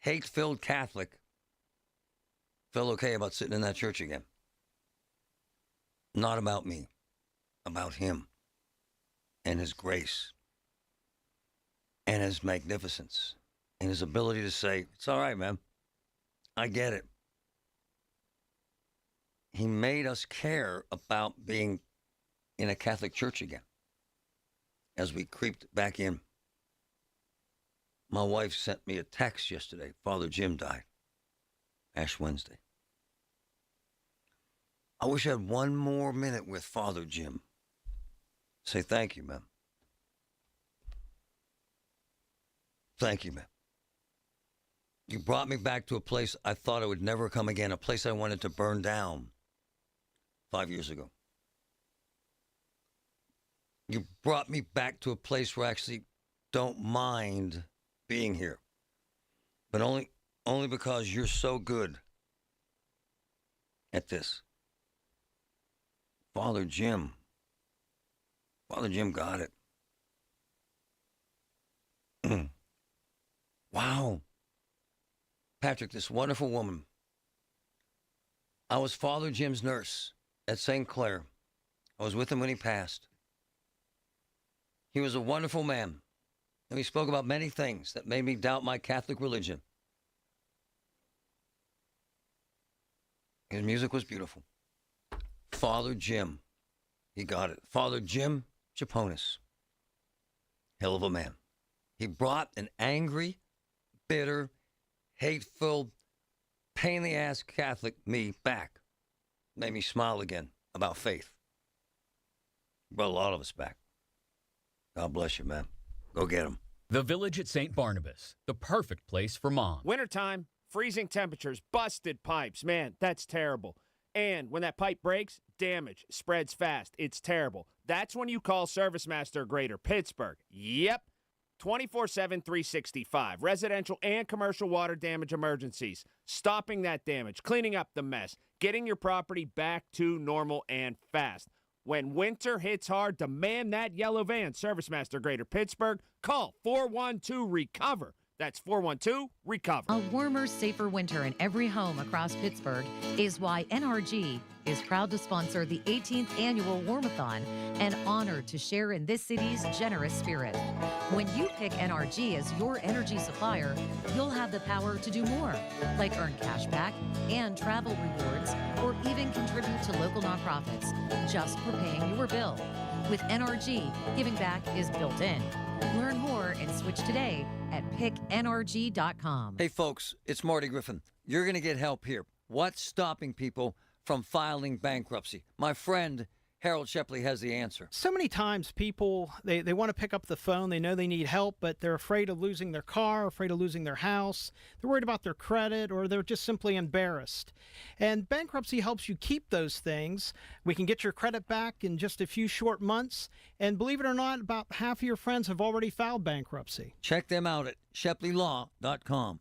hate-filled Catholic feel okay about sitting in that church again. Not about me, about him and his grace and his magnificence and his ability to say, it's all right, man. I get it. He made us care about being in a Catholic church again. As we creeped back in, my wife sent me a text yesterday. Father Jim died. Ash Wednesday. I wish I had one more minute with Father Jim. Say thank you, man. Thank you, man. You brought me back to a place I thought I would never come again, a place I wanted to burn down 5 years ago. You brought me back to a place where I actually don't mind being here, but only because you're so good at this. Father Jim got it. Wow. Patrick, this wonderful woman. I was Father Jim's nurse at St. Clair. I was with him when he passed. He was a wonderful man, and we spoke about many things that made me doubt my Catholic religion. His music was beautiful. Father Jim, he got it. Father Jim Chaponis, hell of a man. He brought an angry, bitter, hateful, pain-in-the-ass Catholic me back. Made me smile again about faith. Brought a lot of us back. God bless you, man. Go get him. The Village at St. Barnabas, the perfect place for mom. Wintertime, freezing temperatures, busted pipes. Man, that's terrible. And when that pipe breaks, damage spreads fast. It's terrible. That's when you call Service Master Greater Pittsburgh. Yep. 24/7, 365. Residential and commercial water damage emergencies. Stopping that damage, cleaning up the mess, getting your property back to normal and fast. When winter hits hard, demand that yellow van. Service Master Greater Pittsburgh. Call 412-RECOVER. That's 412-RECOVER. A warmer, safer winter in every home across Pittsburgh is why NRG is proud to sponsor the 18th annual Warmathon and honored to share in this city's generous spirit. When you pick NRG as your energy supplier, you'll have the power to do more, like earn cash back and travel rewards, or even contribute to local nonprofits just for paying your bill. With NRG, giving back is built in. Learn more and switch today at picknrg.com. Hey, folks, it's Marty Griffin. You're going to get help here. What's stopping people from filing bankruptcy? My friend Harold Shepley has the answer. So many times people, they want to pick up the phone. They know they need help, but they're afraid of losing their car, afraid of losing their house. They're worried about their credit, or they're just simply embarrassed. And bankruptcy helps you keep those things. We can get your credit back in just a few short months. And believe it or not, about half of your friends have already filed bankruptcy. Check them out at shepleylaw.com.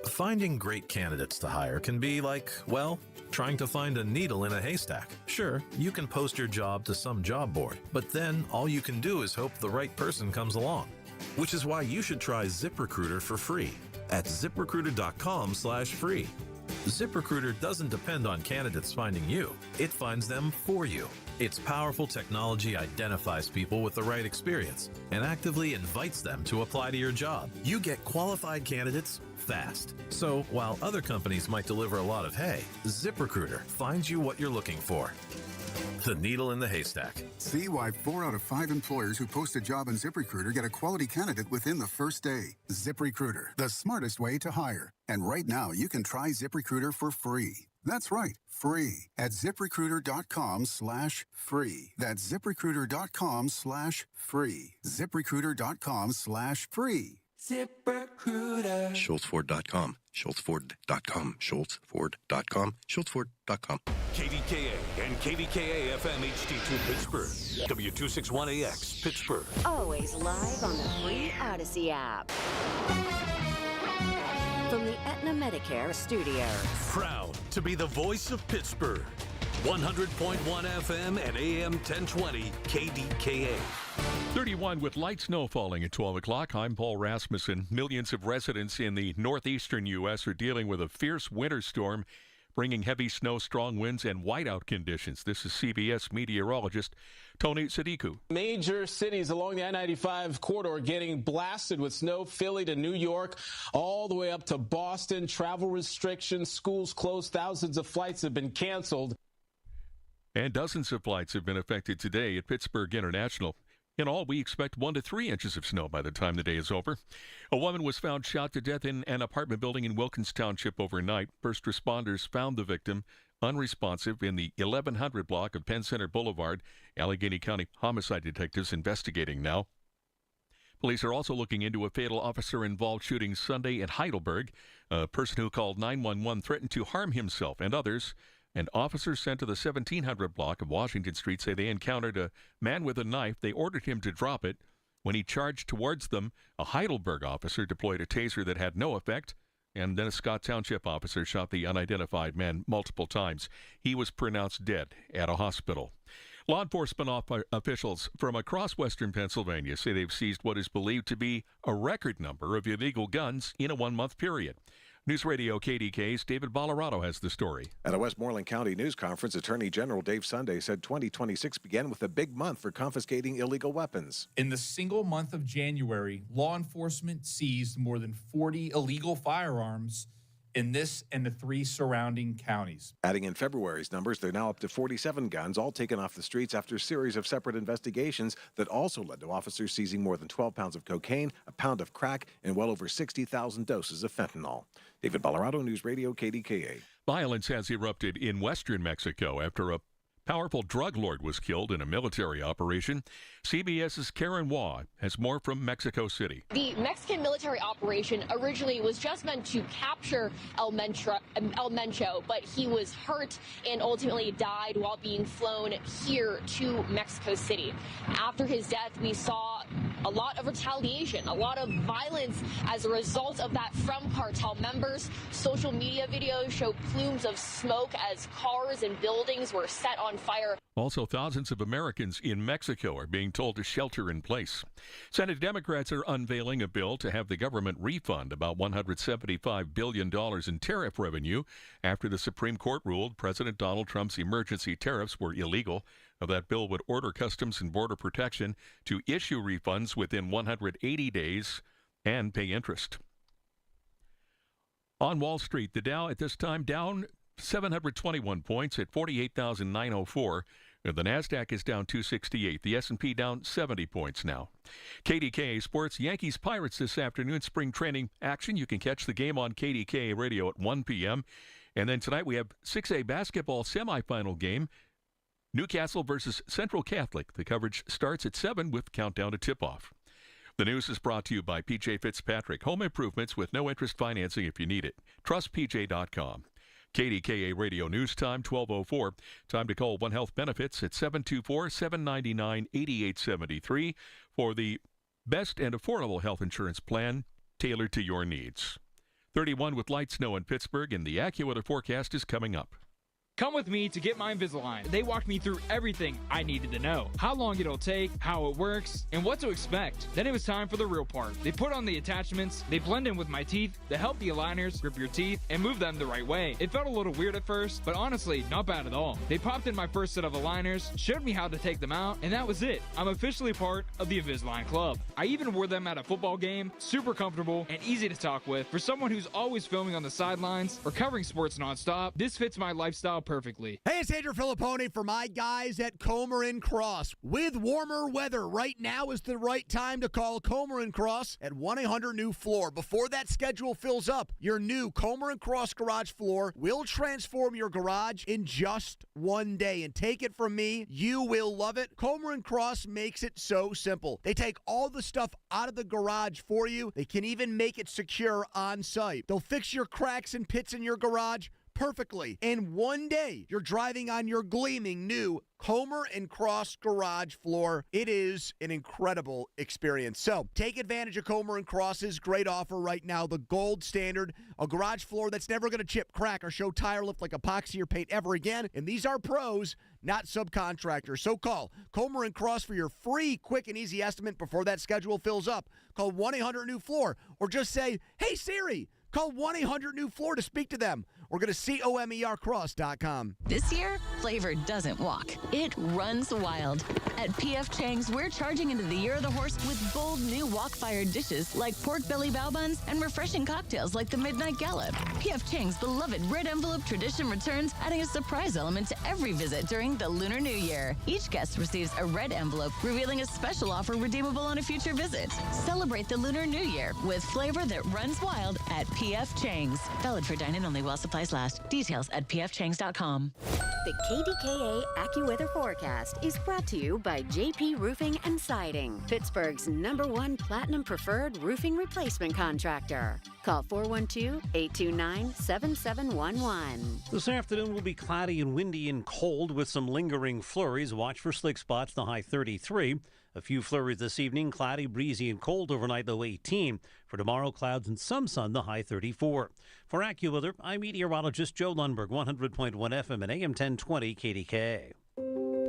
Finding great candidates to hire can be like, well, trying to find a needle in a haystack. Sure, you can post your job to some job board, but then all you can do is hope the right person comes along. Which is why you should try ZipRecruiter for free at ZipRecruiter.com/free. ZipRecruiter doesn't depend on candidates finding you. It finds them for you. Its powerful technology identifies people with the right experience and actively invites them to apply to your job. You get qualified candidates fast. So while other companies might deliver a lot of hay, ZipRecruiter finds you what you're looking for. The needle in the haystack. See why 4 out of 5 employers who post a job on ZipRecruiter get a quality candidate within the first day. ZipRecruiter, the smartest way to hire. And right now, you can try ZipRecruiter for free. That's right, free at ZipRecruiter.com/free. That's ZipRecruiter.com/free. ZipRecruiter.com/free. ZipRecruiter. SchultzFord.com. SchultzFord.com. SchultzFord.com. SchultzFord.com. KDKA and KDKA FM HD2 Pittsburgh. W261AX Pittsburgh. Always live on the free Odyssey app. From the Aetna Medicare studios. Proud to be the voice of Pittsburgh. 100.1 FM and AM 1020 KDKA. 31 with light snow falling at 12 o'clock. I'm Paul Rasmussen. Millions of residents in the northeastern U.S. are dealing with a fierce winter storm, bringing heavy snow, strong winds, and whiteout conditions. This is CBS meteorologist Tony Sadiku. Major cities along the I-95 corridor getting blasted with snow. Philly to New York, all the way up to Boston. Travel restrictions, schools closed, thousands of flights have been canceled. And dozens of flights have been affected today at Pittsburgh International. In all, we expect 1 to 3 inches of snow by the time the day is over. A woman was found shot to death in an apartment building in Wilkins Township overnight. First responders found the victim unresponsive in the 1100 block of Penn Center Boulevard. Allegheny County homicide detectives investigating now. Police are also looking into a fatal officer-involved shooting Sunday in Heidelberg. A person who called 911 threatened to harm himself and others. And officers sent to the 1700 block of Washington Street say they encountered a man with a knife. They ordered him to drop it. When he charged towards them, a Heidelberg officer deployed a taser that had no effect. And then a Scott Township officer shot the unidentified man multiple times. He was pronounced dead at a hospital. Law enforcement officials from across western Pennsylvania say they've seized what is believed to be a record number of illegal guns in a one-month period. News Radio KDKA's David Ballarado has the story. At a Westmoreland County news conference, Attorney General Dave Sunday said 2026 began with a big month for confiscating illegal weapons. In the single month of January, law enforcement seized more than 40 illegal firearms in this and the 3 surrounding counties. Adding in February's numbers, they're now up to 47 guns, all taken off the streets after a series of separate investigations that also led to officers seizing more than 12 pounds of cocaine, a pound of crack, and well over 60,000 doses of fentanyl. David Ballarado, News Radio KDKA. Violence has erupted in western Mexico after a powerful drug lord was killed in a military operation. CBS's Karen Waugh has more from Mexico City. The Mexican military operation originally was just meant to capture El Mencho, but he was hurt and ultimately died while being flown here to Mexico City. After his death, we saw a lot of retaliation, a lot of violence as a result of that from cartel members. Social media videos show plumes of smoke as cars and buildings were set on fire. Also, thousands of Americans in Mexico are being told to shelter in place. Senate Democrats are unveiling a bill to have the government refund about $175 billion in tariff revenue after the Supreme Court ruled President Donald Trump's emergency tariffs were illegal. That bill would order Customs and Border Protection to issue refunds within 180 days and pay interest. On Wall Street, the Dow at this time down 721 points at 48,904. The NASDAQ is down 268. The S&P down 70 points now. KDKA Sports, Yankees Pirates this afternoon, spring training action. You can catch the game on KDKA Radio at 1 p.m. And then tonight we have 6A basketball semifinal game. Newcastle versus Central Catholic. The coverage starts at 7 with countdown to tip-off. The news is brought to you by PJ Fitzpatrick. Home improvements with no interest financing if you need it. TrustPJ.com. KDKA Radio News Time, 12:04. Time to call One Health Benefits at 724-799-8873 for the best and affordable health insurance plan tailored to your needs. 31 with light snow in Pittsburgh, and the AccuWeather forecast is coming up. Come with me to Get My Invisalign. They walked me through everything I needed to know. How long it'll take, how it works, and what to expect. Then it was time for the real part. They put on the attachments, they blend in with my teeth, they help the aligners grip your teeth and move them the right way. It felt a little weird at first, but honestly, not bad at all. They popped in my first set of aligners, showed me how to take them out, and that was it. I'm officially part of the Invisalign Club. I even wore them at a football game, super comfortable and easy to talk with. For someone who's always filming on the sidelines or covering sports nonstop, this fits my lifestyle perfectly. Hey, it's Andrew Filippone for my guys at Comer & Cross. With warmer weather, right now is the right time to call Comer & Cross at 1-800-NEW-FLOOR. Before that schedule fills up, your new Comer & Cross garage floor will transform your garage in just one day. And take it from me, you will love it. Comer & Cross makes it so simple. They take all the stuff out of the garage for you. They can even make it secure on site. They'll fix your cracks and pits in your garage perfectly. And one day, you're driving on your gleaming new Comer & Cross garage floor. It is an incredible experience. So take advantage of Comer & Cross's great offer right now, the gold standard, a garage floor that's never going to chip, crack, or show tire lift like epoxy or paint ever again. And these are pros, not subcontractors. So call Comer & Cross for your free, quick, and easy estimate before that schedule fills up. Call 1-800-NEW-FLOOR or just say, hey, Siri, call 1-800-NEW-FLOOR to speak to them. or go to COMERcross.com. This year, flavor doesn't walk. It runs wild. At P.F. Chang's, we're charging into the year of the horse with bold new wok-fired dishes like pork belly bao buns and refreshing cocktails like the Midnight Gallop. P.F. Chang's beloved red envelope tradition returns, adding a surprise element to every visit during the Lunar New Year. Each guest receives a red envelope revealing a special offer redeemable on a future visit. Celebrate the Lunar New Year with flavor that runs wild at P.F. Chang's. Valid for dine-in only while supplies last. Details at pfchangs.com. The KDKA AccuWeather forecast is brought to you by JP Roofing and Siding, Pittsburgh's #1 Platinum Preferred Roofing Replacement Contractor. Call 412-829-7711. This afternoon will be cloudy and windy and cold with some lingering flurries. Watch for slick spots, the high 33. A few flurries this evening, cloudy, breezy, and cold overnight, low 18. For tomorrow, clouds and some sun, the high 34. For AccuWeather, I'm meteorologist Joe Lundberg, 100.1 FM and AM 1020 KDKA.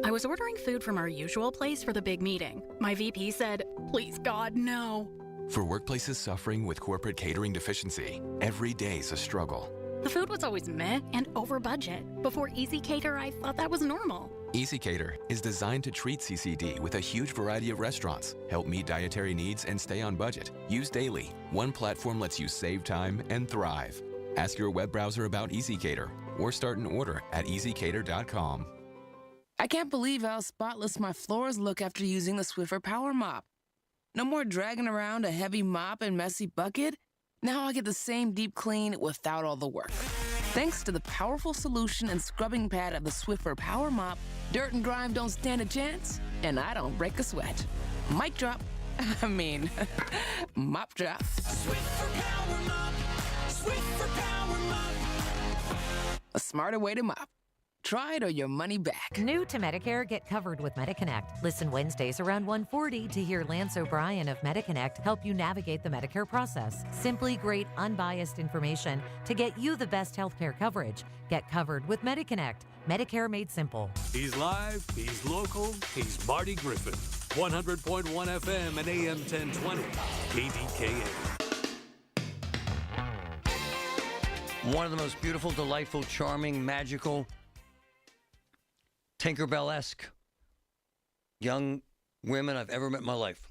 I was ordering food from our usual place for the big meeting. My VP said, "Please, God, no." For workplaces suffering with corporate catering deficiency, every day's a struggle. The food was always meh and over budget. Before Easy Cater, I thought that was normal. Easy Cater is designed to treat CCD with a huge variety of restaurants, help meet dietary needs, and stay on budget. Use daily. One platform lets you save time and thrive. Ask your web browser about Easy Cater or start an order at easycater.com. I can't believe how spotless my floors look after using the Swiffer Power Mop. No more dragging around a heavy mop and messy bucket. Now I get the same deep clean without all the work. Thanks to the powerful solution and scrubbing pad of the Swiffer Power Mop, dirt and grime don't stand a chance, and I don't break a sweat. Mic drop. Mop drop. Swiffer Power Mop. Swiffer Power Mop. A smarter way to mop. Try it or your money back. New to Medicare, get covered with MediConnect. Listen Wednesdays around 1:40 to hear Lance O'Brien of MediConnect help you navigate the Medicare process. Simply great, unbiased information to get you the best healthcare coverage. Get covered with MediConnect. Medicare made simple. He's live, he's local, he's Marty Griffin. 100.1 FM and AM 1020. KDKA. One of the most beautiful, delightful, charming, magical, Tinkerbell-esque young women I've ever met in my life.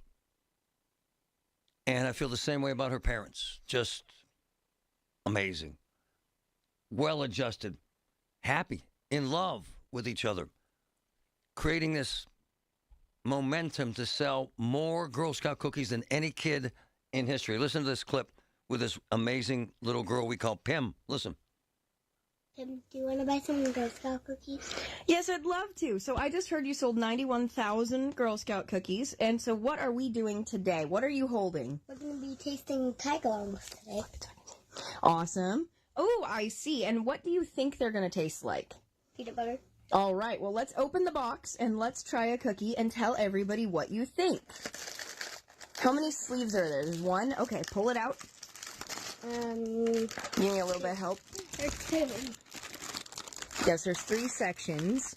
And I feel the same way about her parents. Just amazing. Well-adjusted, happy, in love with each other. Creating this momentum to sell more Girl Scout cookies than any kid in history. Listen to this clip with this amazing little girl we call Pim. Listen. Tim, do you want to buy some Girl Scout cookies? Yes, I'd love to. So I just heard you sold 91,000 Girl Scout cookies. And so what are we doing today? What are you holding? We're going to be tasting Tiger-Longs today. Awesome. Oh, I see. And what do you think they're going to taste like? Peanut butter. All right. Well, let's open the box and let's try a cookie and tell everybody what you think. How many sleeves are there? There's one. Okay, pull it out. You need a little bit of help? There's two. Yes, there's 3 sections.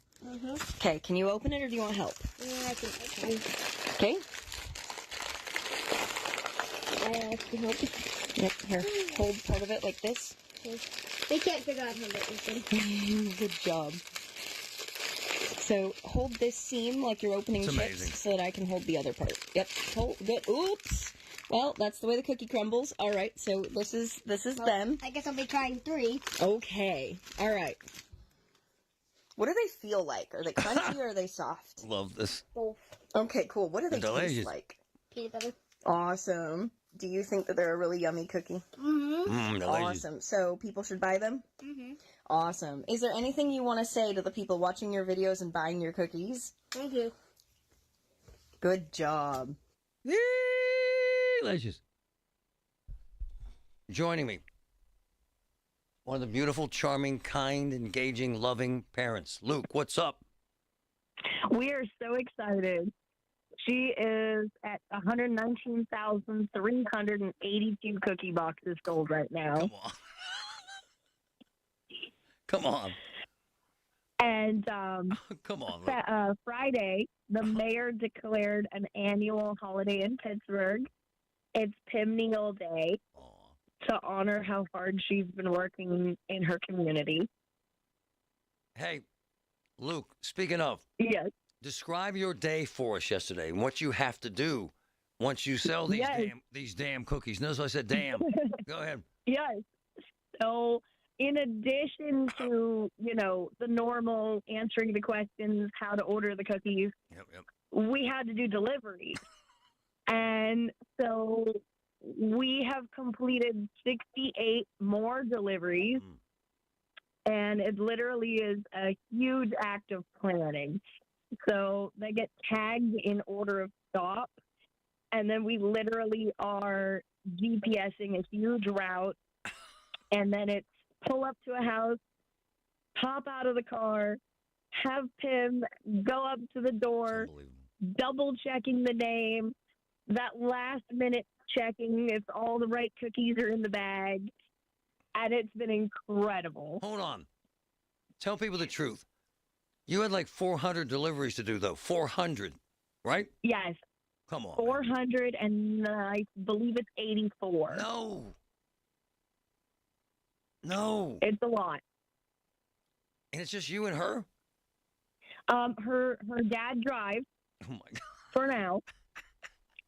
Okay, can you open it or do you want help? Yeah, I think I can. Okay. I can help. Yep, here, hold part of it like this. They can't figure out how to open. Good job. So hold this seam like you're opening It's chips amazing. so that I can hold the other part. Yep, hold, good. Oops. Well, that's the way the cookie crumbles. All right, so this is them. I guess I'll be trying 3. Okay. All right. What do they feel like? Are they crunchy or are they soft? Love this. Both. Okay, cool. What do they Delicious. taste like? Peanut butter. Awesome. Do you think that they're a really yummy cookie? Mm-hmm. Delicious. Awesome. So people should buy them? Mm-hmm. Awesome. Is there anything you want to say to the people watching your videos and buying your cookies? Thank you. Good job. Delicious. Joining me, one of the beautiful, charming, kind, engaging, loving parents. Luke, what's up? We are so excited. She is at 119,382 cookie boxes sold right now. Come on. Come on. And Come on. Luke. Friday, the mayor declared an annual holiday in Pittsburgh. It's Pim Neal Day. to honor how hard she's been working in her community. Hey, Luke, speaking of, Yes. describe your day for us yesterday and what you have to do once you sell these damn cookies. Notice I said damn. Go ahead. Yes. So, in addition to, the normal answering the questions, how to order the cookies, we had to do delivery. And so we have completed 68 more deliveries. And it literally is a huge act of planning. So they get tagged in order of stop. And then we literally are GPSing a huge route. And then it's pull up to a house, pop out of the car, have Pim go up to the door, double checking the name, that last minute checking if all the right cookies are in the bag. And it's been incredible. Hold on. Tell people the truth. You had like 400 deliveries to do, though. 400, right? Yes. Come on. 400, and I believe it's 84. No. It's a lot. And it's just you and her? Her dad drives. Oh, my God. For now.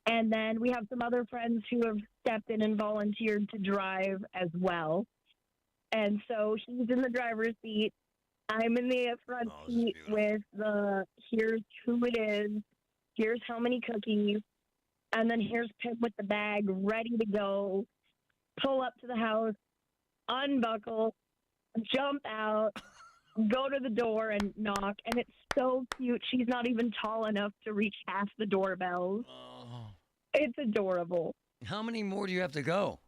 And then we have some other friends who have stepped in and volunteered to drive as well. And so he's in the driver's seat. I'm in the front seat with here's who it is, here's how many cookies, and then here's Pip with the bag ready to go, pull up to the house, unbuckle, jump out, go to the door and knock. And it's so cute. She's not even tall enough to reach half the doorbells. It's adorable. How many more do you have to go?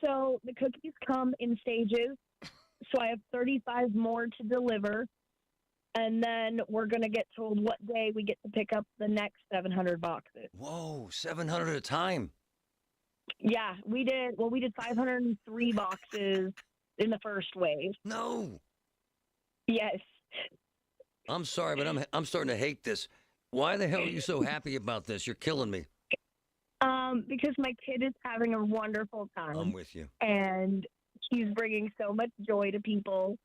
So the cookies come in stages. So I have 35 more to deliver. And then we're going to get told what day we get to pick up the next 700 boxes. Whoa, 700 at a time. Yeah, we did 503 boxes in the first wave. No. Yes. I'm sorry, but I'm starting to hate this. Why the hell are you so happy about this? You're killing me. Because my kid is having a wonderful time. I'm with you. And she's bringing so much joy to people.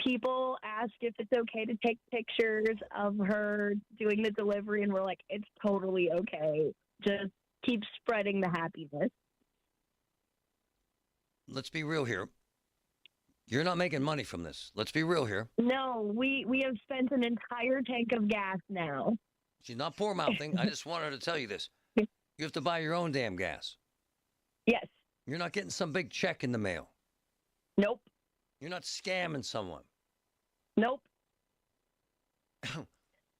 People ask if it's okay to take pictures of her doing the delivery, and we're like, it's totally okay. Just keep spreading the happiness. Let's be real here. You're not making money from this. Let's be real here. No, we have spent an entire tank of gas now. She's not poor mouthing. I just wanted to tell you this. You have to buy your own damn gas. Yes. You're not getting some big check in the mail. Nope. You're not scamming someone. Nope.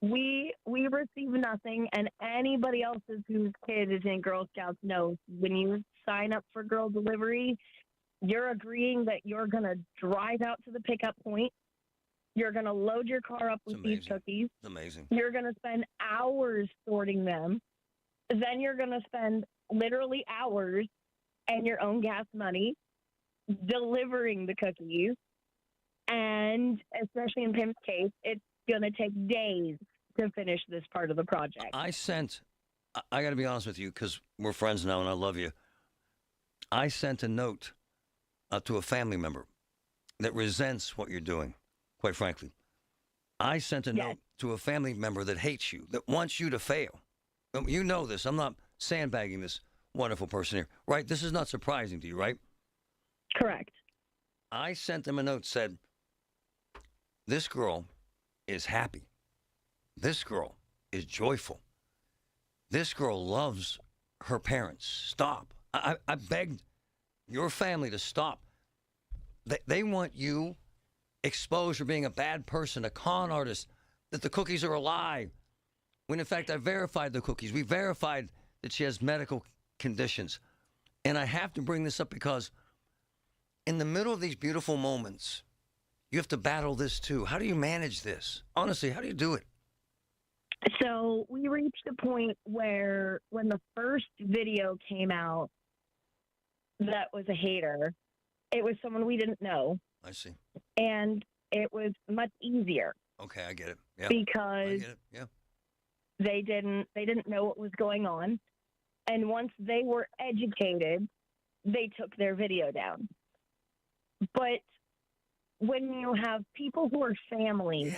We receive nothing, and anybody else's whose kid is in Girl Scouts knows when you sign up for girl delivery, you're agreeing that you're going to drive out to the pickup point. You're going to load your car up with these cookies. It's amazing. You're going to spend hours sorting them. Then you're going to spend literally hours and your own gas money delivering the cookies. And especially in Pim's case, it's going to take days to finish this part of the project. I got to be honest with you because we're friends now and I love you. I sent a note to a family member that resents what you're doing, quite frankly. I sent a note to a family member that hates you, that wants you to fail. You know this. I'm not sandbagging this wonderful person here, right? This is not surprising to you, right? Correct. I sent them a note said, this girl is happy. This girl is joyful. This girl loves her parents. Stop. I begged your family to stop. They want you exposed for being a bad person, a con artist, that the cookies are a lie. When, in fact, I verified the cookies. We verified that she has medical conditions. And I have to bring this up because in the middle of these beautiful moments, you have to battle this too. How do you manage this? Honestly, how do you do it? So we reached a point where when the first video came out that was a hater, it was someone we didn't know. I see. And it was much easier. Okay, I get it. Yeah. Because I get it. Yeah. they didn't know what was going on. And once they were educated, they took their video down. But when you have people who are family,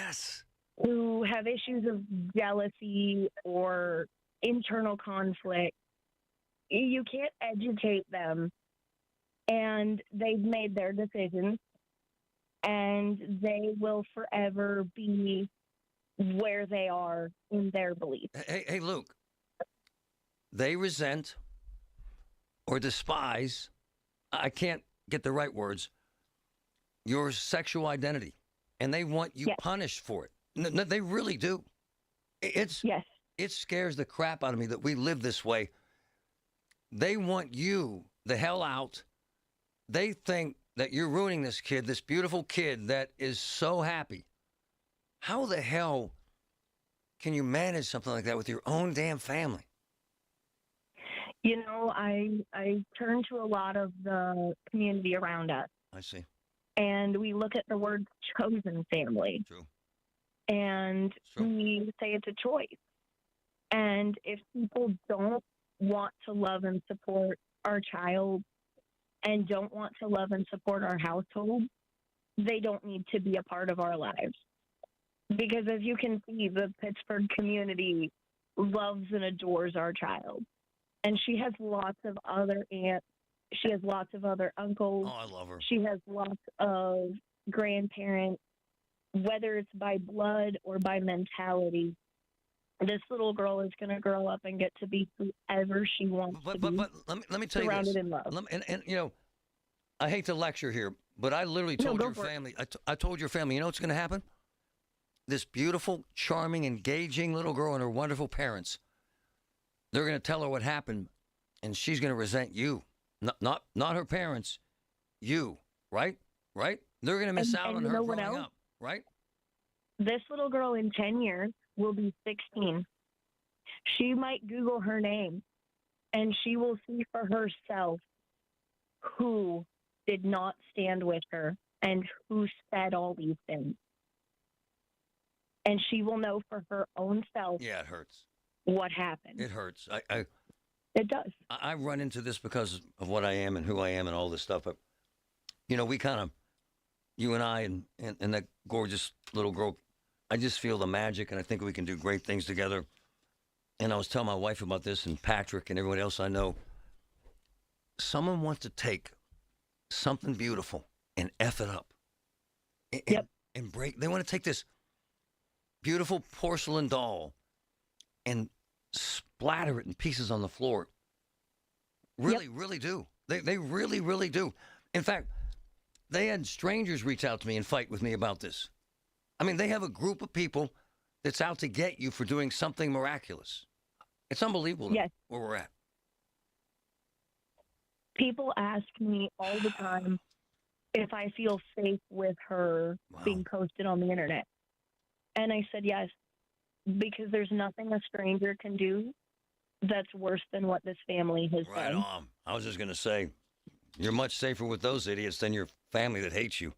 who have issues of jealousy or internal conflict, you can't educate them, and they've made their decisions, and they will forever be where they are in their beliefs. Hey, Luke, they resent or despise, I can't get the right words, your sexual identity, and they want you punished for it. No, they really do. It scares the crap out of me that we live this way. They want you the hell out. They think that you're ruining this kid, this beautiful kid that is so happy. How the hell can you manage something like that with your own damn family? You know, I turn to a lot of the community around us. I see. And we look at the word chosen family. True. And we say it's a choice. And if people don't want to love and support our child and don't want to love and support our household, they don't need to be a part of our lives. Because as you can see, the Pittsburgh community loves and adores our child. And she has lots of other aunts. She has lots of other uncles. Oh, I love her. She has lots of grandparents, whether it's by blood or by mentality. This little girl is going to grow up and get to be whoever she wants to be. But let me tell you surrounded this. in love. And you know, I hate to lecture here, but I literally told your family, I told your family, you know what's going to happen? This beautiful, charming, engaging little girl and her wonderful parents, they're going to tell her what happened, and she's going to resent you. Not her parents, you, right? Right? They're going to miss out on her growing up, right? This little girl in 10 years will be 16. She might Google her name, and she will see for herself who did not stand with her and who said all these things. And she will know for her own self. Yeah, it hurts. What happened. It hurts. It does. I run into this because of what I am and who I am and all this stuff. But, you know, we kind of, you and I and that gorgeous little girl, I just feel the magic, and I think we can do great things together. And I was telling my wife about this, and Patrick and everyone else I know. Someone wants to take something beautiful and F it up. And break. They want to take this beautiful porcelain doll and splatter it in pieces on the floor. Really, really do. They really, really do. In fact, they had strangers reach out to me and fight with me about this. I mean, they have a group of people that's out to get you for doing something miraculous. It's unbelievable where we're at. People ask me all the time if I feel safe with her being posted on the internet. And I said yes, because there's nothing a stranger can do that's worse than what this family has done. Right on. I was just going to say, you're much safer with those idiots than your family that hates you.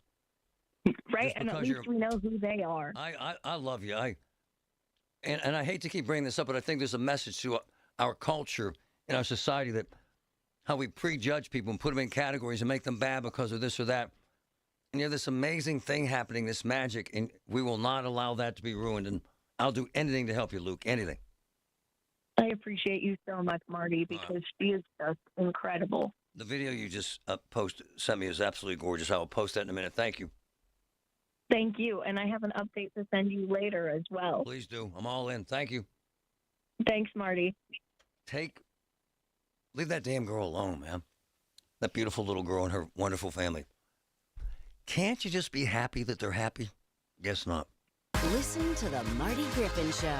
Right, and at least we know who they are. I love you. And I hate to keep bringing this up, but I think there's a message to our culture and our society that how we prejudge people and put them in categories and make them bad because of this or that. And you have this amazing thing happening, this magic, and we will not allow that to be ruined. And I'll do anything to help you, Luke, anything. I appreciate you so much, Marty, because she is just incredible. The video you just sent me is absolutely gorgeous. I will post that in a minute. Thank you. Thank you. And I have an update to send you later as well. Please do. I'm all in. Thank you. Thanks, Marty. Leave that damn girl alone, man. That beautiful little girl and her wonderful family. Can't you just be happy that they're happy? Guess not. Listen to the Marty Griffin Show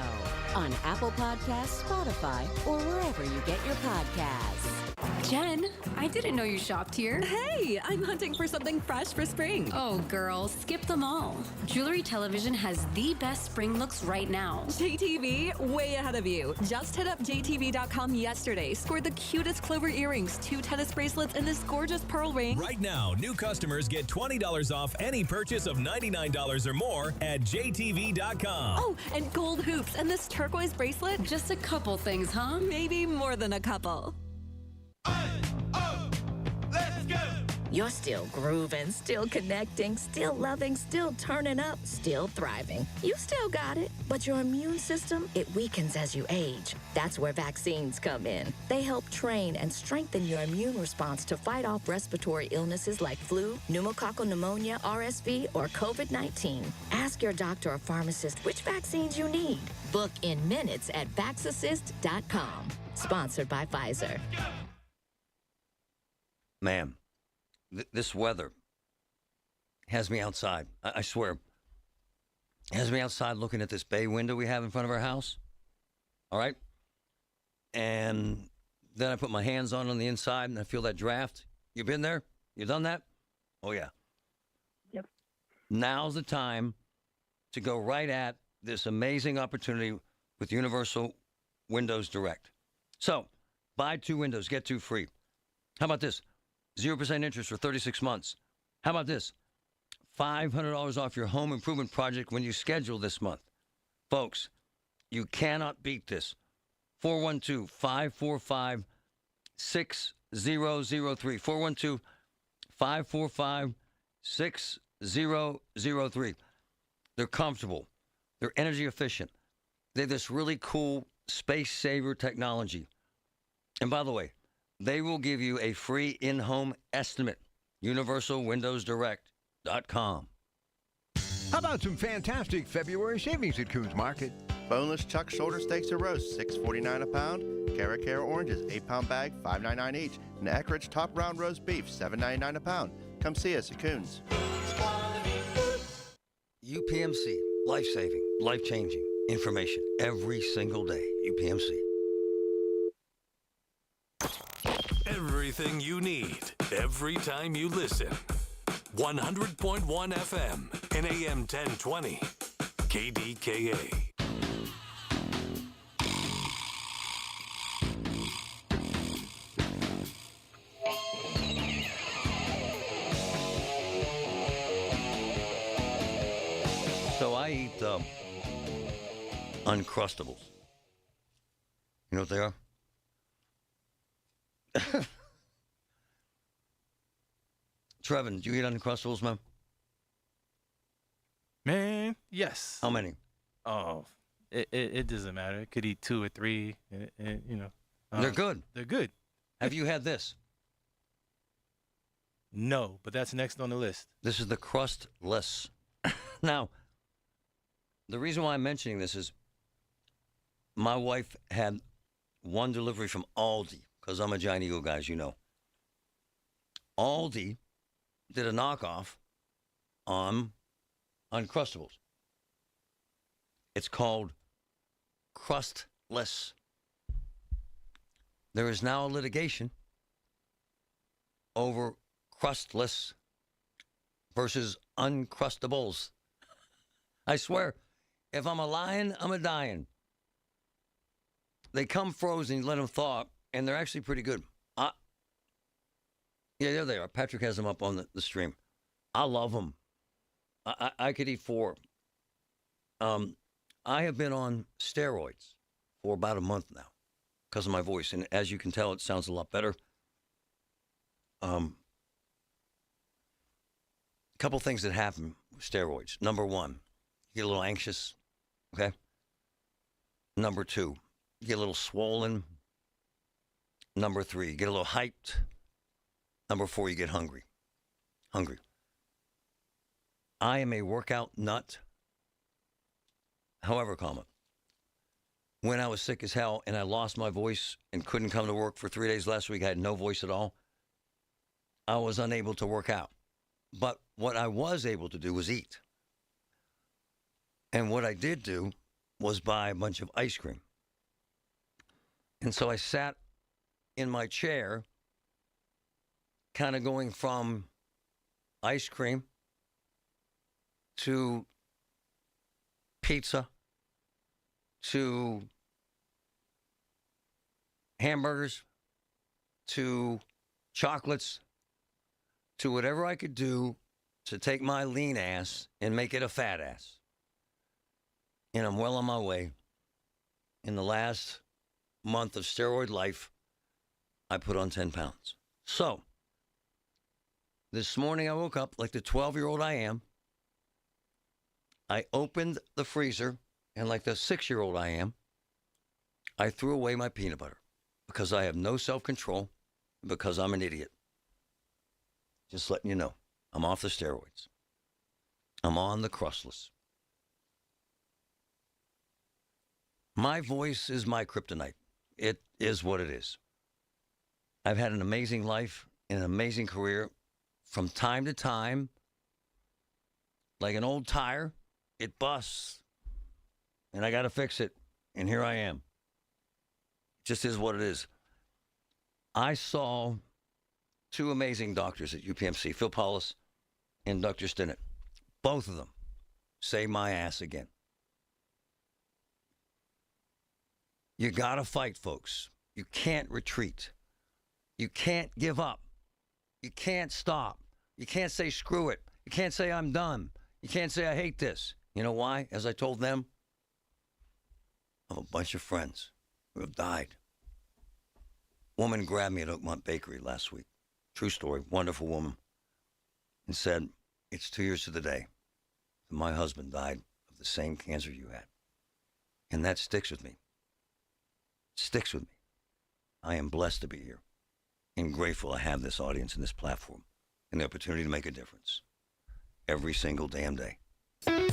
on Apple Podcasts, Spotify, or wherever you get your podcasts. Jen, I didn't know you shopped here. Hey, I'm hunting for something fresh for spring. Oh, girl, skip them all. Jewelry Television has the best spring looks right now. JTV, way ahead of you. Just hit up JTV.com yesterday, scored the cutest clover earrings, 2 tennis bracelets, and this gorgeous pearl ring. Right now, new customers get $20 off any purchase of $99 or more at JTV.com. Oh, and gold hoops and this turquoise bracelet. Just a couple things, huh? Maybe more than a couple. You're still grooving, still connecting, still loving, still turning up, still thriving. You still got it, but your immune system, it weakens as you age. That's where vaccines come in. They help train and strengthen your immune response to fight off respiratory illnesses like flu, pneumococcal pneumonia, RSV, or COVID-19. Ask your doctor or pharmacist which vaccines you need. Book in minutes at vaxassist.com. Sponsored by Pfizer. Man, this weather has me outside. I swear. It has me outside looking at this bay window we have in front of our house. All right? And then I put my hands on the inside and I feel that draft. You been there? You done that? Oh, yeah. Yep. Now's the time to go right at this amazing opportunity with Universal Windows Direct. So, buy 2 windows, get 2 free. How about this? 0% interest for 36 months. How about this? $500 off your home improvement project when you schedule this month. Folks, you cannot beat this. 412-545-6003. 412-545-6003. They're comfortable. They're energy efficient. They have this really cool space saver technology. And by the way, they will give you a free in-home estimate. UniversalWindowsDirect.com. How about some fantastic February savings at Coons Market? Boneless chuck shoulder steaks or roast, $6.49 a pound. Cara oranges, 8-pound bag, $5.99 each. And Eckrich top round roast beef, $7.99 a pound. Come see us at Coons. UPMC, life-saving, life-changing information every single day. UPMC. Everything you need, every time you listen. 100.1 FM and AM 1020. KDKA. So I eat Uncrustables. You know what they are? Trevin, do you eat Uncrustables, man? Man, yes. How many? Oh, it doesn't matter. I could eat 2 or 3. You know, They're good. They're good. Have you had this? No, but that's next on the list. This is the crustless. Now, the reason why I'm mentioning this is my wife had one delivery from Aldi, because I'm a Giant Eagle guy, as you know. Aldi did a knockoff on Uncrustables. It's called crustless. There is now a litigation over crustless versus Uncrustables. I swear, if I'm a lion, I'm a dying. They come frozen, you let them thaw, and they're actually pretty good. Yeah, there they are. Patrick has them up on the stream. I love them. I could eat 4. I have been on steroids for about a month now because of my voice, and as you can tell, it sounds a lot better. A couple things that happen with steroids. Number 1, you get a little anxious, okay? Number 2, you get a little swollen. Number 3, you get a little hyped. Number 4, you get hungry. I am a workout nut. However, when I was sick as hell and I lost my voice and couldn't come to work for 3 days last week, I had no voice at all. I was unable to work out. But what I was able to do was eat. And what I did do was buy a bunch of ice cream. And so I sat in my chair, kind of going from ice cream to pizza to hamburgers to chocolates to whatever I could do to take my lean ass and make it a fat ass. And I'm well on my way. In the last month of steroid life, I put on 10 pounds. So, This morning I woke up like the 12-year-old I am. I opened the freezer, and like the 6-year-old I am, I threw away my peanut butter because I have no self-control, because I'm an idiot. Just letting you know, I'm off the steroids. I'm on the crustless. My voice is my kryptonite. It is what it is. I've had an amazing life and an amazing career. From time to time, like an old tire, it busts. And I got to fix it. And here I am. It just is what it is. I saw two amazing doctors at UPMC, Phil Paulus and Dr. Stinnett. Both of them saved my ass again. You got to fight, folks. You can't retreat. You can't give up. You can't stop. You can't say screw it. You can't say I'm done. You can't say I hate this. You know why? As I told them, I have a bunch of friends who have died. Woman grabbed me at Oakmont Bakery last week. True story. Wonderful woman. And said, it's 2 years to the day that my husband died of the same cancer you had. And that sticks with me. Sticks with me. I am blessed to be here and grateful I have this audience and this platform and the opportunity to make a difference every single damn day. Butler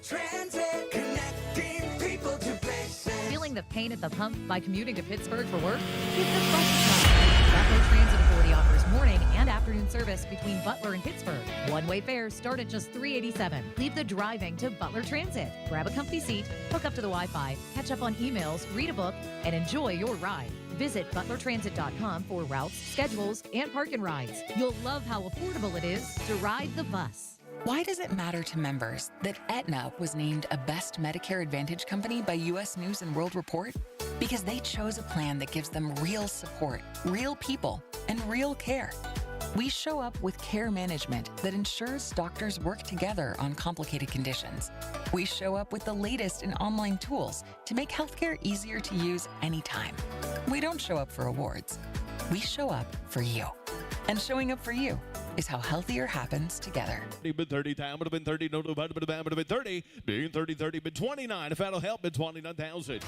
Transit, connecting people to places. Feeling the pain at the pump by commuting to Pittsburgh for work? Give the buses time. Butler Transit Authority offers morning and afternoon service between Butler and Pittsburgh. One-way fares start at just $3.87. Leave the driving to Butler Transit. Grab a comfy seat, hook up to the Wi-Fi, catch up on emails, read a book, and enjoy your ride. Visit butlertransit.com for routes, schedules, and park-and rides. You'll love how affordable it is to ride the bus. Why does it matter to members that Aetna was named a Best Medicare Advantage company by U.S. News & World Report? Because they chose a plan that gives them real support, real people, and real care. We show up with care management that ensures doctors work together on complicated conditions. We show up with the latest in online tools to make healthcare easier to use anytime. We don't show up for awards. We show up for you. And showing up for you is how healthier happens together. Been 30 time, would have been 30, no, would have been 30, being 30, been 29, if that'll help, been 29,000.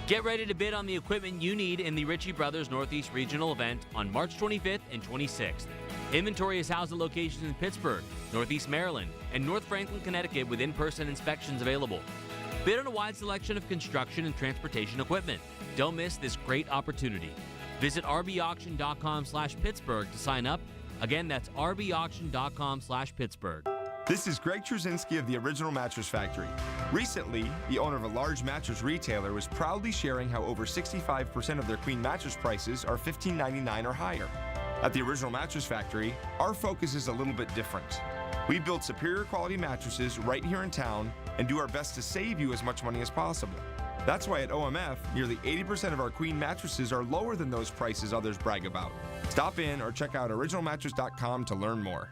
Get ready to bid on the equipment you need in the Ritchie Brothers Northeast Regional event on March 25th and 26th. Inventory is housed at locations in Pittsburgh, Northeast Maryland, and North Franklin, Connecticut with in-person inspections available. Bid on a wide selection of construction and transportation equipment. Don't miss this great opportunity. Visit rbauction.com/Pittsburgh to sign up. Again, that's rbauction.com/Pittsburgh. This is Greg Trzynski of the Original Mattress Factory. Recently, the owner of a large mattress retailer was proudly sharing how over 65% of their queen mattress prices are $15.99 or higher. At the Original Mattress Factory, our focus is a little bit different. We build superior quality mattresses right here in town and do our best to save you as much money as possible. That's why at OMF, nearly 80% of our queen mattresses are lower than those prices others brag about. Stop in or check out originalmattress.com to learn more.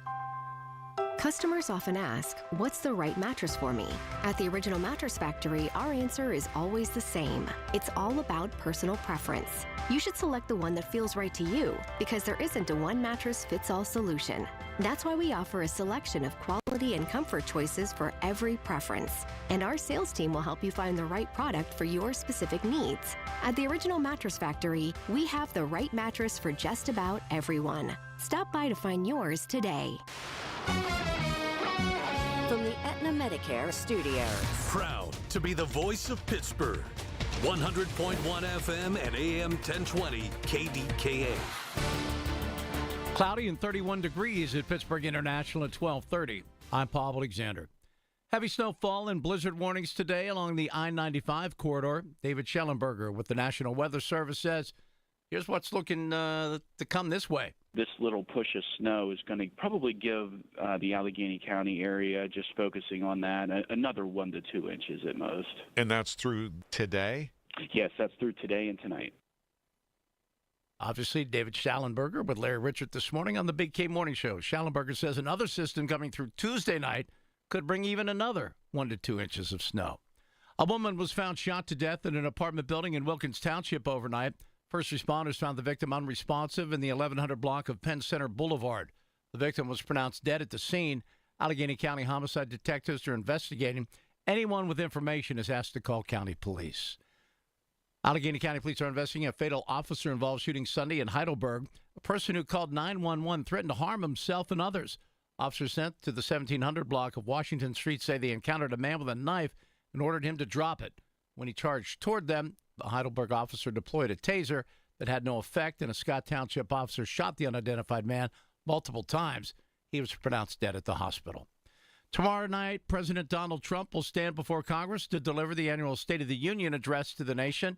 Customers often ask, what's the right mattress for me? At the Original Mattress Factory, our answer is always the same. It's all about personal preference. You should select the one that feels right to you because there isn't a one-mattress-fits-all solution. That's why we offer a selection of quality and comfort choices for every preference. And our sales team will help you find the right product for your specific needs. At the Original Mattress Factory, we have the right mattress for just about everyone. Stop by to find yours today. From the Aetna Medicare Studios. Proud to be the voice of Pittsburgh. 100.1 FM and AM 1020 KDKA. Cloudy and 31 degrees at Pittsburgh International at 12:30. I'm Paul Alexander. Heavy snowfall and blizzard warnings today along the I-95 corridor. David Schellenberger with the National Weather Service says, here's what's looking to come this way. This little push of snow is going to probably give the Allegheny County area, just focusing on that, another 1 to 2 inches at most. And that's through today? Yes, that's through today and tonight. Obviously, David Schellenberger with Larry Richert this morning on the Big K Morning Show. Schellenberger says another system coming through Tuesday night could bring even another 1 to 2 inches of snow. A woman was found shot to death in an apartment building in Wilkins Township overnight. First responders found the victim unresponsive in the 1100 block of Penn Center Boulevard. The victim was pronounced dead at the scene. Allegheny County homicide detectives are investigating. Anyone with information is asked to call county police. Allegheny County police are investigating a fatal officer-involved shooting Sunday in Heidelberg. A person who called 911 threatened to harm himself and others. Officers sent to the 1700 block of Washington Street say they encountered a man with a knife and ordered him to drop it. When he charged toward them, the Heidelberg officer deployed a taser that had no effect, and a Scott Township officer shot the unidentified man multiple times. He was pronounced dead at the hospital. Tomorrow night, President Donald Trump will stand before Congress to deliver the annual State of the Union address to the nation.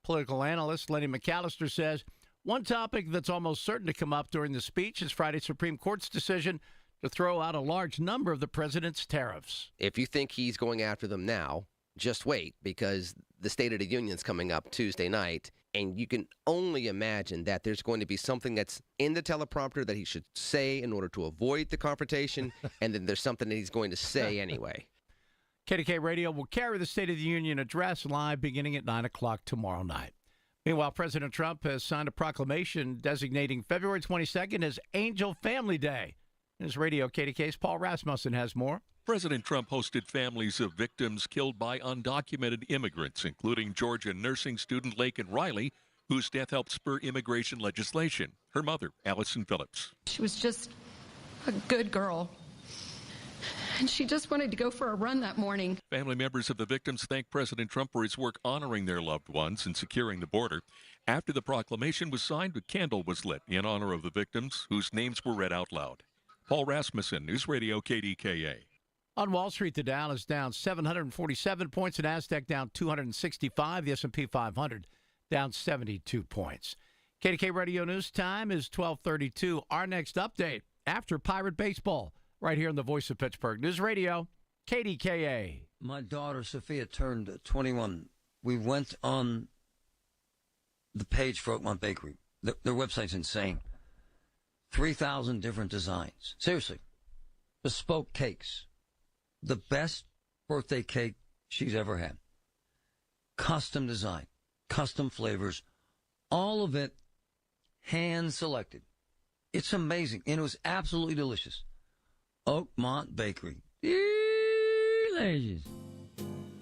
Political analyst Lenny McAllister says one topic that's almost certain to come up during the speech is Friday's Supreme Court's decision to throw out a large number of the president's tariffs. If you think he's going after them now, just wait, because the State of the Union's coming up Tuesday night, and you can only imagine that there's going to be something that's in the teleprompter that he should say in order to avoid the confrontation, and then there's something that he's going to say anyway. KDKA Radio will carry the State of the Union address live beginning at 9 o'clock tomorrow night. Meanwhile, President Trump has signed a proclamation designating February 22nd as Angel Family Day. In his radio, KDKA's Paul Rasmussen has more. President Trump hosted families of victims killed by undocumented immigrants, including Georgia nursing student Laken Riley, whose death helped spur immigration legislation. Her mother, Allison Phillips. She was just a good girl, and she just wanted to go for a run that morning. Family members of the victims thanked President Trump for his work honoring their loved ones and securing the border. After the proclamation was signed, a candle was lit in honor of the victims, whose names were read out loud. Paul Rasmussen, News Radio KDKA. On Wall Street, the Dow is down 747 points, the Nasdaq down 265, the S&P 500 down 72 points. KDKA Radio News time is 12:32. Our next update after Pirate Baseball, right here on the Voice of Pittsburgh News Radio, KDKA. My daughter, Sophia, turned 21. We went on the page for Oakmont Bakery. Their website's insane. 3,000 different designs. Seriously. Bespoke cakes. The best birthday cake she's ever had. Custom design. Custom flavors. All of it hand-selected. It's amazing. And it was absolutely delicious. Oakmont Bakery. Delicious.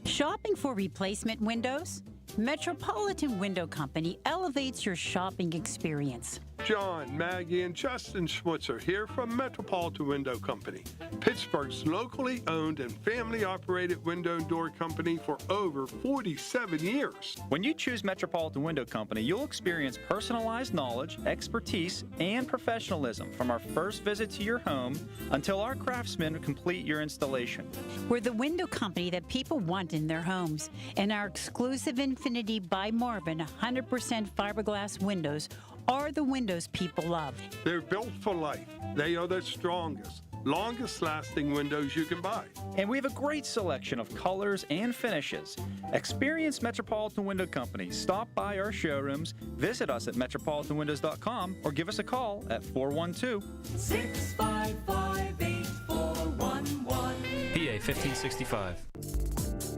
Shopping for replacement windows? Metropolitan Window Company elevates your shopping experience. John, Maggie, and Justin Schmutzer here from Metropolitan Window Company, Pittsburgh's locally owned and family-operated window and door company for over 47 years. When you choose Metropolitan Window Company, you'll experience personalized knowledge, expertise, and professionalism from our first visit to your home until our craftsmen complete your installation. We're the window company that people want in their homes, and our exclusive Infinity by Marvin 100% fiberglass windows are the windows people love. They're built for life. They are the strongest, longest-lasting windows you can buy. And we have a great selection of colors and finishes. Experience Metropolitan Window Company. Stop by our showrooms, visit us at metropolitanwindows.com, or give us a call at 412-655-8411. PA 1565.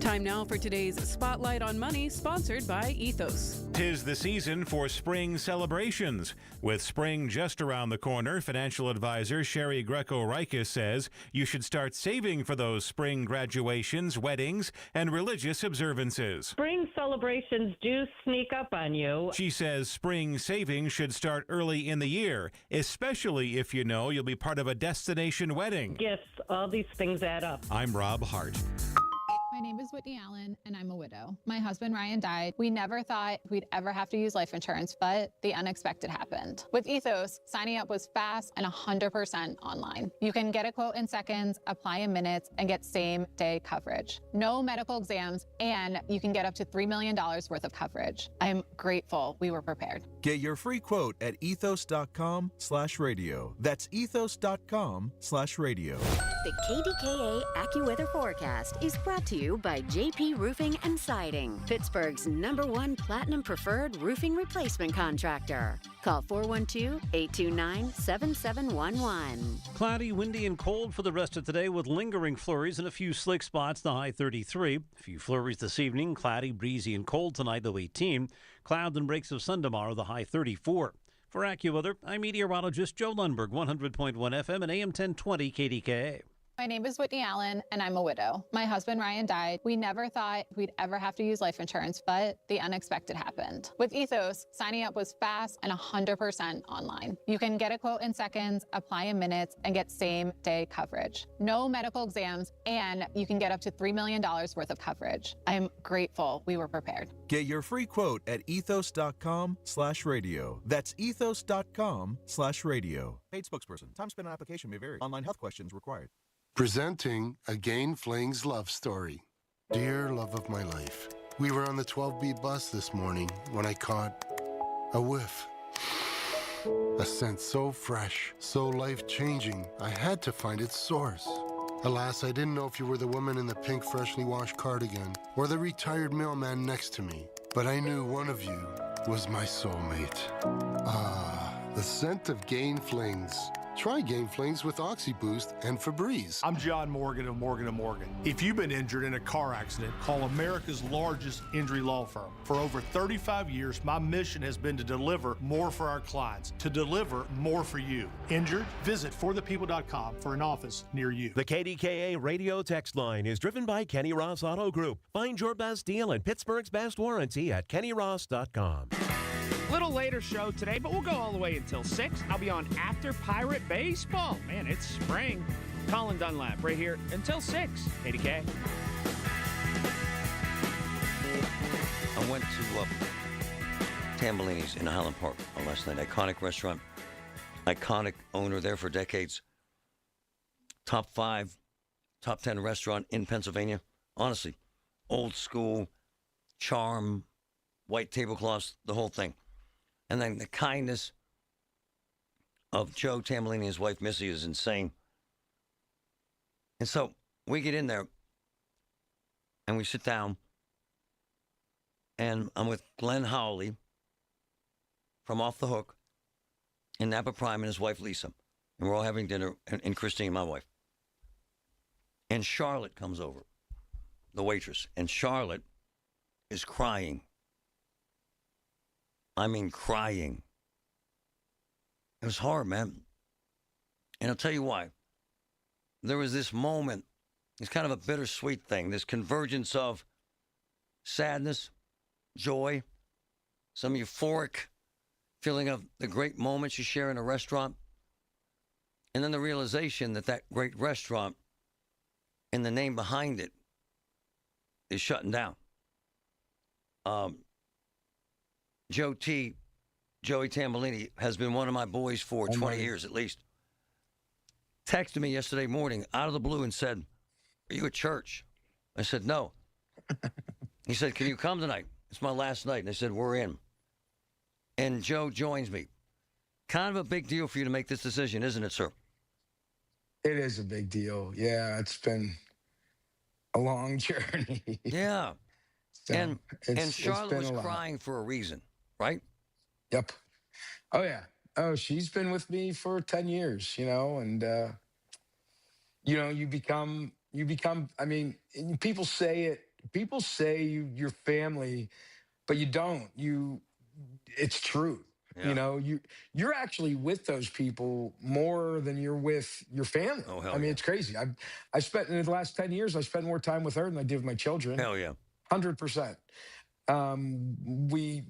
Time now for today's Spotlight on Money, sponsored by Ethos. 'Tis the season for spring celebrations. With spring just around the corner, financial advisor Sherry Greco-Rikis says you should start saving for those spring graduations, weddings, and religious observances. Spring celebrations do sneak up on you. She says spring saving should start early in the year, especially if you know you'll be part of a destination wedding. Gifts, all these things add up. I'm Rob Hart. My name is Whitney Allen, and I'm a widow. My husband, Ryan, died. We never thought we'd ever have to use life insurance, but the unexpected happened. With Ethos, signing up was fast and 100% online. You can get a quote in seconds, apply in minutes, and get same-day coverage. No medical exams, and you can get up to $3 million worth of coverage. I'm grateful we were prepared. Get your free quote at ethos.com/radio. That's ethos.com/radio. The KDKA AccuWeather forecast is brought to you by by JP Roofing and Siding, Pittsburgh's #1 Platinum Preferred Roofing Replacement Contractor. Call 412-829-7711. Cloudy, windy, and cold for the rest of today with lingering flurries and a few slick spots, the high 33. A few flurries this evening, cloudy, breezy, and cold tonight, low 18. Clouds and breaks of sun tomorrow, the high 34. For AccuWeather, I'm meteorologist Joe Lundberg, 100.1 FM and AM 1020 KDKA. My name is Whitney Allen, and I'm a widow. My husband, Ryan, died. We never thought we'd ever have to use life insurance, but the unexpected happened. With Ethos, signing up was fast and 100% online. You can get a quote in seconds, apply in minutes, and get same-day coverage. No medical exams, and you can get up to $3 million worth of coverage. I'm grateful we were prepared. Get your free quote at ethos.com/radio. That's ethos.com/radio. Paid spokesperson. Time spent on application may vary. Online health questions required. Presenting a Gain Flings love story. Dear love of my life, we were on the 12B bus this morning when I caught a whiff. A scent so fresh, so life-changing, I had to find its source. Alas, I didn't know if you were the woman in the pink freshly washed cardigan or the retired mailman next to me, but I knew one of you was my soulmate. Ah, the scent of Gain Flings. Try Gain Flings with OxyBoost and Febreze. I'm John Morgan of Morgan & Morgan. If you've been injured in a car accident, call America's largest injury law firm. For over 35 years, my mission has been to deliver more for our clients, to deliver more for you. Injured? Visit forthepeople.com for an office near you. The KDKA radio text line is driven by Kenny Ross Auto Group. Find your best deal and Pittsburgh's best warranty at kennyross.com. Little later show today, but we'll go all the way until 6. I'll be on After Pirate Baseball. Man, it's spring. Colin Dunlap right here until 6. KDK. I went to Tambellini's in Highland Park last night. Iconic restaurant. Iconic owner there for decades. Top 5, top 10 restaurant in Pennsylvania. Honestly, old school, charm, white tablecloths, the whole thing. And then the kindness of Joe Tambellini and his wife, Missy, is insane. And so we get in there and we sit down, and I'm with Glenn Howley from Off the Hook and Napa Prime and his wife, Lisa. And we're all having dinner, and Christine, my wife. And Charlotte comes over, the waitress. And Charlotte is crying. I mean, crying. It was hard, man. And I'll tell you why. There was this moment, it's kind of a bittersweet thing, this convergence of sadness, joy, some euphoric feeling of the great moments you share in a restaurant, and then the realization that that great restaurant and the name behind it is shutting down. Joey Tambellini, has been one of my boys for 20 years at least. Texted me yesterday morning out of the blue and said, "Are you at church?" I said, "No." He said, "Can you come tonight? It's my last night." And I said, "We're in." And Joe joins me. Kind of a big deal for you to make this decision, isn't it, sir? It is a big deal. Yeah, it's been a long journey. Yeah. So and Charlotte was crying for a reason, right? Yep. Oh, yeah. Oh, she's been with me for 10 years, and, you become, I mean, people say you're family, but you don't. It's true. Yeah. You're actually with those people more than you're with your family. Oh, hell I mean, yeah. it's crazy. I spent, in the last 10 years, I spent more time with her than I did with my children. Hell yeah. 100%. We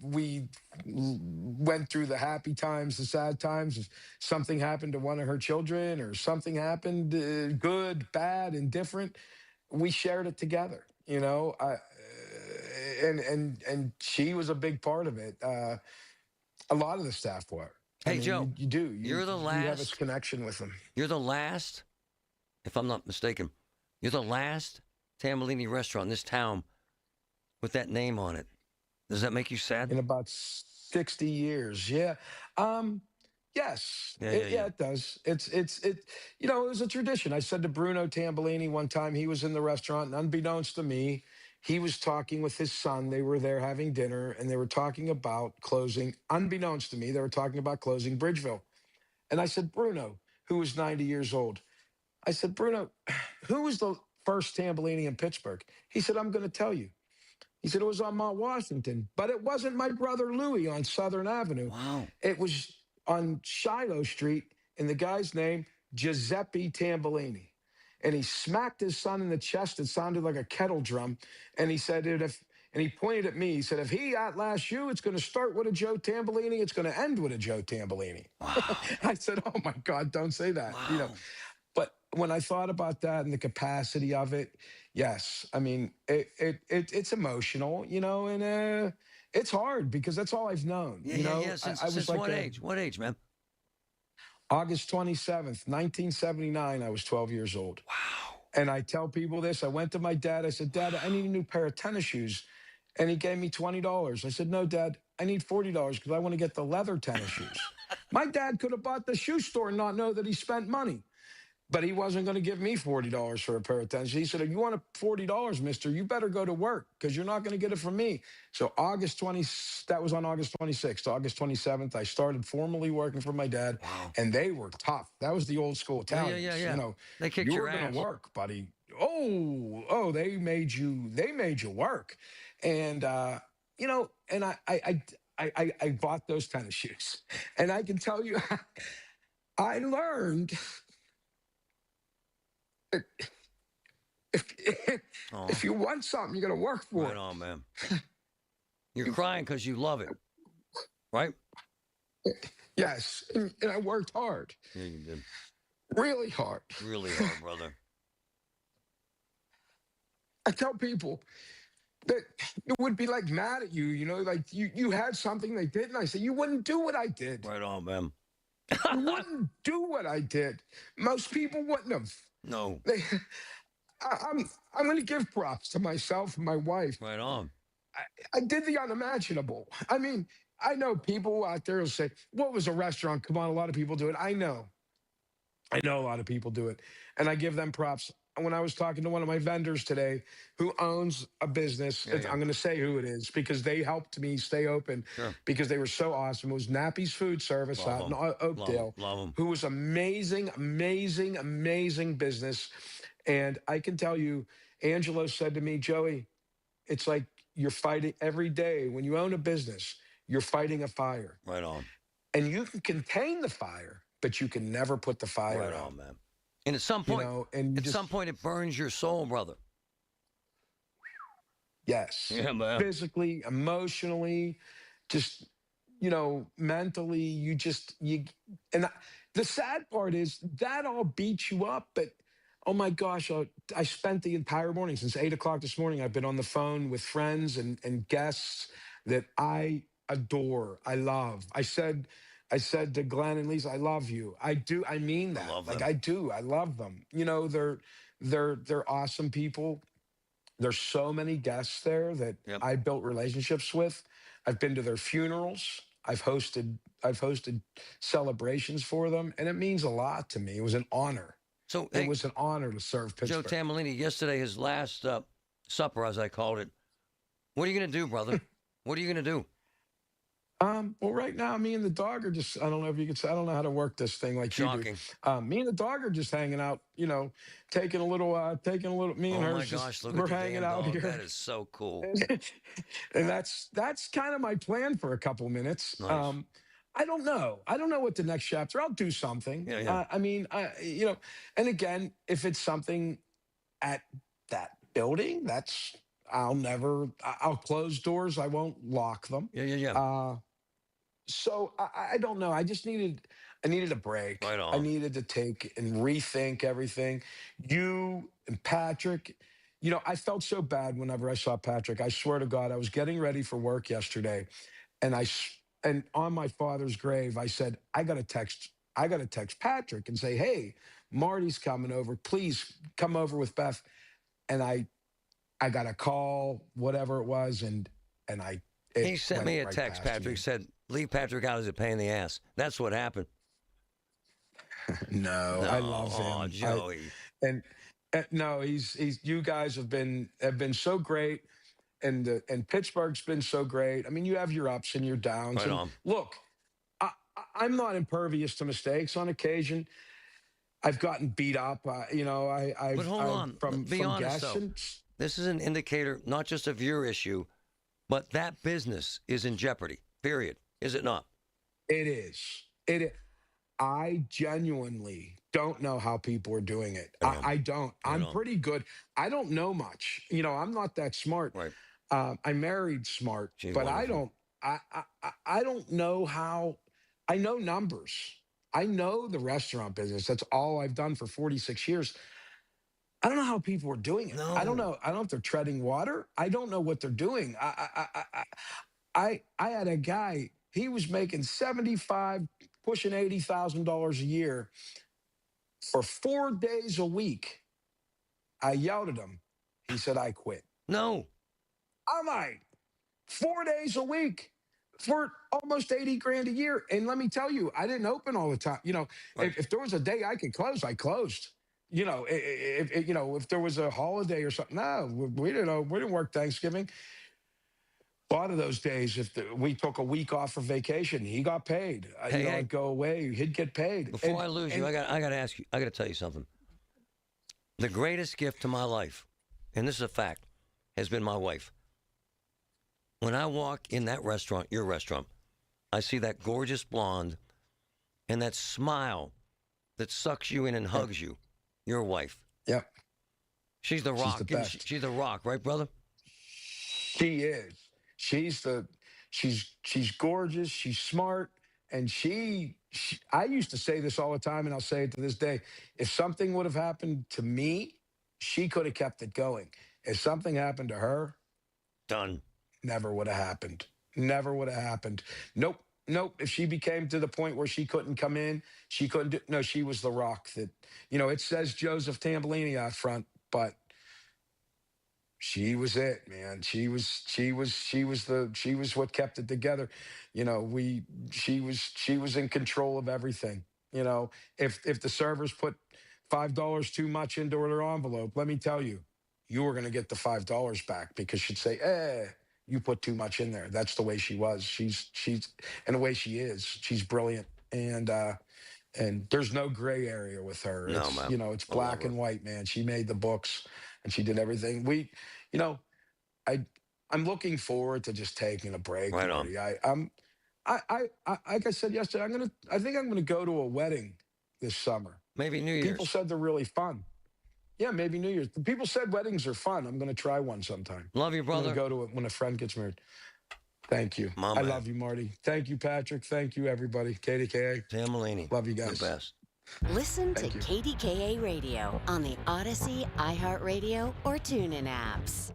went through the happy times, the sad times. If something happened to one of her children, or something happened, good, bad, indifferent, we shared it together. And she was a big part of it. A lot of the staff were. Hey, Joe, you do. You're the last. You have a connection with them. You're the last, if I'm not mistaken, you're the last Tambellini restaurant in this town with that name on it. Does that make you sad? In about 60 years, yeah. Yes. Yeah, it does. It was a tradition. I said to Bruno Tambellini one time, he was in the restaurant, and unbeknownst to me, he was talking with his son. They were there having dinner, and they were talking about closing, unbeknownst to me, they were talking about closing Bridgeville. And I said, Bruno, who was 90 years old, I said, Bruno, who was the first Tambellini in Pittsburgh? He said, I'm going to tell you. He said, it was on Mount Washington, but it wasn't my brother Louis on Southern Avenue. Wow. It was on Shiloh Street, and the guy's name, Giuseppe Tambellini. And he smacked his son in the chest. It sounded like a kettle drum. And he said, and he pointed at me. He said, if he outlasts you, it's going to start with a Joe Tambellini. It's going to end with a Joe Tambellini. Wow. I said, oh, my God, don't say that. Wow. You know, but when I thought about that and the capacity of it, yes, I mean, it's emotional, you know, and it's hard because that's all I've known. Yeah, you know? yeah. Since like what age? What age, man? August 27th, 1979, I was 12 years old. Wow. And I tell people this. I went to my dad. I said, Dad, I need a new pair of tennis shoes. And he gave me $20. I said, no, Dad, I need $40 because I want to get the leather tennis shoes. My dad could have bought the shoe store and not know that he spent money. But he wasn't going to give me $40 for a pair of tennis. He said, if you want $40, mister, you better go to work because you're not going to get it from me. So that was on August 26th. August 27th, I started formally working for my dad. Wow. And they were tough. That was the old school Italians. Yeah. You know, they kicked you your were ass. going to work, buddy. Oh, they made you work. And, you know, and I bought those tennis shoes. And I can tell you, I learned... If you want something, you got to work for it. Right on, man. You're crying because you love it, right? Yes, and I worked hard. Yeah, you did. Really hard. Really hard, brother. I tell people that it would be like mad at you, you know, like you had something they did, and I said, you wouldn't do what I did. Right on, man. You wouldn't do what I did. Most people wouldn't have. No. I'm going to give props to myself and my wife. Right on. I did the unimaginable. I mean, I know people out there will say, what was a restaurant? Come on, a lot of people do it. I know a lot of people do it. And I give them props. When I was talking to one of my vendors today who owns a business, I'm going to say who it is because they helped me stay open because they were so awesome. It was Nappy's Food Service out in Oakdale, who was amazing business. And I can tell you, Angelo said to me, Joey, it's like you're fighting every day. When you own a business, you're fighting a fire. Right on. And you can contain the fire, but you can never put the fire out. Right on, man. And at some point, some point, it burns your soul, brother. Yes. Yeah, man. Physically, emotionally, just, you know, mentally, and the sad part is that all beats you up, but oh my gosh, I spent the entire morning since 8 o'clock this morning. I've been on the phone with friends and guests that I adore, I love. I said to Glenn and Lisa, I love you. I do. I mean that. I do. I love them. You know, they're awesome people. There's so many guests there that I built relationships with. I've been to their funerals. I've hosted celebrations for them, and it means a lot to me. It was an honor. So it was an honor to serve Pittsburgh. Joe Tambellini, yesterday, his last supper, as I called it. What are you going to do, brother? What are you going to do? Well, right now, me and the dog are just, I don't know if you could say, I don't know how to work this thing like Shocking. you do. Me and the dog are just hanging out, you know, taking a little, me and her. Oh my gosh, look we're at the hanging damn out dog. here. That is so cool. And that's kind of my plan for a couple minutes. Nice. I don't know what the next chapter, I'll do something. Yeah. I mean, you know, and again, if it's something at that building, I'll close doors. I won't lock them. Yeah. So I don't know. I needed a break. Right on. I needed to take and rethink everything. You and Patrick, you know, I felt so bad whenever I saw Patrick. I swear to God, I was getting ready for work yesterday, and on my father's grave, I said, I got to text Patrick and say, hey, Marty's coming over. Please come over with Beth. And I got a call, whatever it was, and he sent me a text. Patrick said, leave Patrick out as a pain in the ass. That's what happened. No, I love him. Oh, Joey. No, he's you guys have been so great. and Pittsburgh's been so great. I mean, you have your ups and your downs. Right and on. Look, I'm not impervious to mistakes. On occasion, I've gotten beat up. But hold on. Be honest, though. This is an indicator not just of your issue, but that business is in jeopardy, period. Is it not? It is. It is. I genuinely don't know how people are doing it. I don't. I'm pretty good. I don't know much. I'm not that smart. Right. I married smart, She's but wonderful. I don't know how. I know numbers. I know the restaurant business. That's all I've done for 46 years. I don't know how people are doing it. No. I don't know. I don't know if they're treading water. I don't know what they're doing. I had a guy, he was making $75,000, pushing $80,000 a year for 4 days a week. I yelled at him. He said, I quit. No. I'm like, 4 days a week for almost 80 grand a year. And let me tell you, I didn't open all the time. If there was a day I could close, I closed. If there was a holiday or something, no, we didn't work Thanksgiving. A lot of those days, we took a week off for vacation, he got paid. I'd go away, he'd get paid. Before I lose you, I got to ask you, I got to tell you something. The greatest gift to my life, and this is a fact, has been my wife. When I walk in that restaurant, your restaurant, I see that gorgeous blonde and that smile that sucks you in and hugs you. Your wife. Yep. She's the rock. She's the best. She's the rock, right, brother? She is. She's gorgeous. She's smart. And I used to say this all the time, and I'll say it to this day. If something would have happened to me, she could have kept it going. If something happened to her, done. Never would have happened. Never would have happened. Nope. If she became to the point where she couldn't come in, she couldn't do. No, she was the rock that, it says Joseph Tambellini out front, but she was it, man. She was what kept it together. She was in control of everything. If the servers put $5 too much into her envelope, let me tell you, you were going to get the $5 back, because she'd say, you put too much in there. That's the way she was. She's and the way she is. She's brilliant, and there's no gray area with her. No, it's, man. It's black and white, man. She made the books, and she did everything. I'm looking forward to just taking a break. Right on. Marty. Like I said yesterday, I think I'm gonna go to a wedding this summer. Maybe New Year's. People said they're really fun. Yeah, maybe New Year's. People said weddings are fun. I'm going to try one sometime. Love you, brother. I'm going to go to it when a friend gets married. Thank you. I love you, Marty. Thank you, Patrick. Thank you, everybody. KDKA. Tambellini. Love you guys. The best. Listen to KDKA Radio on the Odyssey, iHeartRadio, or TuneIn apps.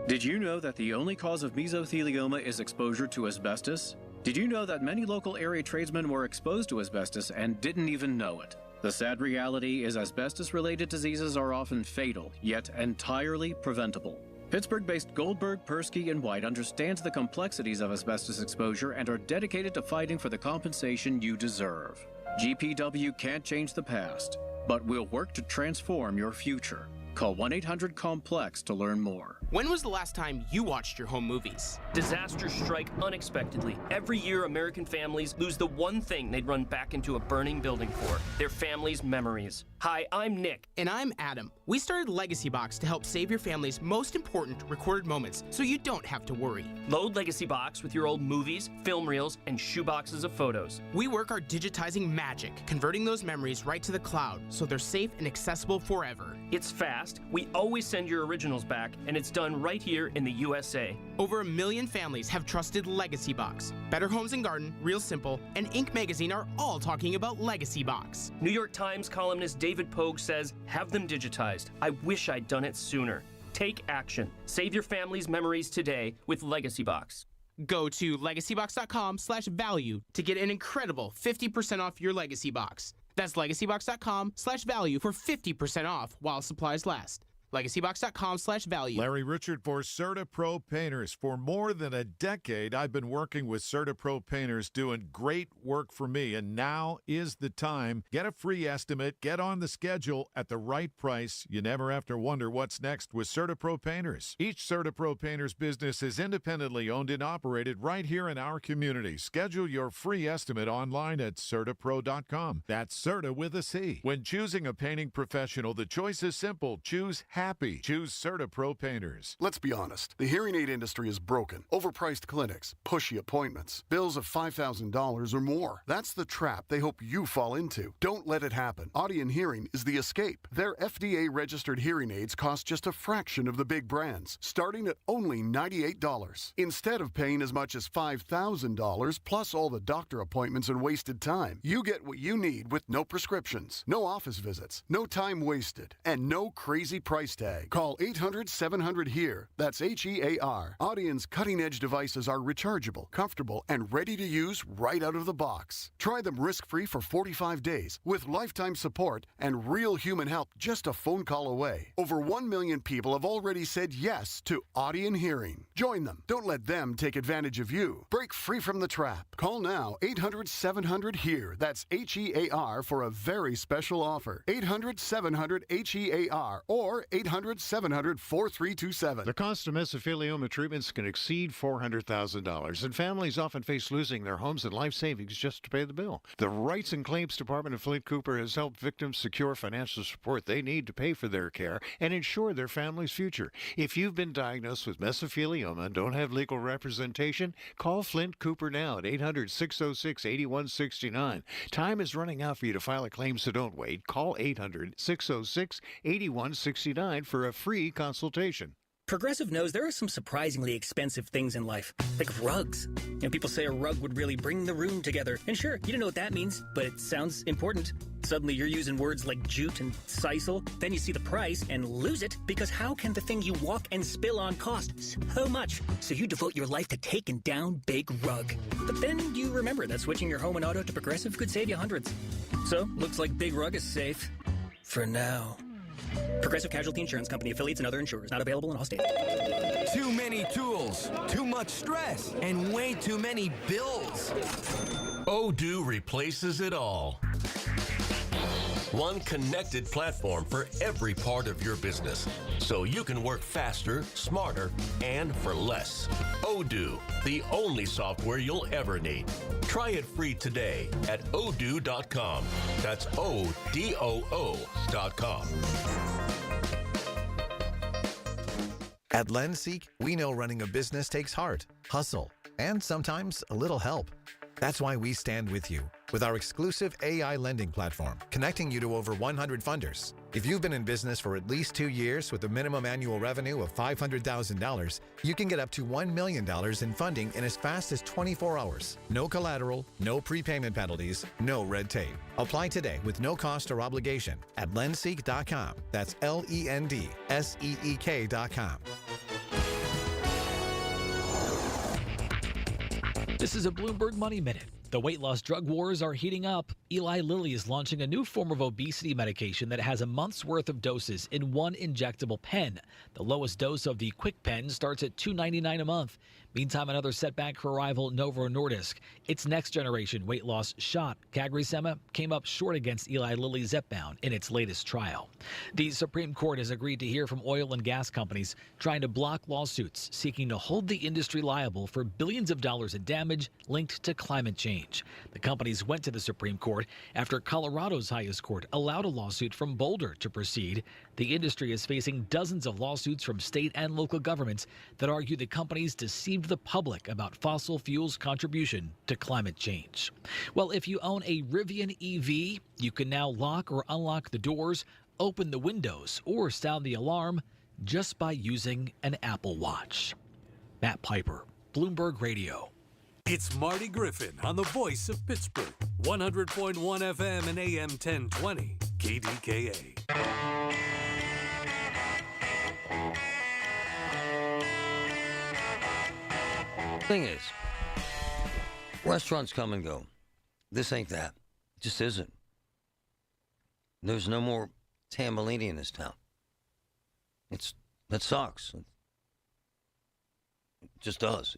Did you know that the only cause of mesothelioma is exposure to asbestos? Did you know that many local area tradesmen were exposed to asbestos and didn't even know it? The sad reality is asbestos-related diseases are often fatal, yet entirely preventable. Pittsburgh-based Goldberg, Persky, and White understands the complexities of asbestos exposure and are dedicated to fighting for the compensation you deserve. GPW can't change the past, but we'll work to transform your future. Call 1-800-COMPLEX to learn more. When was the last time you watched your home movies? Disasters strike unexpectedly. Every year, American families lose the one thing they'd run back into a burning building for: their family's memories. Hi, I'm Nick. And I'm Adam. We started Legacy Box to help save your family's most important recorded moments so you don't have to worry. Load Legacy Box with your old movies, film reels, and shoeboxes of photos. We work our digitizing magic, converting those memories right to the cloud so they're safe and accessible forever. It's fast, we always send your originals back, and it's done right here in the USA. Over 1 million families have trusted Legacy Box. Better Homes and Garden, Real Simple, and Inc. magazine are all talking about Legacy Box. New York Times columnist David Pogue says, "Have them digitized. I wish I'd done it sooner." Take action. Save your family's memories today with Legacy Box. Go to legacybox.com/value to get an incredible 50% off your Legacy Box. That's legacybox.com/value for 50% off while supplies last. LegacyBox.com/value. Larry Richard for CertaPro Painters. For more than a decade, I've been working with CertaPro Painters doing great work for me, and now is the time. Get a free estimate, get on the schedule at the right price. You never have to wonder what's next with CertaPro Painters. Each CertaPro Painters business is independently owned and operated right here in our community. Schedule your free estimate online at CertaPro.com. That's Certa with a C. When choosing a painting professional, the choice is simple. Choose happy. Choose CertaPro Painters. Let's be honest. The hearing aid industry is broken. Overpriced clinics, pushy appointments, bills of $5,000 or more. That's the trap they hope you fall into. Don't let it happen. Audion Hearing is the escape. Their FDA-registered hearing aids cost just a fraction of the big brands, starting at only $98. Instead of paying as much as $5,000 plus all the doctor appointments and wasted time, you get what you need with no prescriptions, no office visits, no time wasted, and no crazy price tag. Call 800-700-HEAR. That's HEAR. Audion's cutting-edge devices are rechargeable, comfortable, and ready to use right out of the box. Try them risk-free for 45 days with lifetime support and real human help just a phone call away. Over 1 million people have already said yes to Audion Hearing. Join them. Don't let them take advantage of you. Break free from the trap. Call now 800-700-HEAR. That's HEAR for a very special offer. 800-700-HEAR or 800-700-4327. The cost of mesothelioma treatments can exceed $400,000, and families often face losing their homes and life savings just to pay the bill. The Rights and Claims Department of Flint Cooper has helped victims secure financial support they need to pay for their care and ensure their family's future. If you've been diagnosed with mesothelioma and don't have legal representation, call Flint Cooper now at 800-606-8169. Time is running out for you to file a claim, so don't wait. Call 800-606-8169 for a free consultation. Progressive knows there are some surprisingly expensive things in life, like rugs. People say a rug would really bring the room together. And sure, you don't know what that means, but it sounds important. Suddenly you're using words like jute and sisal. Then you see the price and lose it, because how can the thing you walk and spill on cost so much? So you devote your life to taking down Big Rug. But then you remember that switching your home and auto to Progressive could save you hundreds. So, looks like Big Rug is safe. For now. Progressive Casualty Insurance Company, affiliates, and other insurers. Not available in all states. Too many tools, too much stress, and way too many bills. Odoo replaces it all. One connected platform for every part of your business, so you can work faster, smarter, and for less. Odoo, the only software you'll ever need. Try it free today at odoo.com. That's ODOO.com. At LendSeek, we know running a business takes heart, hustle, and sometimes a little help. That's why we stand with you with our exclusive AI lending platform, connecting you to over 100 funders. If you've been in business for at least 2 years with a minimum annual revenue of $500,000, you can get up to $1 million in funding in as fast as 24 hours. No collateral, no prepayment penalties, no red tape. Apply today with no cost or obligation at lendseek.com. That's LENDSEEK.com. This is a Bloomberg Money Minute. The weight loss drug wars are heating up. Eli Lilly is launching a new form of obesity medication that has a month's worth of doses in one injectable pen. The lowest dose of the quick pen starts at $2.99 a month. Meantime, another setback for rival Novo Nordisk. Its next-generation weight loss shot, CagriSema, came up short against Eli Lilly's Zepbound in its latest trial. The Supreme Court has agreed to hear from oil and gas companies trying to block lawsuits seeking to hold the industry liable for billions of dollars in damage linked to climate change. The companies went to the Supreme Court after Colorado's highest court allowed a lawsuit from Boulder to proceed. The industry is facing dozens of lawsuits from state and local governments that argue the companies deceived the public about fossil fuels' contribution to climate change. Well, if you own a Rivian EV, you can now lock or unlock the doors, open the windows, or sound the alarm just by using an Apple Watch. Matt Piper, Bloomberg Radio. It's Marty Griffin on the voice of Pittsburgh, 100.1 FM and AM 1020, KDKA. Thing is, restaurants come and go. This ain't that. It just isn't. There's no more Tambellini in this town. That sucks. It just does.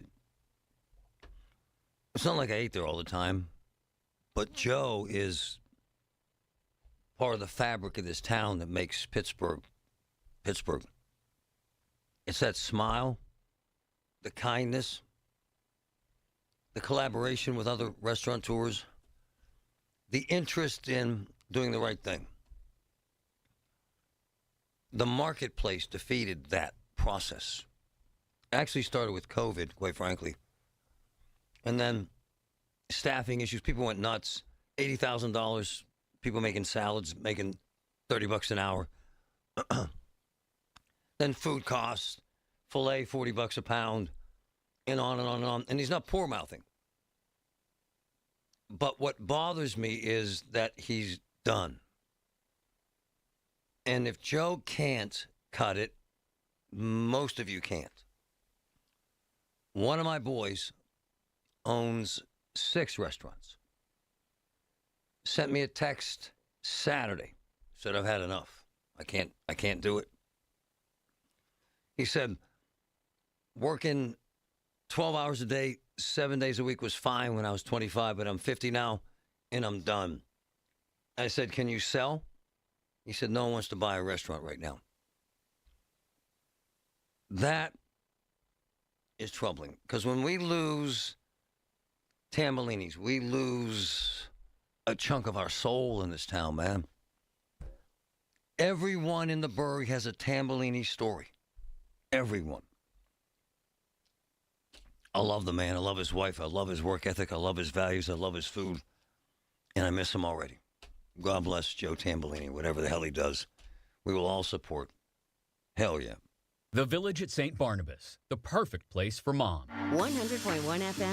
It's not like I ate there all the time, but Joe is part of the fabric of this town that makes Pittsburgh. It's that smile, the kindness, the collaboration with other restaurateurs, the interest in doing the right thing. The marketplace defeated that process. It actually started with COVID, quite frankly. And then staffing issues. People went nuts. $80,000. People making salads, making $30 an hour. Then food costs. Filet, $40 a pound. And on and on and on. And he's not poor-mouthing. But what bothers me is that he's done. And if Joe can't cut it, most of you can't. One of my boys owns 6 restaurants. Sent me a text Saturday. Said, I've had enough. I can't do it. He said, working 12 hours a day, 7 days a week was fine when I was 25, but I'm 50 now, and I'm done. I said, can you sell? He said, no one wants to buy a restaurant right now. That is troubling, because when we lose Tambellini's, we lose a chunk of our soul in this town, man. Everyone in the burg has a Tambellini story. Everyone. I love the man. I love his wife. I love his work ethic. I love his values. I love his food. And I miss him already. God bless Joe Tambellini, whatever the hell he does. We will all support. Hell yeah. The Village at St. Barnabas, the perfect place for mom. 100.1 FM.